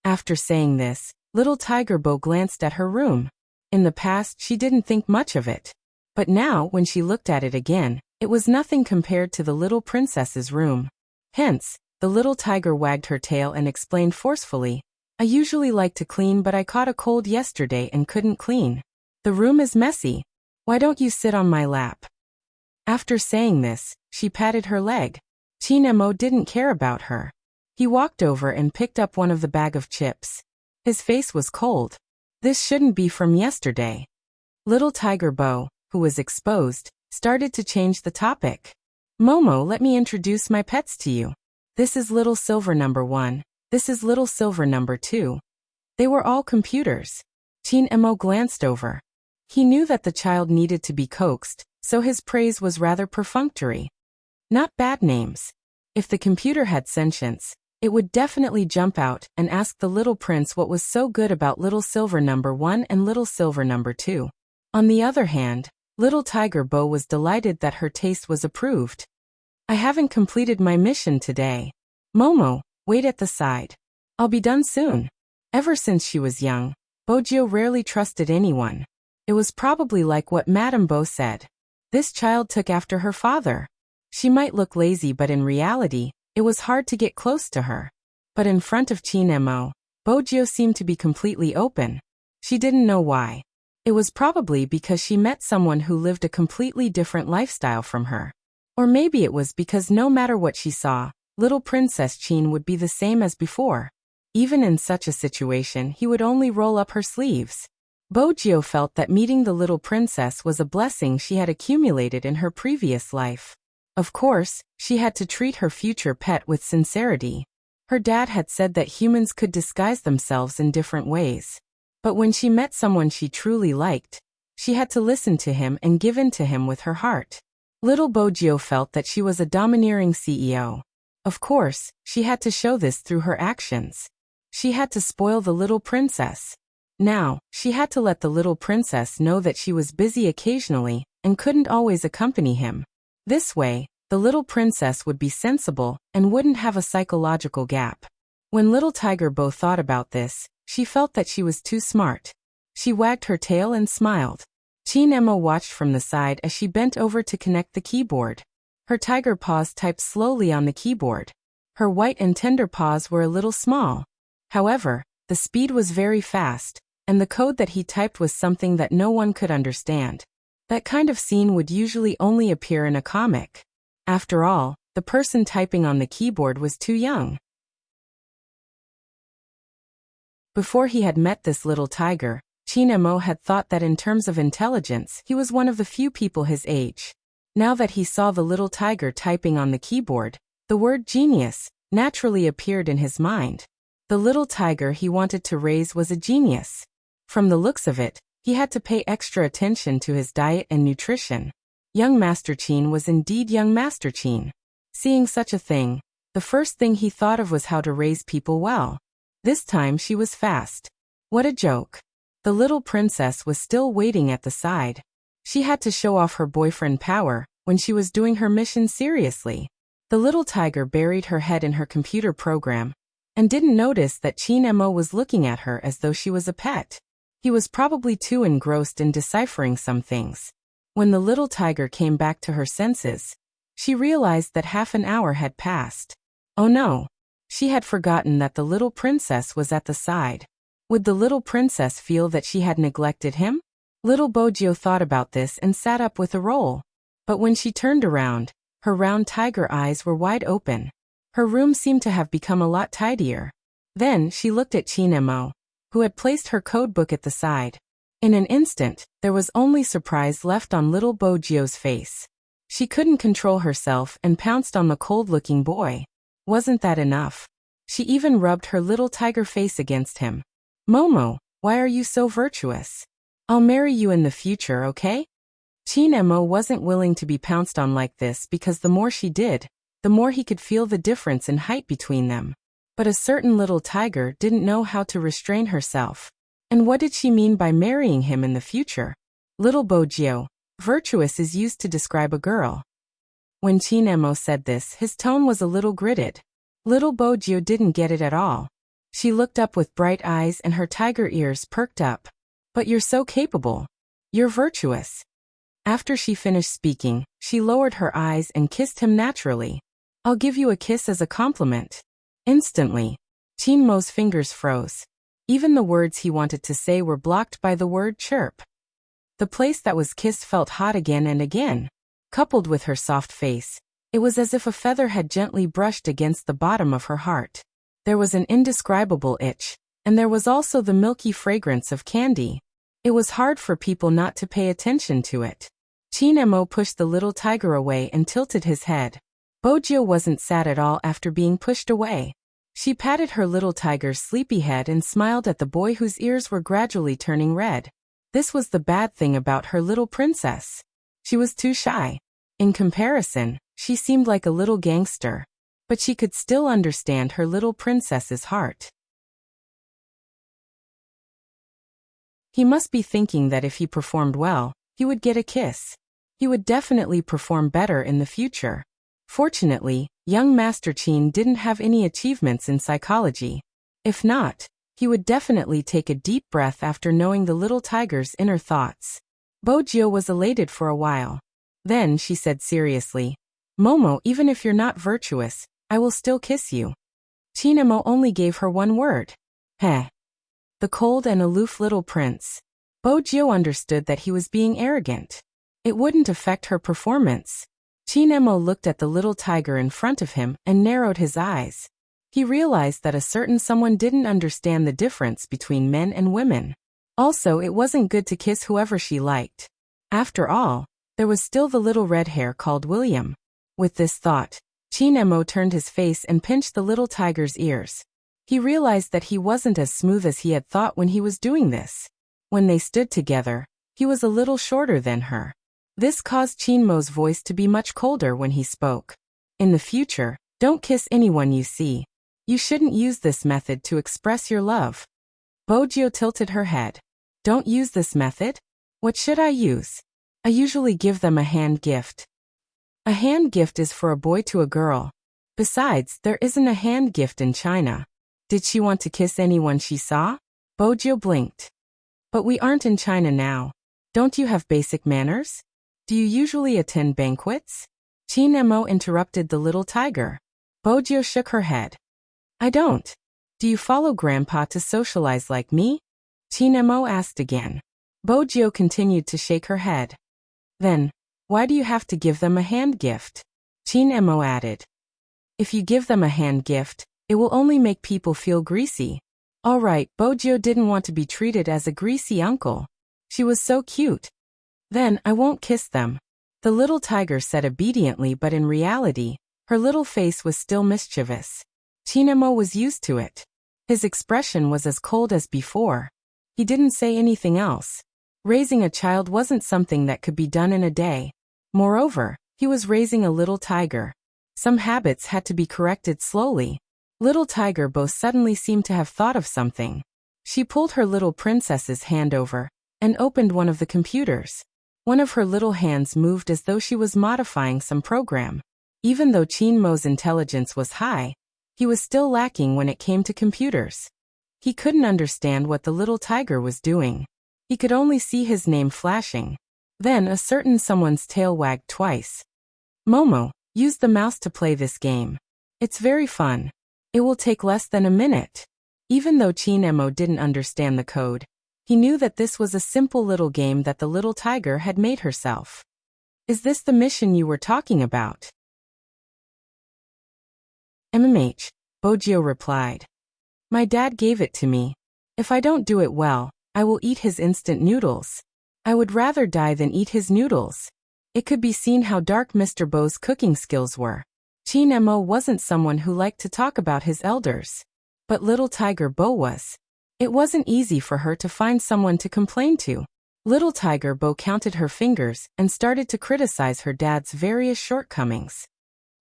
After saying this, little Tiger Bo glanced at her room. In the past she didn't think much of it. But now, when she looked at it again, it was nothing compared to the little princess's room. Hence, the little tiger wagged her tail and explained forcefully, I usually like to clean, but I caught a cold yesterday and couldn't clean. The room is messy. Why don't you sit on my lap? After saying this, she patted her leg. Chinemo didn't care about her. He walked over and picked up one of the bag of chips. His face was cold. This shouldn't be from yesterday. Little Tiger Bo, who was exposed, started to change the topic. Momo, let me introduce my pets to you. This is Little Silver number 1. This is Little Silver number 2. They were all computers. Chinemo glanced over. He knew that the child needed to be coaxed, so his praise was rather perfunctory. Not bad names. If the computer had sentience, it would definitely jump out and ask the little prince what was so good about Little Silver number 1 and Little Silver number 2. On the other hand, Little Tiger Bo was delighted that her taste was approved. I haven't completed my mission today. Momo, wait at the side. I'll be done soon. Ever since she was young, Bojio rarely trusted anyone. It was probably like what Madame Bo said. This child took after her father. She might look lazy, but in reality, it was hard to get close to her. But in front of Chinemo, Bojio seemed to be completely open. She didn't know why. It was probably because she met someone who lived a completely different lifestyle from her. Or maybe it was because no matter what she saw, little Princess Chin would be the same as before. Even in such a situation, he would only roll up her sleeves. Bojio felt that meeting the little princess was a blessing she had accumulated in her previous life. Of course, she had to treat her future pet with sincerity. Her dad had said that humans could disguise themselves in different ways. But when she met someone she truly liked, she had to listen to him and give in to him with her heart. Little Bojio felt that she was a domineering CEO. Of course, she had to show this through her actions. She had to spoil the little princess. Now, she had to let the little princess know that she was busy occasionally and couldn't always accompany him. This way, the little princess would be sensible and wouldn't have a psychological gap. When little Tiger Bo thought about this, she felt that she was too smart. She wagged her tail and smiled. Chinemo watched from the side as she bent over to connect the keyboard. Her tiger paws typed slowly on the keyboard. Her white and tender paws were a little small. However, the speed was very fast, and the code that he typed was something that no one could understand. That kind of scene would usually only appear in a comic. After all, the person typing on the keyboard was too young. Before he had met this little tiger, Chinemo had thought that in terms of intelligence, he was one of the few people his age. Now that he saw the little tiger typing on the keyboard, the word genius naturally appeared in his mind. The little tiger he wanted to raise was a genius. From the looks of it, he had to pay extra attention to his diet and nutrition. Young Master Chin was indeed young Master Chin. Seeing such a thing, the first thing he thought of was how to raise people well. This time she was fast. What a joke. The little princess was still waiting at the side. She had to show off her boyfriend power when she was doing her mission seriously. The little tiger buried her head in her computer program and didn't notice that Chinemo was looking at her as though she was a pet. He was probably too engrossed in deciphering some things. When the little tiger came back to her senses, she realized that half an hour had passed. Oh no! She had forgotten that the little princess was at the side. Would the little princess feel that she had neglected him? Little Bojio thought about this and sat up with a roll. But when she turned around, her round tiger eyes were wide open. Her room seemed to have become a lot tidier. Then she looked at Chinemo, who had placed her code book at the side. In an instant, there was only surprise left on little Bojio's face. She couldn't control herself and pounced on the cold-looking boy. Wasn't that enough? She even rubbed her little tiger face against him. Momo, why are you so virtuous? I'll marry you in the future, okay? Chinemo wasn't willing to be pounced on like this because the more she did, the more he could feel the difference in height between them. But a certain little tiger didn't know how to restrain herself. And what did she mean by marrying him in the future? Little Bojio, virtuous is used to describe a girl. When Chinemo said this, his tone was a little gritted. Little Bojio didn't get it at all. She looked up with bright eyes and her tiger ears perked up. But you're so capable. You're virtuous. After she finished speaking, she lowered her eyes and kissed him naturally. I'll give you a kiss as a compliment. Instantly, Chinmo's fingers froze. Even the words he wanted to say were blocked by the word chirp. The place that was kissed felt hot again and again. Coupled with her soft face, it was as if a feather had gently brushed against the bottom of her heart. There was an indescribable itch, and there was also the milky fragrance of candy. It was hard for people not to pay attention to it. Chinemo pushed the little tiger away and tilted his head. Bojio wasn't sad at all after being pushed away. She patted her little tiger's sleepy head and smiled at the boy whose ears were gradually turning red. This was the bad thing about her little princess. She was too shy. In comparison, she seemed like a little gangster. But she could still understand her little princess's heart. He must be thinking that if he performed well, he would get a kiss. He would definitely perform better in the future. Fortunately, young Master Qin didn't have any achievements in psychology. If not, he would definitely take a deep breath after knowing the little tiger's inner thoughts. Bojio was elated for a while. Then she said seriously, Momo, even if you're not virtuous, I will still kiss you. Chinemo only gave her one word. Heh. The cold and aloof little prince. Bojio understood that he was being arrogant. It wouldn't affect her performance. Chinemo looked at the little tiger in front of him and narrowed his eyes. He realized that a certain someone didn't understand the difference between men and women. Also, it wasn't good to kiss whoever she liked. After all, there was still the little red hair called William. With this thought, Chinemo turned his face and pinched the little tiger's ears. He realized that he wasn't as smooth as he had thought when he was doing this. When they stood together, he was a little shorter than her. This caused Chinmo's voice to be much colder when he spoke. In the future, don't kiss anyone you see. You shouldn't use this method to express your love. Bojio tilted her head. Don't use this method? What should I use? I usually give them a hand gift. A hand gift is for a boy to a girl. Besides, there isn't a hand gift in China. Did she want to kiss anyone she saw? Bojio blinked. But we aren't in China now. Don't you have basic manners? Do you usually attend banquets? Chinemo interrupted the little tiger. Bojio shook her head. I don't. Do you follow Grandpa to socialize like me? Chinemo asked again. Bojio continued to shake her head. Then, why do you have to give them a hand gift? Chinemo added. If you give them a hand gift, it will only make people feel greasy. All right, Bojio didn't want to be treated as a greasy uncle. She was so cute. Then I won't kiss them. The little tiger said obediently, but in reality, her little face was still mischievous. Chinemo was used to it. His expression was as cold as before. He didn't say anything else. Raising a child wasn't something that could be done in a day. Moreover, he was raising a little tiger. Some habits had to be corrected slowly. Little Tiger Bo suddenly seemed to have thought of something. She pulled her little princess's hand over and opened one of the computers. One of her little hands moved as though she was modifying some program. Even though Chinmo's intelligence was high, he was still lacking when it came to computers. He couldn't understand what the little tiger was doing. He could only see his name flashing. Then a certain someone's tail wagged twice. Momo, use the mouse to play this game. It's very fun. It will take less than a minute. Even though Chinemo didn't understand the code, he knew that this was a simple little game that the little tiger had made herself. Is this the mission you were talking about? MMH, Bojio replied. My dad gave it to me. If I don't do it well, I will eat his instant noodles. I would rather die than eat his noodles. It could be seen how dark Mr. Bo's cooking skills were. Chinemo wasn't someone who liked to talk about his elders. But little Tiger Bo was. It wasn't easy for her to find someone to complain to. Little Tiger Bo counted her fingers and started to criticize her dad's various shortcomings.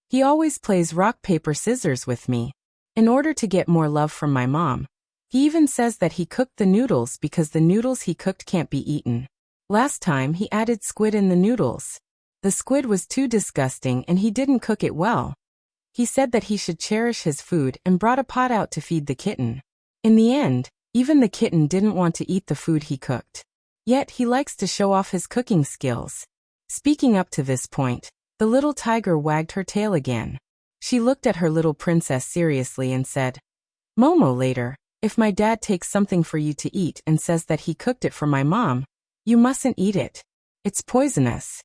He always plays rock, paper, scissors with me. In order to get more love from my mom. He even says that he cooked the noodles because the noodles he cooked can't be eaten. Last time he added squid in the noodles. The squid was too disgusting and he didn't cook it well. He said that he should cherish his food and brought a pot out to feed the kitten. In the end, even the kitten didn't want to eat the food he cooked. Yet he likes to show off his cooking skills. Speaking up to this point, the little tiger wagged her tail again. She looked at her little princess seriously and said, "Momo, later, if my dad takes something for you to eat and says that he cooked it for my mom, you mustn't eat it. It's poisonous."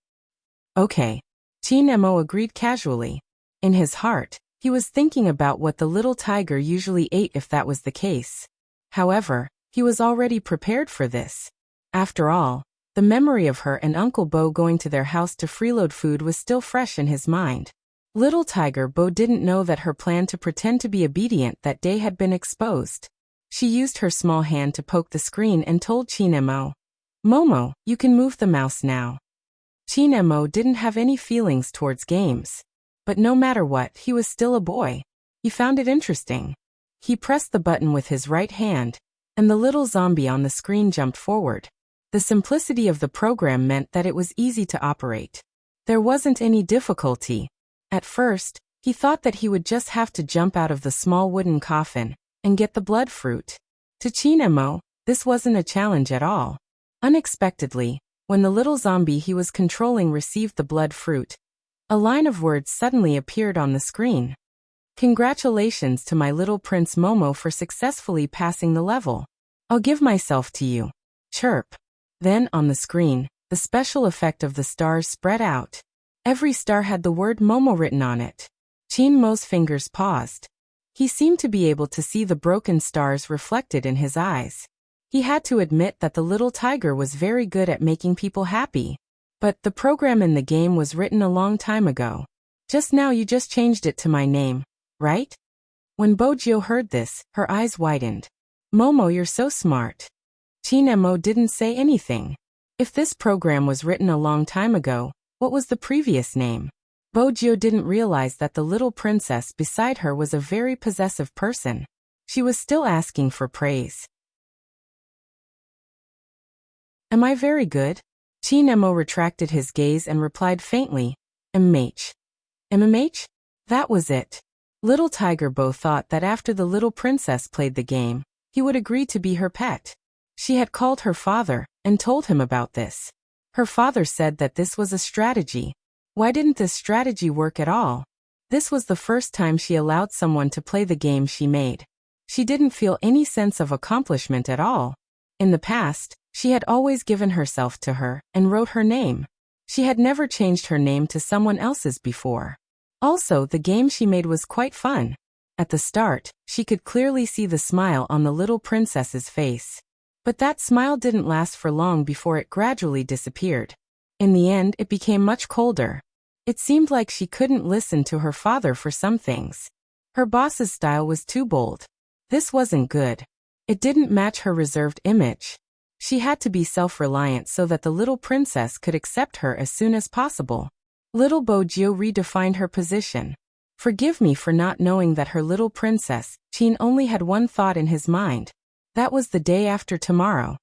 Okay. Chinemo agreed casually. In his heart, he was thinking about what the little tiger usually ate if that was the case. However, he was already prepared for this. After all, the memory of her and Uncle Bo going to their house to freeload food was still fresh in his mind. Little Tiger Bo didn't know that her plan to pretend to be obedient that day had been exposed. She used her small hand to poke the screen and told Chinemo, "Momo, you can move the mouse now." Chinemo didn't have any feelings towards games. But no matter what, he was still a boy. He found it interesting. He pressed the button with his right hand, and the little zombie on the screen jumped forward. The simplicity of the program meant that it was easy to operate. There wasn't any difficulty. At first, he thought that he would just have to jump out of the small wooden coffin and get the blood fruit. To Chinemo, this wasn't a challenge at all. Unexpectedly, when the little zombie he was controlling received the blood fruit, a line of words suddenly appeared on the screen. "Congratulations to my little prince Momo for successfully passing the level. I'll give myself to you." Chirp. Then, on the screen, the special effect of the stars spread out. Every star had the word Momo written on it. Chinmo's fingers paused. He seemed to be able to see the broken stars reflected in his eyes. He had to admit that the little tiger was very good at making people happy. But the program in the game was written a long time ago. Just now you just changed it to my name, right? When Bojio heard this, her eyes widened. "Momo, you're so smart." Chinemo didn't say anything. If this program was written a long time ago, what was the previous name? Bojio didn't realize that the little princess beside her was a very possessive person. She was still asking for praise. "Am I very good?" Chinemo retracted his gaze and replied faintly, "MH." "MMH?" That was it. Little Tiger Bo thought that after the little princess played the game, he would agree to be her pet. She had called her father and told him about this. Her father said that this was a strategy. Why didn't this strategy work at all? This was the first time she allowed someone to play the game she made. She didn't feel any sense of accomplishment at all. In the past, she had always given herself to her and wrote her name. She had never changed her name to someone else's before. Also, the game she made was quite fun. At the start, she could clearly see the smile on the little princess's face. But that smile didn't last for long before it gradually disappeared. In the end, it became much colder. It seemed like she couldn't listen to her father for some things. Her boss's style was too bold. This wasn't good. It didn't match her reserved image. She had to be self-reliant so that the little princess could accept her as soon as possible. Little Bojio redefined her position. Forgive me for not knowing that her little princess, Chin, only had one thought in his mind. That was the day after tomorrow.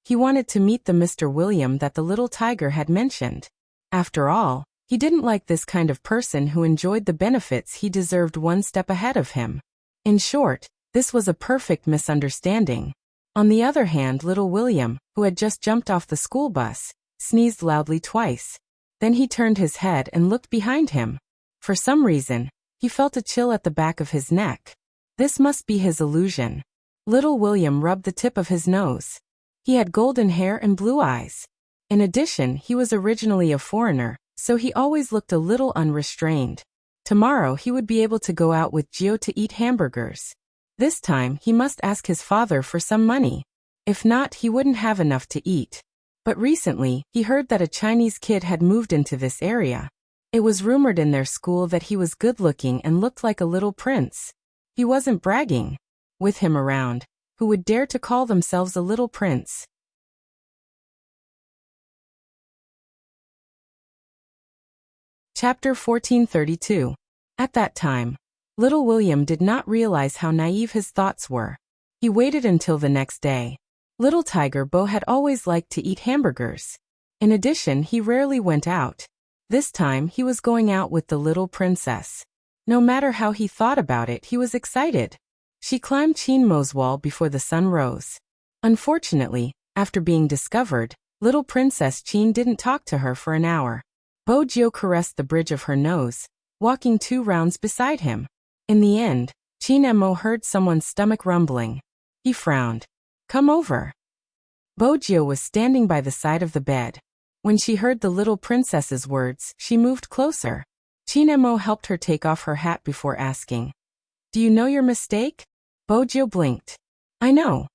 He wanted to meet the Mr. William that the little tiger had mentioned. After all, he didn't like this kind of person who enjoyed the benefits he deserved one step ahead of him. In short, this was a perfect misunderstanding. On the other hand, little William, who had just jumped off the school bus, sneezed loudly twice. Then he turned his head and looked behind him. For some reason, he felt a chill at the back of his neck. This must be his illusion. Little William rubbed the tip of his nose. He had golden hair and blue eyes. In addition, he was originally a foreigner, so he always looked a little unrestrained. Tomorrow he would be able to go out with Gio to eat hamburgers. This time he must ask his father for some money. If not, he wouldn't have enough to eat. But recently, he heard that a Chinese kid had moved into this area. It was rumored in their school that he was good-looking and looked like a little prince. He wasn't bragging. With him around, who would dare to call themselves a little prince? Chapter 1432. At that time, little William did not realize how naive his thoughts were. He waited until the next day. Little Tiger Bo had always liked to eat hamburgers. In addition, he rarely went out. This time, he was going out with the little princess. No matter how he thought about it, he was excited. She climbed Chin Mo's wall before the sun rose. Unfortunately, after being discovered, little Princess Chin didn't talk to her for an hour. Bo Jio caressed the bridge of her nose, walking 2 rounds beside him. In the end, Chin Mo heard someone's stomach rumbling. He frowned. Come over. Bo Jio was standing by the side of the bed. When she heard the little princess's words, she moved closer. Chin Mo helped her take off her hat before asking, Do you know your mistake? Bo Jio blinked. I know.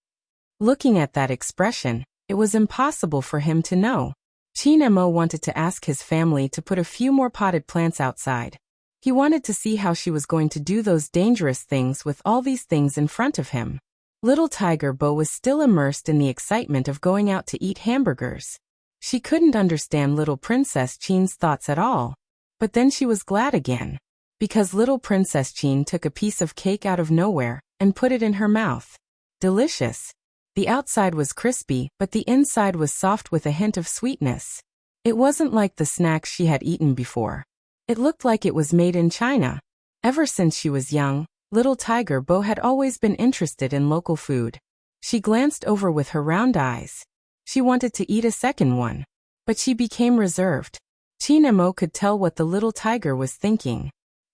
Looking at that expression, it was impossible for him to know. Chin Mo wanted to ask his family to put a few more potted plants outside. He wanted to see how she was going to do those dangerous things with all these things in front of him. Little Tiger Bo was still immersed in the excitement of going out to eat hamburgers. She couldn't understand little Princess Chin's thoughts at all. But then she was glad again. Because little Princess Chin took a piece of cake out of nowhere and put it in her mouth. Delicious. The outside was crispy, but the inside was soft with a hint of sweetness. It wasn't like the snacks she had eaten before. It looked like it was made in China. Ever since she was young, little Tiger Bo had always been interested in local food. She glanced over with her round eyes. She wanted to eat a second one. But she became reserved. Chin Mo could tell what the little tiger was thinking.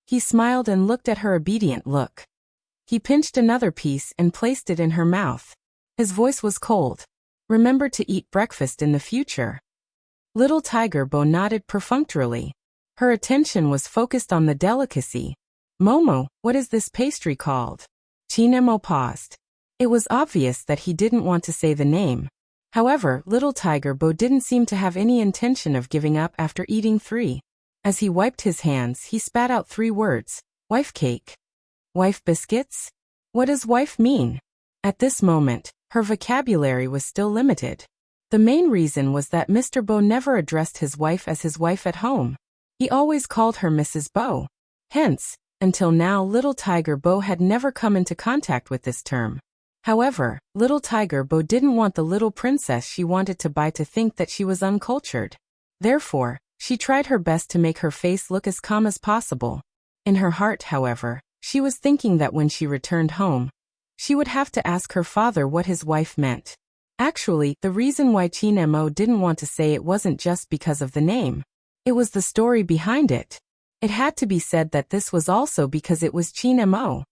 He smiled and looked at her obedient look. He pinched another piece and placed it in her mouth. His voice was cold. Remember to eat breakfast in the future. Little Tiger Bo nodded perfunctorily. Her attention was focused on the delicacy. Momo, what is this pastry called? Chin Mo paused. It was obvious that he didn't want to say the name. However, little Tiger Bo didn't seem to have any intention of giving up after eating 3. As he wiped his hands, he spat out 3 words. Wife cake. Wife biscuits? What does wife mean? At this moment, her vocabulary was still limited. The main reason was that Mr. Bo never addressed his wife as his wife at home. He always called her Mrs. Bo. Hence, until now little Tiger Bo had never come into contact with this term. However, little Tiger Bo didn't want the little princess she wanted to buy to think that she was uncultured. Therefore, she tried her best to make her face look as calm as possible. In her heart, however, she was thinking that when she returned home, she would have to ask her father what his wife meant. Actually, the reason why Chin Mo didn't want to say it wasn't just because of the name. It was the story behind it. It had to be said that this was also because it was Chin Mo.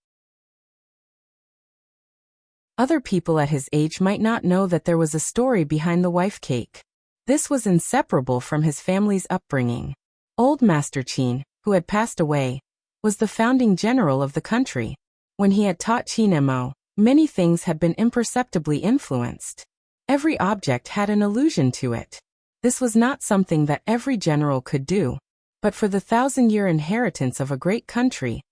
Other people at his age might not know that there was a story behind the wife cake. This was inseparable from his family's upbringing. Old Master Chin, who had passed away, was the founding general of the country. When he had taught Chin Mo, many things had been imperceptibly influenced. Every object had an allusion to it. This was not something that every general could do. But for the 1,000-year inheritance of a great country,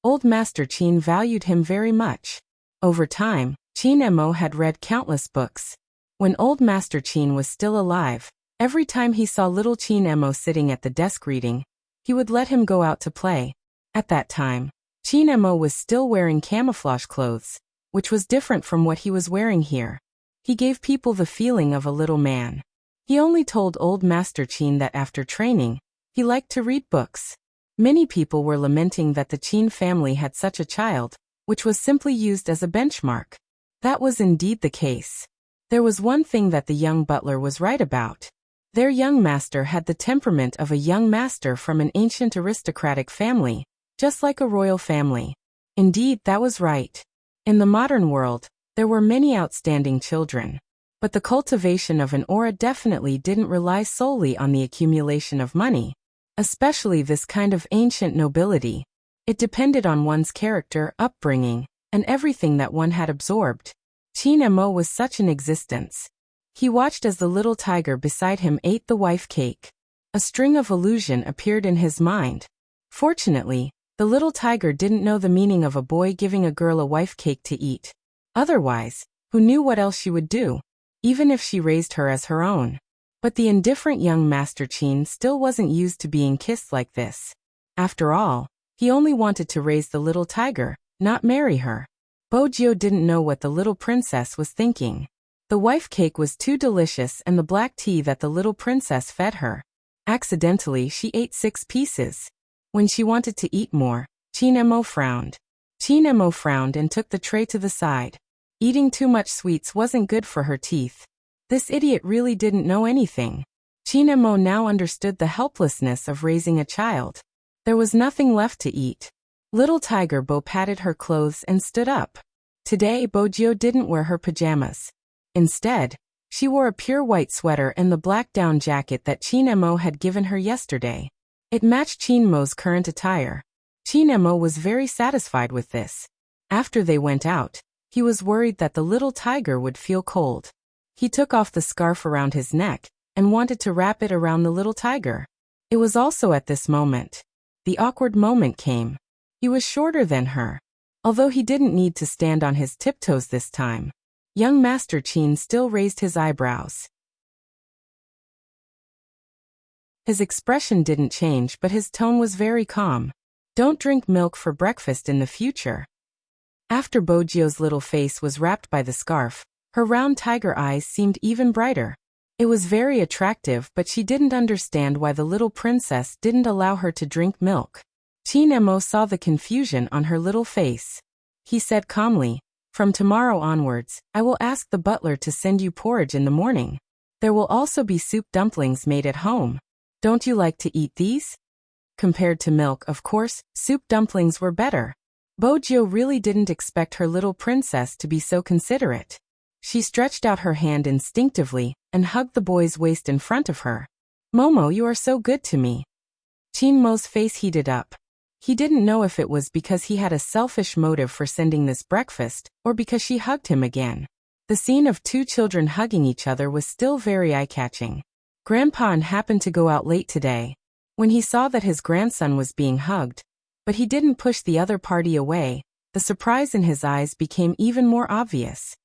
Old Master Chin valued him very much. Over time, Chin Mo had read countless books. When Old Master Chin was still alive, every time he saw little Chin Mo sitting at the desk reading, he would let him go out to play. At that time, Chin Mo was still wearing camouflage clothes, which was different from what he was wearing here. He gave people the feeling of a little man. He only told Old Master Chin that after training, he liked to read books. Many people were lamenting that the Chin family had such a child, which was simply used as a benchmark. That was indeed the case. There was one thing that the young butler was right about. Their young master had the temperament of a young master from an ancient aristocratic family, just like a royal family. Indeed, that was right. In the modern world, there were many outstanding children. But the cultivation of an aura definitely didn't rely solely on the accumulation of money. Especially this kind of ancient nobility. It depended on one's character, upbringing, and everything that one had absorbed. Chin Mo was such an existence. He watched as the little tiger beside him ate the wife cake. A string of illusion appeared in his mind. Fortunately, the little tiger didn't know the meaning of a boy giving a girl a wife cake to eat. Otherwise, who knew what else she would do, even if she raised her as her own. But the indifferent young Master Qin still wasn't used to being kissed like this. After all, he only wanted to raise the little tiger, not marry her. Bojiu didn't know what the little princess was thinking. The wife cake was too delicious and the black tea that the little princess fed her. Accidentally, she ate 6 pieces. When she wanted to eat more, Qin Mo frowned. Qin Mo frowned and took the tray to the side. Eating too much sweets wasn't good for her teeth. This idiot really didn't know anything. Qin Mo now understood the helplessness of raising a child. There was nothing left to eat. Little Tiger Bo patted her clothes and stood up. Today, Bojiu didn't wear her pajamas. Instead, she wore a pure white sweater and the black down jacket that Qin Mo had given her yesterday. It matched Qin Mo's current attire. Qin Mo was very satisfied with this. After they went out, he was worried that the little tiger would feel cold. He took off the scarf around his neck and wanted to wrap it around the little tiger. It was also at this moment. The awkward moment came. He was shorter than her. Although he didn't need to stand on his tiptoes this time, young Master Qin still raised his eyebrows. His expression didn't change, but his tone was very calm. Don't drink milk for breakfast in the future. After Bojiu's little face was wrapped by the scarf, her round tiger eyes seemed even brighter. It was very attractive, but she didn't understand why the little princess didn't allow her to drink milk. Qin Mo saw the confusion on her little face. He said calmly, "From tomorrow onwards, I will ask the butler to send you porridge in the morning. There will also be soup dumplings made at home. Don't you like to eat these?" Compared to milk, of course, soup dumplings were better. Bojiu really didn't expect her little princess to be so considerate. She stretched out her hand instinctively and hugged the boy's waist in front of her. "Momo, you are so good to me." Qin Mo's face heated up. He didn't know if it was because he had a selfish motive for sending this breakfast, or because she hugged him again. The scene of 2 children hugging each other was still very eye-catching. Grandpa happened to go out late today. When he saw that his grandson was being hugged, but he didn't push the other party away, the surprise in his eyes became even more obvious.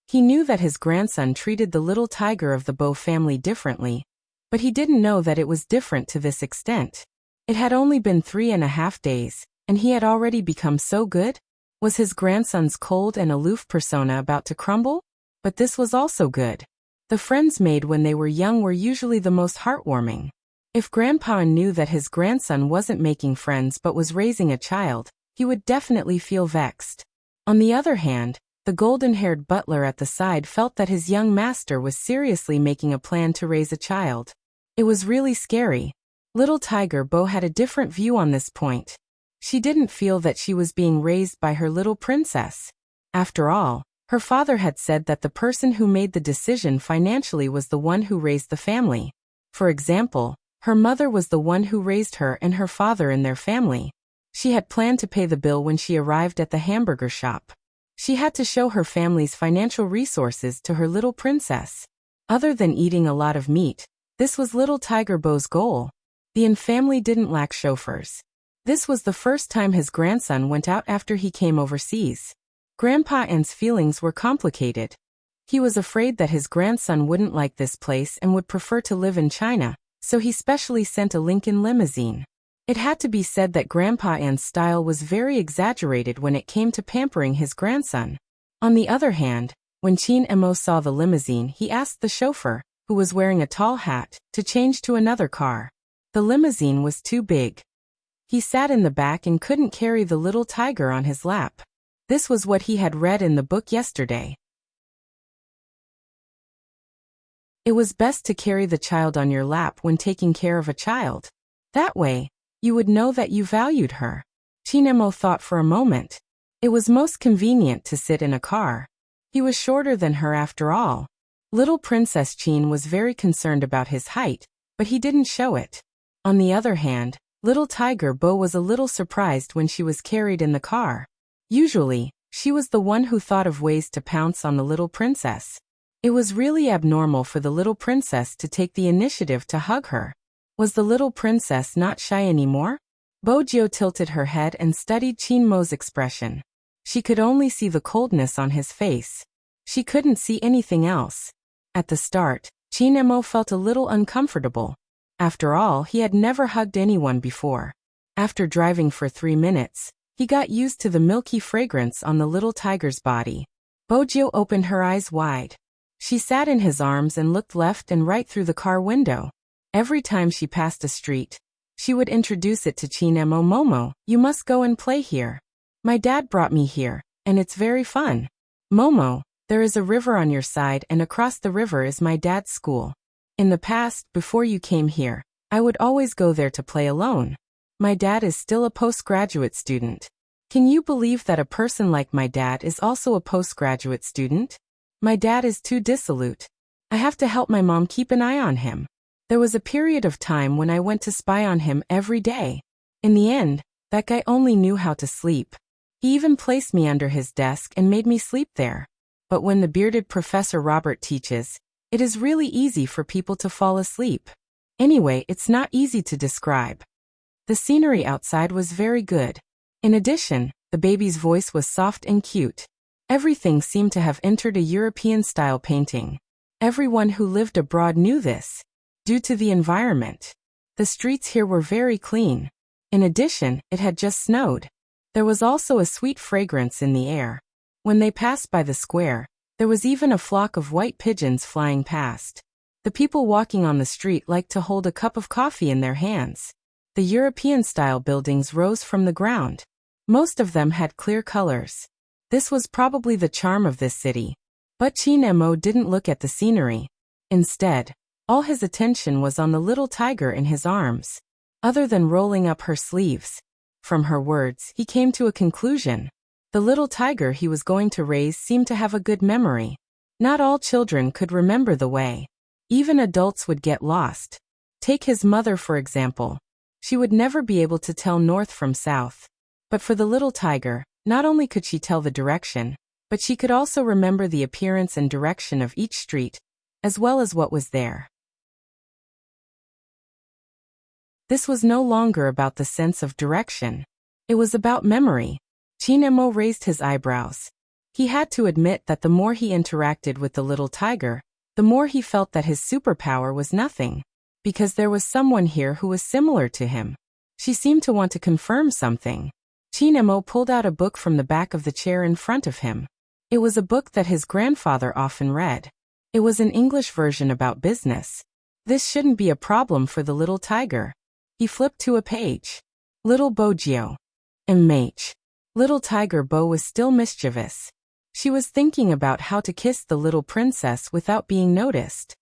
He knew that his grandson treated the little tiger of the Bo family differently, but he didn't know that it was different to this extent. It had only been 3.5 days, and he had already become so good? Was his grandson's cold and aloof persona about to crumble? But this was also good. The friends made when they were young were usually the most heartwarming. If Grandpa knew that his grandson wasn't making friends but was raising a child, he would definitely feel vexed. On the other hand, the golden-haired butler at the side felt that his young master was seriously making a plan to raise a child. It was really scary. Little Tiger Bo had a different view on this point. She didn't feel that she was being raised by her little princess. After all, her father had said that the person who made the decision financially was the one who raised the family. For example, her mother was the one who raised her and her father in their family. She had planned to pay the bill when she arrived at the hamburger shop. She had to show her family's financial resources to her little princess. Other than eating a lot of meat, this was little Tiger Bo's goal. The Yin family didn't lack chauffeurs. This was the first time his grandson went out after he came overseas. Grandpa An's feelings were complicated. He was afraid that his grandson wouldn't like this place and would prefer to live in China, so he specially sent a Lincoln limousine. It had to be said that Grandpa An's style was very exaggerated when it came to pampering his grandson. On the other hand, when Qin Mo saw the limousine, he asked the chauffeur, who was wearing a tall hat, to change to another car. The limousine was too big. He sat in the back and couldn't carry the little tiger on his lap. This was what he had read in the book yesterday. It was best to carry the child on your lap when taking care of a child. That way, you would know that you valued her. Qin Mo thought for a moment. It was most convenient to sit in a car. He was shorter than her after all. Little Princess Qin was very concerned about his height, but he didn't show it. On the other hand, little Tiger Bo was a little surprised when she was carried in the car. Usually, she was the one who thought of ways to pounce on the little princess. It was really abnormal for the little princess to take the initiative to hug her. Was the little princess not shy anymore? Bojiu tilted her head and studied Qin Mo's expression. She could only see the coldness on his face. She couldn't see anything else. At the start, Chinemo felt a little uncomfortable. After all, he had never hugged anyone before. After driving for 3 minutes, he got used to the milky fragrance on the little tiger's body. Bojio opened her eyes wide. She sat in his arms and looked left and right through the car window. Every time she passed a street, she would introduce it to Chinemo. Momo, you must go and play here. My dad brought me here, and it's very fun. Momo, there is a river on your side and across the river is my dad's school. In the past, before you came here, I would always go there to play alone. My dad is still a postgraduate student. Can you believe that a person like my dad is also a postgraduate student? My dad is too dissolute. I have to help my mom keep an eye on him. There was a period of time when I went to spy on him every day. In the end, that guy only knew how to sleep. He even placed me under his desk and made me sleep there. But when the bearded Professor Robert teaches, it is really easy for people to fall asleep. Anyway, it's not easy to describe. The scenery outside was very good. In addition, the baby's voice was soft and cute. Everything seemed to have entered a European-style painting. Everyone who lived abroad knew this, due to the environment. The streets here were very clean. In addition, it had just snowed. There was also a sweet fragrance in the air. When they passed by the square, there was even a flock of white pigeons flying past. The people walking on the street liked to hold a cup of coffee in their hands. The European-style buildings rose from the ground. Most of them had clear colors. This was probably the charm of this city. But Chinemo didn't look at the scenery. Instead, all his attention was on the little tiger in his arms. Other than rolling up her sleeves. From her words, he came to a conclusion. The little tiger he was going to raise seemed to have a good memory. Not all children could remember the way. Even adults would get lost. Take his mother for example. She would never be able to tell north from south. But for the little tiger, not only could she tell the direction, but she could also remember the appearance and direction of each street, as well as what was there. This was no longer about the sense of direction. It was about memory. Chinemo raised his eyebrows. He had to admit that the more he interacted with the little tiger, the more he felt that his superpower was nothing. Because there was someone here who was similar to him. She seemed to want to confirm something. Chinemo pulled out a book from the back of the chair in front of him. It was a book that his grandfather often read. It was an English version about business. This shouldn't be a problem for the little tiger. He flipped to a page. Little Bojio. MH. Little Tiger Bo was still mischievous. She was thinking about how to kiss the little princess without being noticed.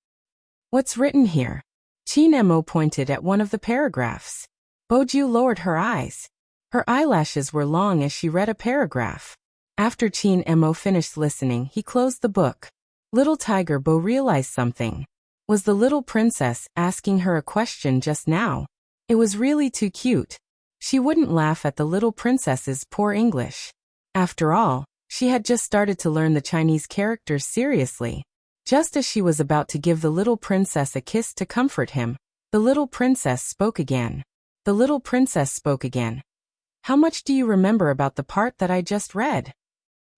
What's written here? Chinemo pointed at one of the paragraphs. Bojio lowered her eyes. Her eyelashes were long as she read a paragraph. After Chinemo finished listening, he closed the book. Little Tiger Bo realized something. Was the little princess asking her a question just now? It was really too cute. She wouldn't laugh at the little princess's poor English. After all, she had just started to learn the Chinese characters seriously. Just as she was about to give the little princess a kiss to comfort him, the little princess spoke again. The little princess spoke again. How much do you remember about the part that I just read?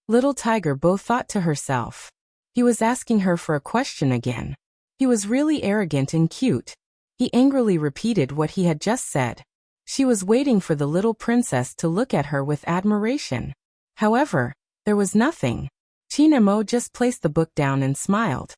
Little Tiger Bo thought to herself. He was asking her for a question again. He was really arrogant and cute. He angrily repeated what he had just said. She was waiting for the little princess to look at her with admiration. However, there was nothing. Chinemo just placed the book down and smiled.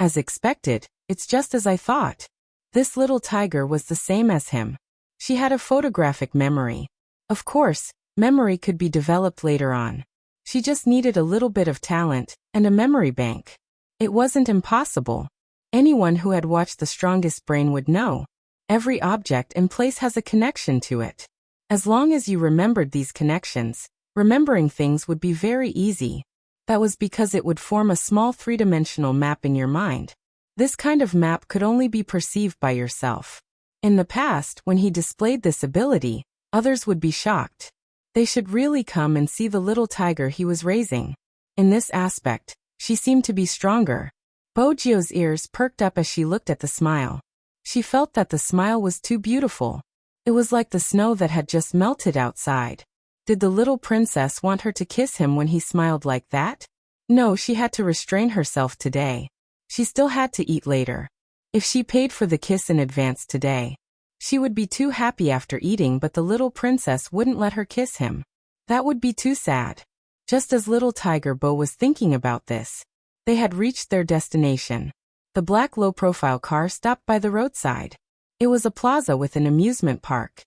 As expected, it's just as I thought. This little tiger was the same as him. She had a photographic memory. Of course, memory could be developed later on. She just needed a little bit of talent and a memory bank. It wasn't impossible. Anyone who had watched The Strongest Brain would know. Every object and place has a connection to it. As long as you remembered these connections, remembering things would be very easy. That was because it would form a small three-dimensional map in your mind. This kind of map could only be perceived by yourself. In the past, when he displayed this ability, others would be shocked. They should really come and see the little tiger he was raising. In this aspect, she seemed to be stronger. Bojio's ears perked up as she looked at the smile. She felt that the smile was too beautiful. It was like the snow that had just melted outside. Did the little princess want her to kiss him when he smiled like that? No, she had to restrain herself today. She still had to eat later. If she paid for the kiss in advance today, she would be too happy after eating, but the little princess wouldn't let her kiss him. That would be too sad. Just as little Tiger Bo was thinking about this, they had reached their destination. The black low-profile car stopped by the roadside. It was a plaza with an amusement park.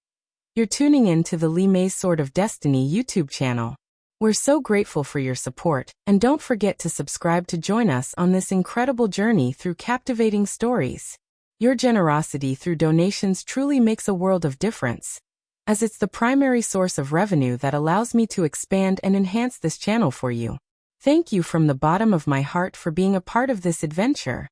You're tuning in to the Lee May's Sword of Destiny YouTube channel. We're so grateful for your support, and don't forget to subscribe to join us on this incredible journey through captivating stories. Your generosity through donations truly makes a world of difference, as it's the primary source of revenue that allows me to expand and enhance this channel for you. Thank you from the bottom of my heart for being a part of this adventure.